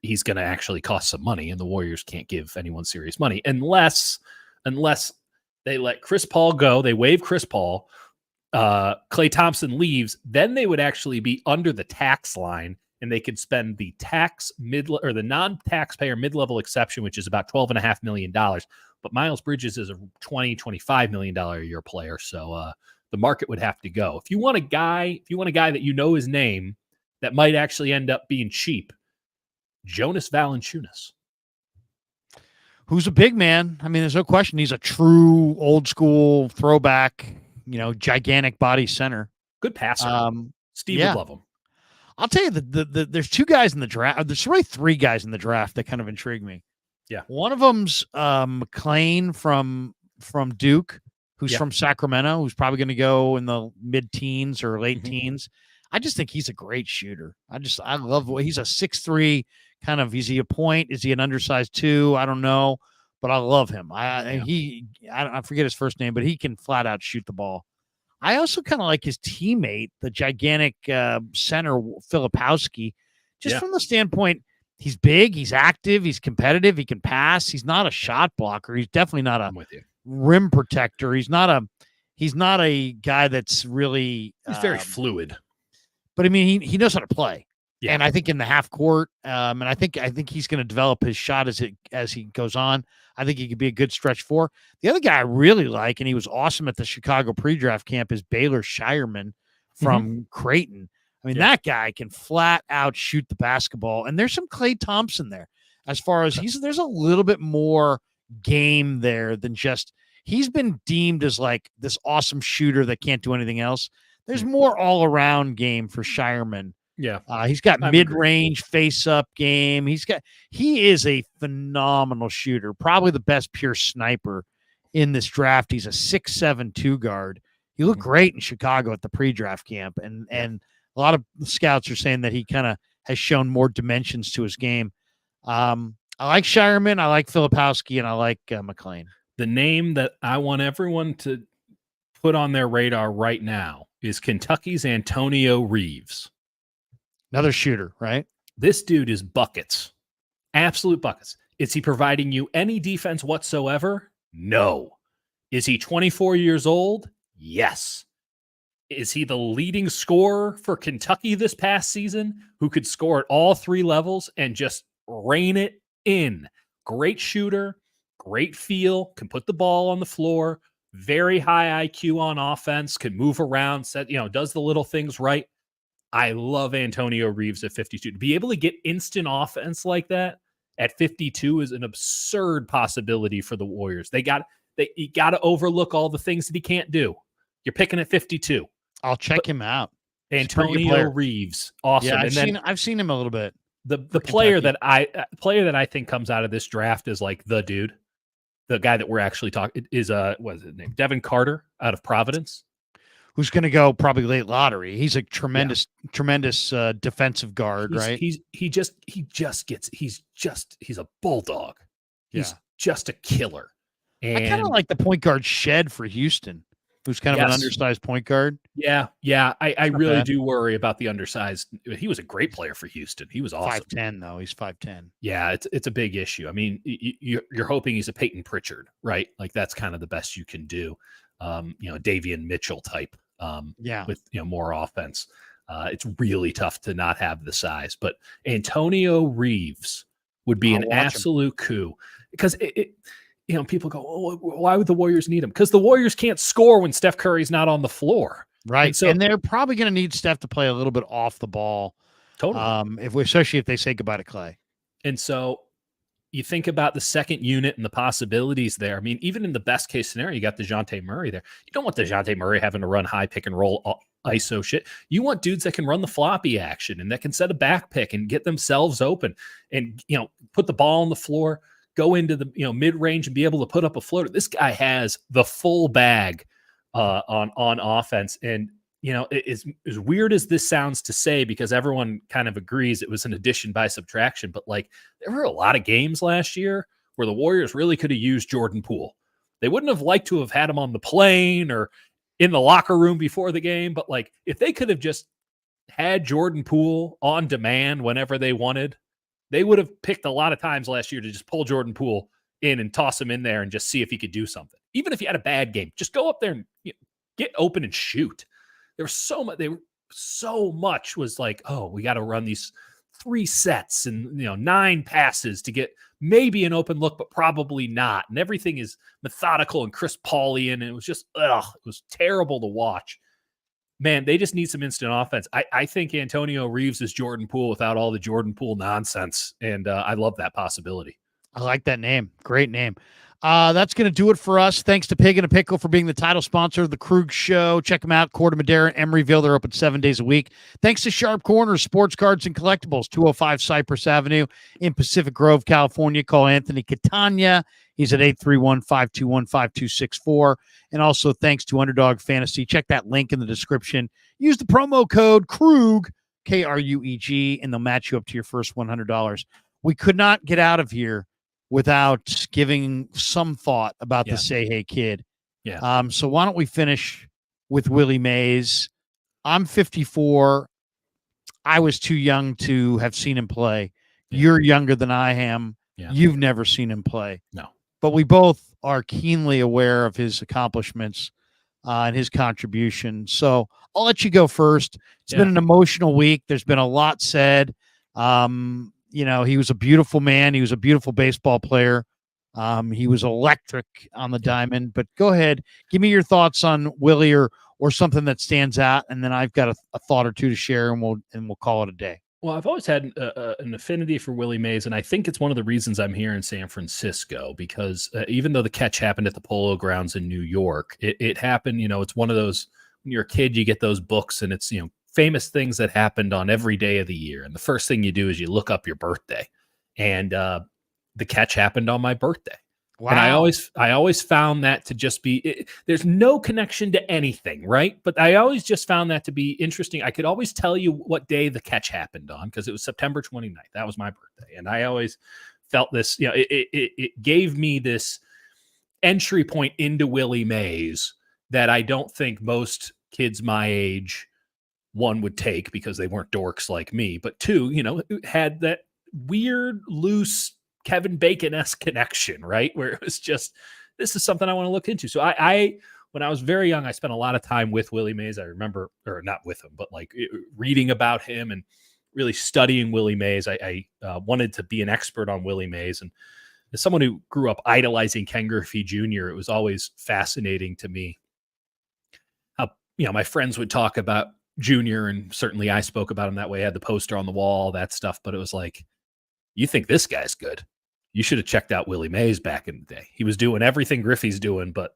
he's going to actually cost some money, and the Warriors can't give anyone serious money unless they let Chris Paul go. They waive Chris Paul. Klay Thompson leaves. Then they would actually be under the tax line and they could spend the the non-taxpayer mid-level exception, which is about $12.5 million. But Miles Bridges is a $25 million a year player. So the market would have to go. If you want a guy that you know his name that might actually end up being cheap, Jonas Valanciunas. Who's a big man. I mean, there's no question. He's a true old school throwback, gigantic body center. Good passer. Steve would love him. I'll tell you, there's two guys in the draft. There's really three guys in the draft that kind of intrigue me. Yeah. One of them's McLean from Duke, who's from Sacramento, who's probably going to go in the mid-teens or late teens. I just think he's a great shooter. I love what he's a 6'3", kind of. Is he a point? Is he an undersized 2? I don't know, but I love him. I forget his first name, but he can flat out shoot the ball. I also kind of like his teammate, the gigantic center Filipowski, just from the standpoint, he's big, he's active, he's competitive, he can pass. He's not a shot blocker. He's definitely not a rim protector. He's not a guy that's really he's very fluid. But I mean, he knows how to play. Yeah. And I think in the half court, and I think he's going to develop his shot as he goes on. I think he could be a good stretch 4. The other guy I really like, and he was awesome at the Chicago pre-draft camp, is Baylor Shireman from Creighton. I mean, that guy can flat out shoot the basketball. And there's some Klay Thompson there. As far as there's a little bit more game there than just he's been deemed as like this awesome shooter that can't do anything else. There's more all-around game for Shireman. Yeah. He's got mid-range face-up game. He is a phenomenal shooter, probably the best pure sniper in this draft. He's a 6'7" 2 guard. He looked great in Chicago at the pre-draft camp, and a lot of scouts are saying that he kind of has shown more dimensions to his game. I like Shireman, I like Filipowski, and I like McLean. The name that I want everyone to put on their radar right now is Kentucky's Antonio Reeves. Another shooter, right? This dude is buckets. Absolute buckets. Is he providing you any defense whatsoever? No. Is he 24 years old? Yes. Is he the leading scorer for Kentucky this past season who could score at all 3 levels and just rein it in? Great shooter, great feel, can put the ball on the floor, very high IQ on offense, can move around, does the little things right. I love Antonio Reeves at 52. To be able to get instant offense like that at 52 is an absurd possibility for the Warriors. You got to overlook all the things that he can't do. You're picking at 52. I'll check him out. Antonio Reeves, awesome. Yeah, I've seen him a little bit. The player that I think comes out of this draft is like the dude. The guy that we're actually talking is what is his name? Devin Carter out of Providence. Who's going to go probably late lottery. He's a tremendous defensive guard, right? He's a bulldog. He's just a killer. And I kind of like the point guard Shed for Houston, who's kind of an undersized point guard. Yeah. I really do worry about the undersized. He was a great player for Houston. He was awesome. 5'10", though. He's 5'10". Yeah, it's a big issue. I mean, you're hoping he's a Peyton Pritchard, right? Like that's kind of the best you can do. Davian Mitchell type. With more offense. It's really tough to not have the size, but Antonio Reeves would be an absolute coup because people go, oh, why would the Warriors need him? Because the Warriors can't score when Steph Curry's not on the floor. Right. And they're probably going to need Steph to play a little bit off the ball. Totally. Especially if they say goodbye to Clay. And so you think about the second unit and the possibilities there. I mean, even in the best case scenario, you got DeJounte Murray there. You don't want DeJounte Murray having to run high pick and roll ISO shit. You want dudes that can run the floppy action and that can set a back pick and get themselves open and, put the ball on the floor, go into the, mid-range and be able to put up a floater. This guy has the full bag on offense. And, as weird as this sounds to say, because everyone kind of agrees it was an addition by subtraction, but like there were a lot of games last year where the Warriors really could have used Jordan Poole. They wouldn't have liked to have had him on the plane or in the locker room before the game, but like if they could have just had Jordan Poole on demand whenever they wanted, they would have picked a lot of times last year to just pull Jordan Poole in and toss him in there and just see if he could do something. Even if he had a bad game, just go up there and get open and shoot. There was so much. They were so much was like, oh, we got to run these 3 sets and 9 passes to get maybe an open look, but probably not. And everything is methodical and Chris Paulian. And it was just, it was terrible to watch. Man, they just need some instant offense. I think Antonio Reeves is Jordan Poole without all the Jordan Poole nonsense. And I love that possibility. I like that name. Great name. That's going to do it for us. Thanks to Pig and a Pickle for being the title sponsor of the Krueger Show. Check them out. Corte Madera and Emeryville. They're open 7 days a week. Thanks to Sharp Corners, Sports Cards and Collectibles, 205 Cypress Avenue in Pacific Grove, California. Call Anthony Catania. He's at 831-521-5264. And also thanks to Underdog Fantasy. Check that link in the description. Use the promo code KRUG, K-R-U-E-G, and they'll match you up to your first $100. We could not get out of here without giving some thought about the Say Hey Kid. Yeah. So why don't we finish with Willie Mays? I'm 54. I was too young to have seen him play. Yeah. You're younger than I am. Yeah. You've never seen him play. No. But we both are keenly aware of his accomplishments and his contribution. So I'll let you go first. It's been an emotional week. There's been a lot said. He was a beautiful man. He was a beautiful baseball player. He was electric on the diamond. But go ahead, give me your thoughts on Willie or something that stands out, and then I've got a thought or two to share, and we'll call it a day. Well, I've always had an affinity for Willie Mays, and I think it's one of the reasons I'm here in San Francisco, because even though the catch happened at the Polo Grounds in New York, it happened. It's one of those, when you're a kid, you get those books, and it's famous things that happened on every day of the year. And the first thing you do is you look up your birthday, and the catch happened on my birthday. Wow. And I always found that to just be, there's no connection to anything, right? But I always just found that to be interesting. I could always tell you what day the catch happened on, because it was September 29th. That was my birthday. And I always felt this, it gave me this entry point into Willie Mays that I don't think most kids my age, one, would take, because they weren't dorks like me, but two, had that weird, loose Kevin Bacon-esque connection, right? Where it was just, this is something I want to look into. So I when I was very young, I spent a lot of time with Willie Mays. I remember, or not with him, but like reading about him and really studying Willie Mays. I wanted to be an expert on Willie Mays. And as someone who grew up idolizing Ken Griffey Jr., it was always fascinating to me how, my friends would talk about Junior, and certainly I spoke about him that way. I had the poster on the wall, all that stuff. But it was like, you think this guy's good? You should have checked out Willie Mays back in the day. He was doing everything Griffey's doing, but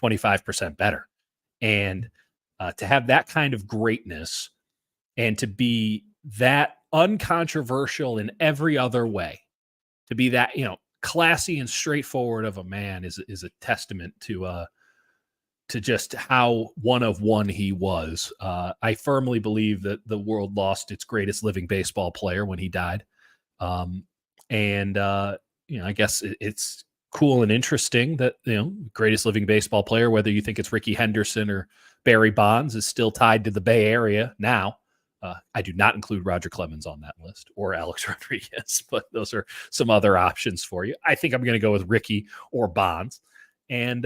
25% better. And to have that kind of greatness and to be that uncontroversial in every other way, to be that, classy and straightforward of a man is a testament to just how one of one he was. I firmly believe that the world lost its greatest living baseball player when he died. I guess it's cool and interesting that, greatest living baseball player, whether you think it's Ricky Henderson or Barry Bonds, is still tied to the Bay Area now. I do not include Roger Clemens on that list, or Alex Rodriguez, but those are some other options for you. I think I'm going to go with Ricky or Bonds. And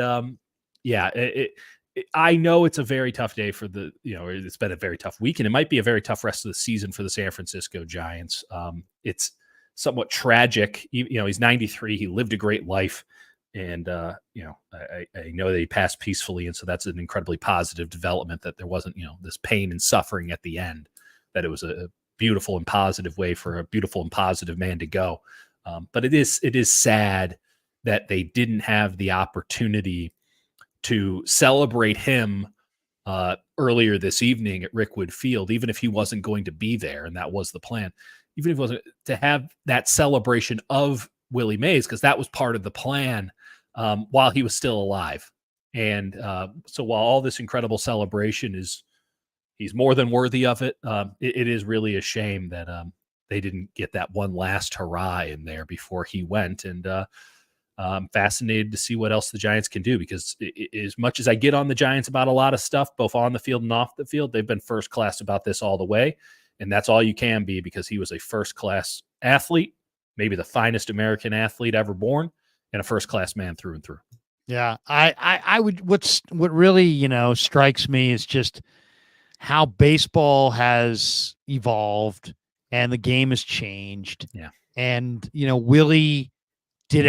I know it's a very tough day for it's been a very tough week, and it might be a very tough rest of the season for the San Francisco Giants. It's somewhat tragic. He's 93. He lived a great life. And, I know that he passed peacefully. And so that's an incredibly positive development, that there wasn't, this pain and suffering at the end, that it was a beautiful and positive way for a beautiful and positive man to go. But it is sad that they didn't have the opportunity to celebrate him earlier this evening at Rickwood Field, even if he wasn't going to be there. And that was the plan. Even if it wasn't, to have that celebration of Willie Mays, because that was part of the plan while he was still alive. And so while all this incredible celebration he's more than worthy of it, it is really a shame that they didn't get that one last hurrah in there before he went. And I'm fascinated to see what else the Giants can do, because as much as I get on the Giants about a lot of stuff, both on the field and off the field, they've been first class about this all the way. And that's all you can be, because he was a first-class athlete, maybe the finest American athlete ever born, and a first-class man through and through. Yeah, I would. What really strikes me is just how baseball has evolved and the game has changed. Yeah. And, Willie did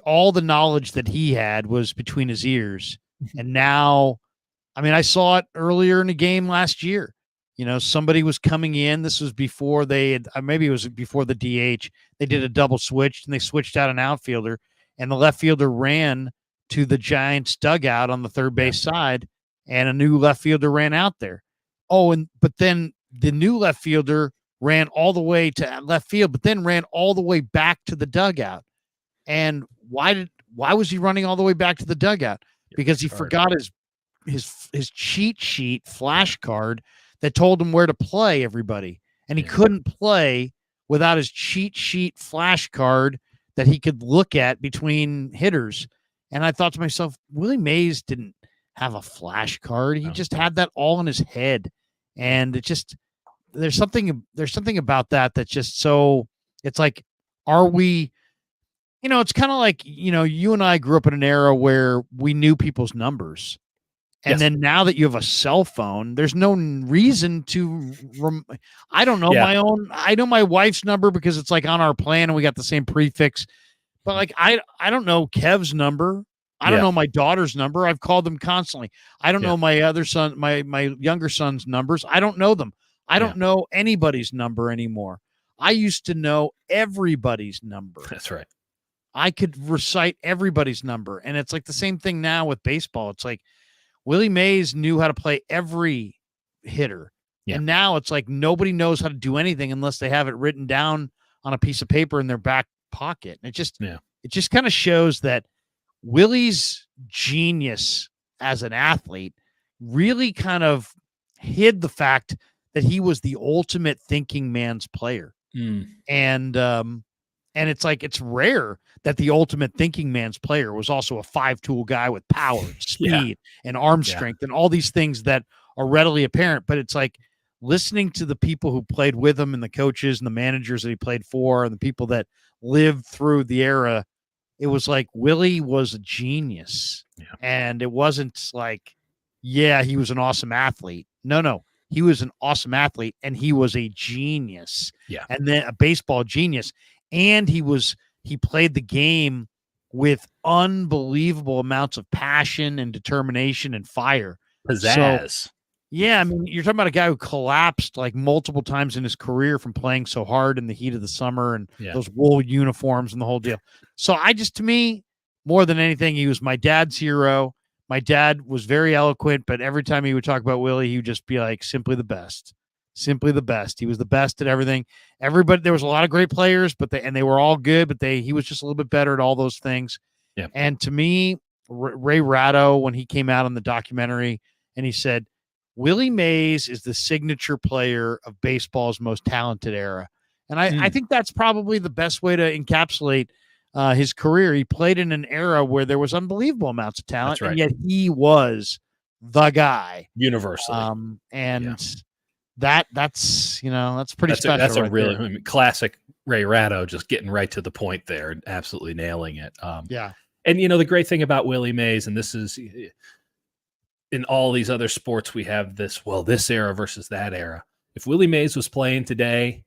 all the knowledge that he had was between his ears. And now, I saw it earlier in the game last year. Somebody was coming in. This was before maybe it was before the DH. They did a double switch and they switched out an outfielder, and the left fielder ran to the Giants dugout on the third base side, and a new left fielder ran out there. But then the new left fielder ran all the way to left field, but then ran all the way back to the dugout. And why was he running all the way back to the dugout? Because he forgot his cheat sheet flashcard that told him where to play everybody. And he couldn't play without his cheat sheet flashcard that he could look at between hitters. And I thought to myself, Willie Mays didn't have a flashcard. He just had that all in his head. And it just, there's something about that that's just so, it's like, are we, it's kind of like, you and I grew up in an era where we knew people's numbers. And then now that you have a cell phone, there's no reason to, I don't know I know my wife's number because it's like on our plan and we got the same prefix, but like, I don't know Kev's number. I don't know my daughter's number. I've called them constantly. I don't know my other son, my younger son's numbers. I don't know them. I don't know anybody's number anymore. I used to know everybody's number. That's right. I could recite everybody's number. And it's like the same thing now with baseball. It's like, Willie Mays knew how to play every hitter. Yeah. And now it's like nobody knows how to do anything unless they have it written down on a piece of paper in their back pocket. And it just kind of shows that Willie's genius as an athlete really kind of hid the fact that he was the ultimate thinking man's player. And it's like, it's rare that the ultimate thinking man's player was also a 5-tool guy with power, speed, and arm strength, and all these things that are readily apparent. But it's like listening to the people who played with him and the coaches and the managers that he played for and the people that lived through the era, it was like Willie was a genius. Yeah. And it wasn't like, he was an awesome athlete. No. He was an awesome athlete, and he was a genius. Yeah. And then a baseball genius. And he played the game with unbelievable amounts of passion and determination and fire. Pizzazz. So, you're talking about a guy who collapsed like multiple times in his career from playing so hard in the heat of the summer and those wool uniforms and the whole deal. So to me, more than anything, he was my dad's hero. My dad was very eloquent, but every time he would talk about Willie, he would just be like, simply the best. Simply the best. He was the best at everything. Everybody, there was a lot of great players, but they were all good, but he was just a little bit better at all those things. Yeah. And to me, Ray Ratto, when he came out on the documentary and he said, Willie Mays is the signature player of baseball's most talented era. And I think that's probably the best way to encapsulate his career. He played in an era where there was unbelievable amounts of talent, and yet he was the guy universally. That's pretty special. That's a really classic Ray Ratto, just getting right to the point there and absolutely nailing it. And the great thing about Willie Mays, and this is in all these other sports, we have this era versus that era. If Willie Mays was playing today,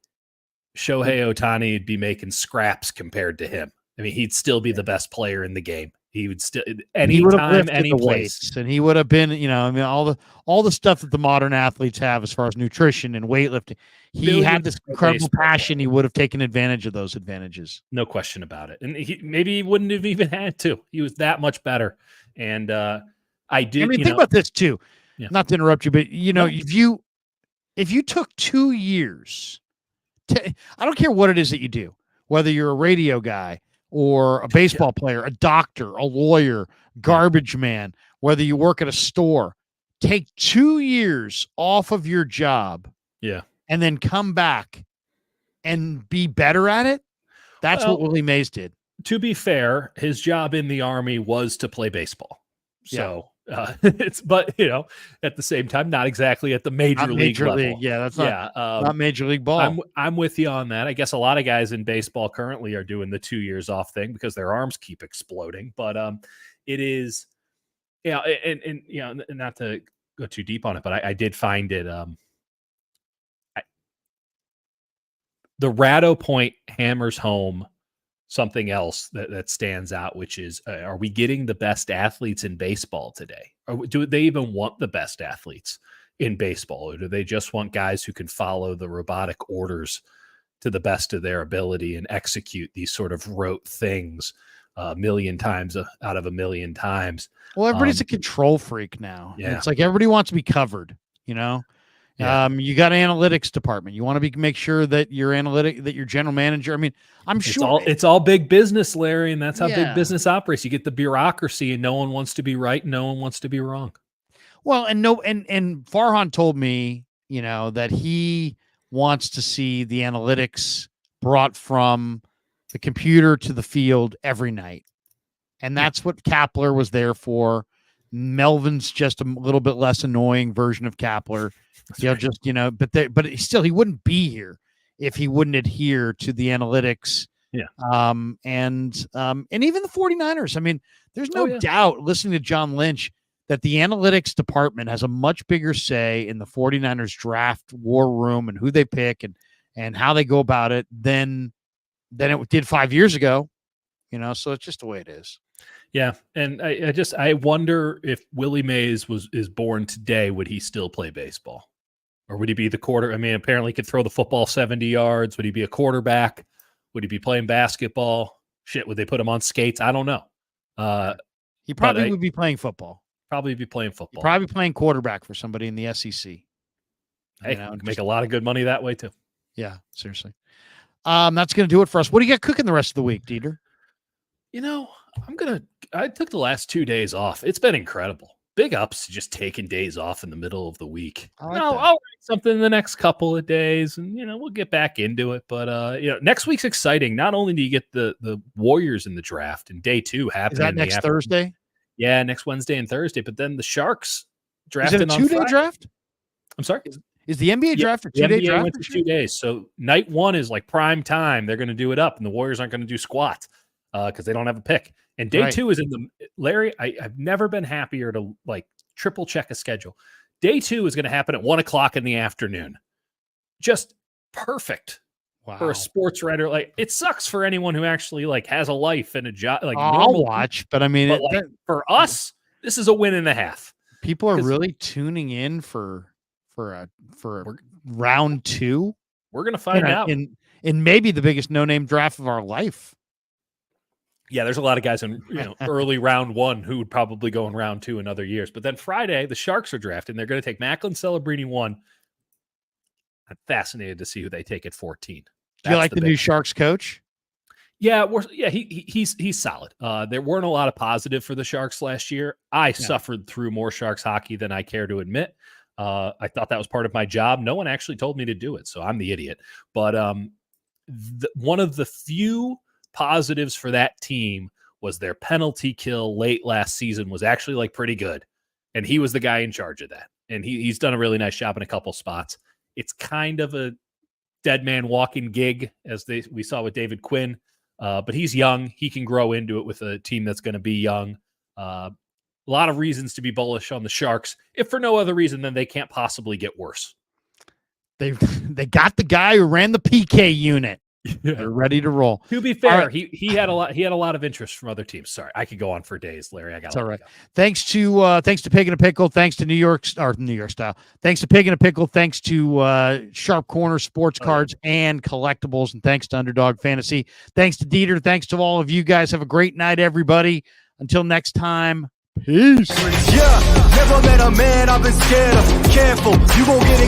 Shohei Ohtani would be making scraps compared to him. I mean, he'd still be the best player in the game. He would still anytime, any place, and he would have been, all the stuff that the modern athletes have as far as nutrition and weightlifting. He had this incredible passion. He would have taken advantage of those advantages, no question about it. And maybe he wouldn't have even had to. He was that much better. And think about this too. Yeah. Not to interrupt you, but if you took 2 years, I don't care what it is that you do, whether you're a radio guy or a baseball player, a doctor, a lawyer, garbage man, whether you work at a store, take 2 years off of your job and then come back and be better at it. That's what Willie Mays did. To be fair, his job in the Army was to play baseball. So at the same time, not exactly at the major league level. Yeah, that's not major league ball. I'm with you on that. I guess a lot of guys in baseball currently are doing the 2 years off thing because their arms keep exploding. But it is, and not to go too deep on it, but I did find it. The Ratto point hammers home something else that stands out, which is, are we getting the best athletes in baseball today? Or do they even want the best athletes in baseball? Or do they just want guys who can follow the robotic orders to the best of their ability and execute these sort of rote things a million times out of a million times? Well, everybody's a control freak now. Yeah. It's like everybody wants to be covered, you know? Yeah. You got an analytics department. You want to make sure that your general manager. I mean, I'm sure it's all big business, Larry, and that's how Yeah. big business operates. You get the bureaucracy, and no one wants to be right, and no one wants to be wrong. Well, and Farhan told me, that he wants to see the analytics brought from the computer to the field every night, and that's what Kapler was there for. Melvin's just a little bit less annoying version of Kapler. But still, he wouldn't be here if he wouldn't adhere to the analytics. Yeah. And even the 49ers. I mean, there's no doubt, listening to John Lynch, that the analytics department has a much bigger say in the 49ers draft war room and who they pick and how they go about it than it did 5 years ago. So it's just the way it is. Yeah, and I wonder if Willie Mays is born today, would he still play baseball? Or would he be the quarter? I mean, apparently he could throw the football 70 yards. Would he be a quarterback? Would he be playing basketball? Shit, would they put him on skates? I don't know. He probably would be playing football. Probably be playing football. Probably playing quarterback for somebody in the SEC. Hey, make a lot of good money that way too. Yeah, seriously. That's going to do it for us. What do you got cooking the rest of the week, Dieter? I took the last 2 days off. It's been incredible. Big ups to just taking days off in the middle of the week. I'll write something in the next couple of days, and we'll get back into it. But next week's exciting. Not only do you get the Warriors in the draft, and day 2 happening. Is that next Thursday? Yeah, next Wednesday and Thursday. But then the Sharks drafting on Friday. Is it a 2-day draft? I'm sorry? Is the NBA draft a 2-day draft? Went to 2 days. So night 1 is like prime time. They're going to do it up, and the Warriors aren't going to do squat because they don't have a pick. And day 2 is in the Larry. I've never been happier to triple check a schedule. Day 2 is going to happen at 1:00 in the afternoon. Just perfect for a sports writer. It sucks for anyone who actually has a life and a job. I'll watch, but I mean, for us, this is a win and a half. People are really tuning in for round 2. We're going to find out in maybe the biggest no-name draft of our life. Yeah, there's a lot of guys in early round 1 who would probably go in round 2 in other years. But then Friday, the Sharks are drafting. They're going to take Macklin Celebrini 1. I'm fascinated to see who they take at 14. Do you like the new Sharks coach? Yeah, he's solid. There weren't a lot of positive for the Sharks last year. I suffered through more Sharks hockey than I care to admit. I thought that was part of my job. No one actually told me to do it, so I'm the idiot. But one of the few positives for that team was their penalty kill late last season was actually pretty good. And he was the guy in charge of that. And he's done a really nice job in a couple spots. It's kind of a dead man walking gig, as we saw with David Quinn. But he's young. He can grow into it with a team that's going to be young. A lot of reasons to be bullish on the Sharks, if for no other reason than they can't possibly get worse. They got the guy who ran the PK unit. Yeah. They're ready to roll. To be fair, he had a lot of interest from other teams. Sorry, I could go on for days, Larry. I got all right. Thanks to Pig and a Pickle. Thanks to New York Style. Thanks to Pig and a Pickle. Thanks to Sharp Corner Sports Cards and Collectibles, and thanks to Underdog Fantasy. Thanks to Dieter. Thanks to all of you guys. Have a great night, everybody. Until next time, peace. Yeah, never met a man I've been scared of. Careful, you gon' get it.